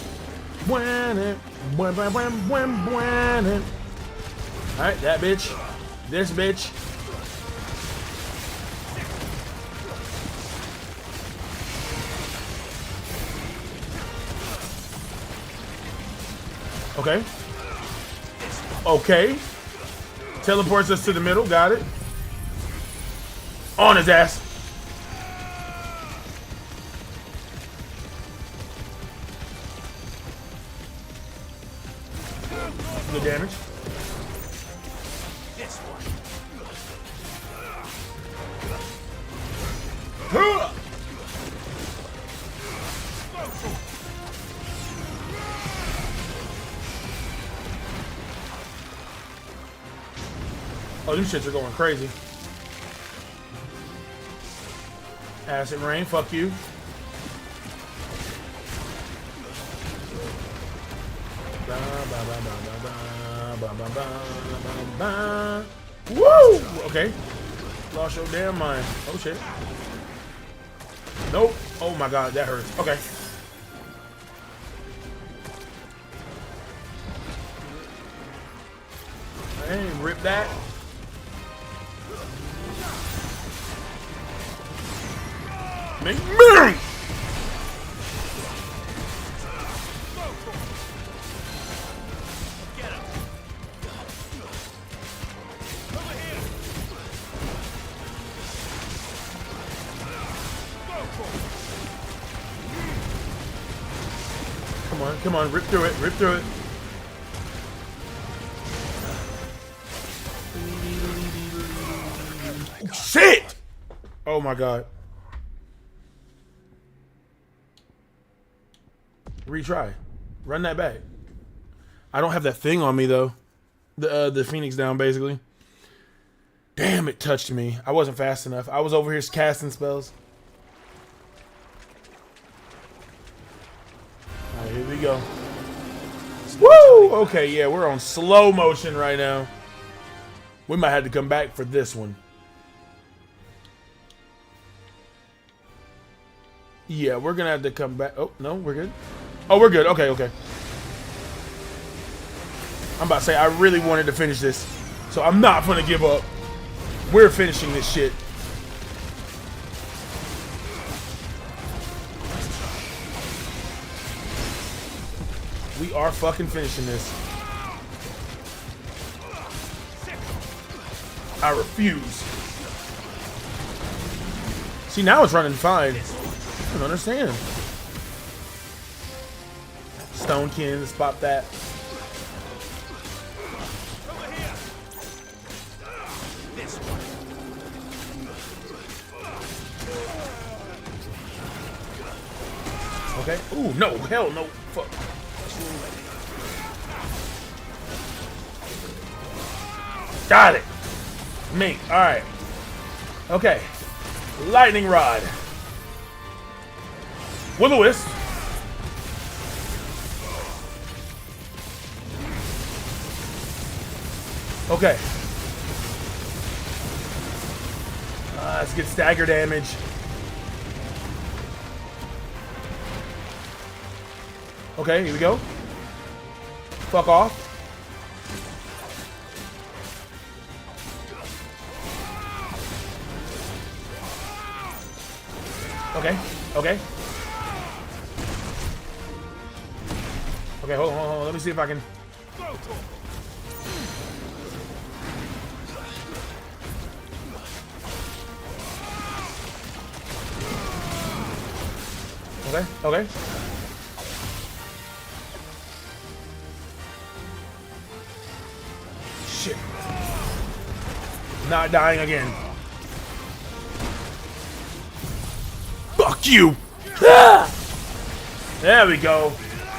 wham it, wham, wham, wham, wham, wham it. All right, that bitch, this bitch. Okay. Okay. Teleports us to the middle. Got it. On his ass. Good damage. This one. Oh, these shits are going crazy. Acid rain, fuck you. Woo! Okay. Lost your damn mind. Oh shit. Nope. Oh my god, that hurts. Okay. Hey, rip that. Make me. Come on, rip through it, rip through it. Oh, shit! Oh my god. Retry. Run that back. I don't have that thing on me though. The Phoenix down basically. Damn, it touched me. I wasn't fast enough. I was over here casting spells. Alright, here we go. Woo! Okay, yeah, we're on slow motion right now. We might have to come back for this one. Yeah, we're gonna have to come back. Oh, no, we're good. Oh, we're good. Okay, okay. I'm about to say, I really wanted to finish this, so I'm not gonna give up. We're finishing this shit. We are fucking finishing this. I refuse. See, now it's running fine. I don't understand. Stonekin, let's pop that. Okay. Ooh, no, hell no. Fuck. Got it. Me. All right. Okay. Lightning rod. Will-o-wisp. Okay. Let's get stagger damage. Okay, here we go. Fuck off. Okay, okay. Okay, hold on. Let me see if I can. Okay, okay. shit. Not dying again. Fuck you. Ah! There we go.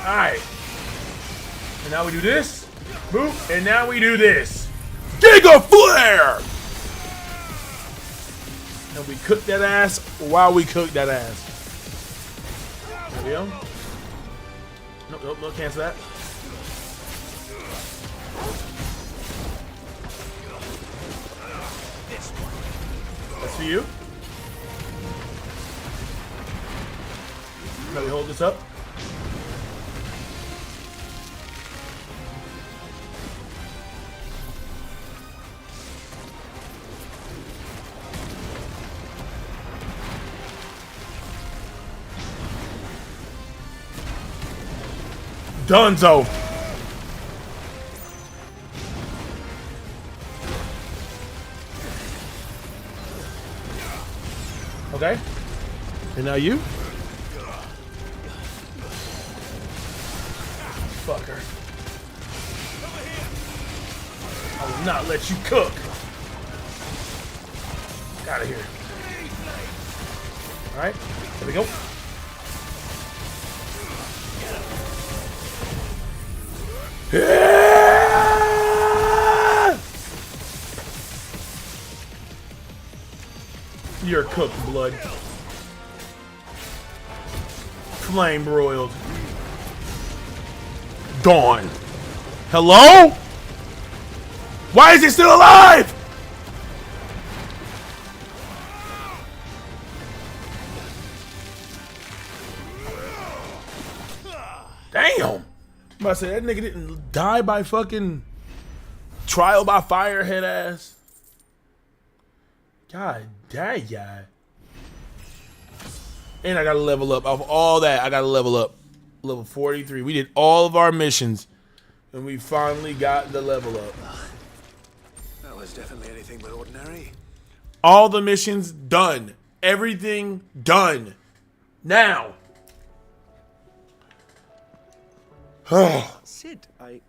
Alright. And now we do this. Boop. And now we do this. Giga Flare! And we cook that ass while we cook that ass. There we go. Nope, no, cancel that. That's for you. Let me hold this up. Dunzo. Okay. And now you. Fucker. I will not let you cook. Get out of here. Alright, there we go. You're cooked, blood. Flame broiled. Gone. Hello? Why is he still alive? Damn. I'm about to say that nigga didn't die by fucking trial by fire, head ass. God damn, guy. And I gotta level up. Of all that, I gotta level up. Level 43. We did all of our missions, and we finally got the level up. That was definitely anything but ordinary. All the missions done. Everything done. Now. Sid, I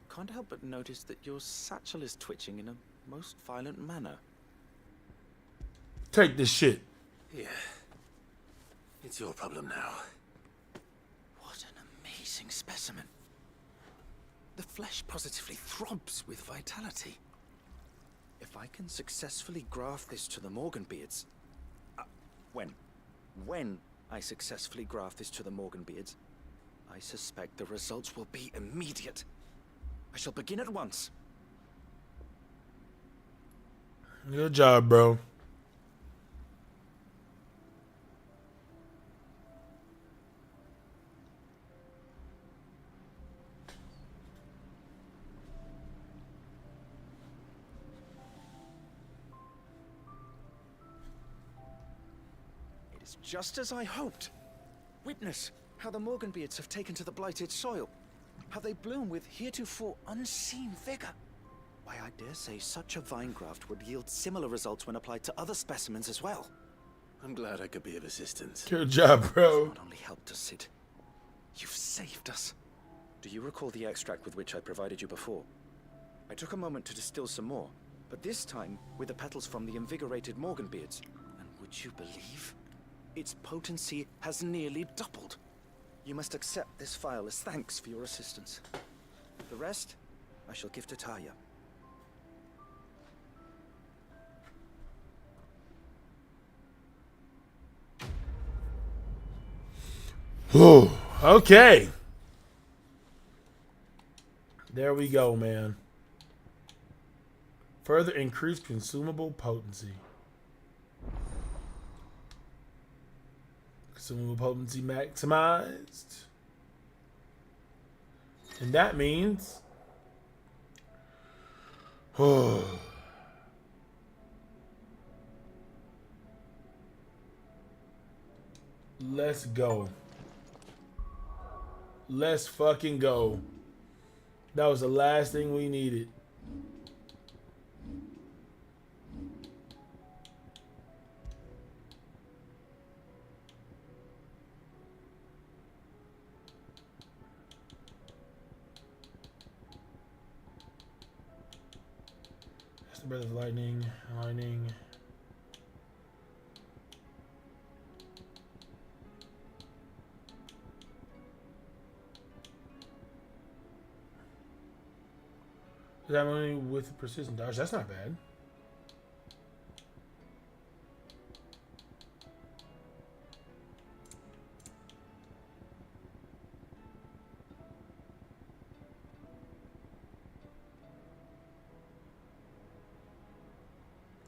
can't help but notice that your satchel is twitching in a most violent manner. Take this shit. Yeah. It's your problem now. What an amazing specimen. The flesh positively throbs with vitality. If I can successfully graft this to the Morganbeards... when I successfully graft this to the Morganbeards, I suspect the results will be immediate. I shall begin at once. Good job, bro. It is just as I hoped. Witness how the Morganbeards have taken to the blighted soil. How they bloom with heretofore unseen vigor. Why, I dare say such a vine graft would yield similar results when applied to other specimens as well. I'm glad I could be of assistance. Good job, bro. You've not only helped us, Sid, you've saved us. Do you recall the extract with which I provided you before? I took a moment to distill some more, but this time with the petals from the invigorated Morganbeards. And would you believe? Its potency has nearly doubled. You must accept this file as thanks for your assistance. The rest, I shall give to Taya. Okay. There we go, man. Further increased consumable potency. Consumable potency maximized. And that means... Let's go. Let's fucking go. That was the last thing we needed. breath of lightning. Lightning. Is that only with precision dodge? That's not bad.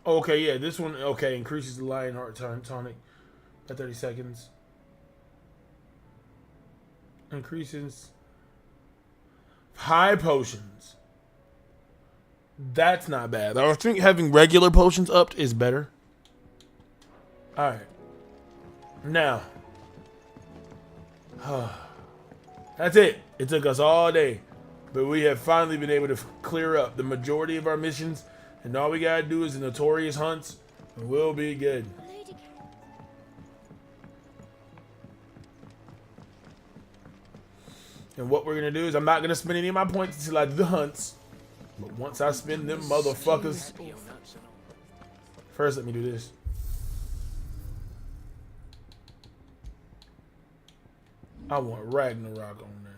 Okay, yeah, this one, okay, increases the Lionheart tonic by 30 seconds. Increases high potions. That's not bad. I think having regular potions upped is better. Alright. Now. That's it. It took us all day. But we have finally been able to clear up the majority of our missions. And all we gotta do is the notorious hunts. And we'll be good. And what we're gonna do is I'm not gonna spend any of my points until I do the hunts. But once I spend them motherfuckers. First, let me do this. I want Ragnarok on there.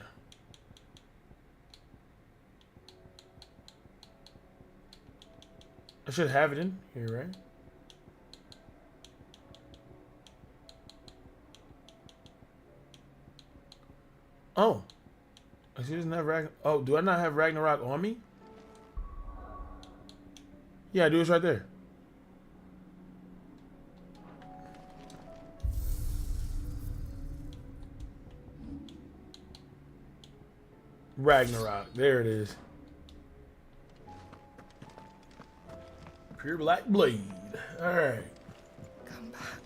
I should have it in here, right? Oh. She doesn't have Ragnarok. Oh, do I not have Ragnarok on me? Yeah, I do. It's right there. Ragnarok. There it is. Pure Black Blade. Alright. Come back.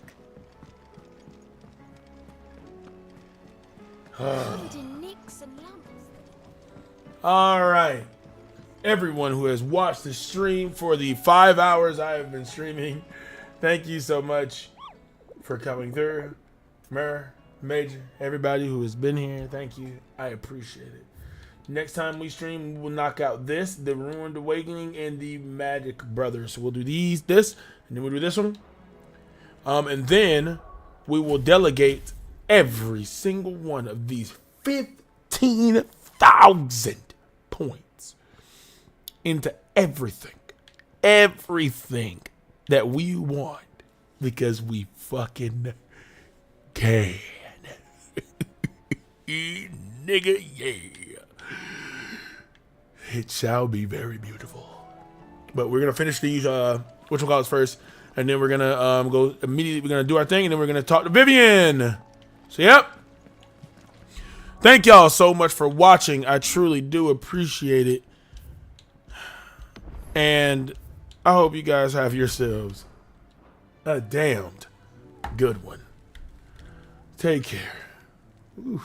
Alright. Everyone who has watched the stream for the 5 hours I have been streaming, thank you so much for coming through. Major, everybody who has been here, thank you. I appreciate it. Next time we stream, we will knock out this, the Ruined Awakening, and the Magic Brothers. So we'll do this, and then we'll do this one. And then we will delegate every single one of these 15,000 points into everything that we want, because we fucking can. Nigga, yeah. It shall be very beautiful. But we're gonna finish these whatchamacallits first, and then we're gonna go immediately. We're gonna do our thing, and then we're gonna talk to Vivian. So yep. Thank y'all so much for watching. I truly do appreciate it. And I hope you guys have yourselves a damned good one. Take care. Ooh.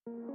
you.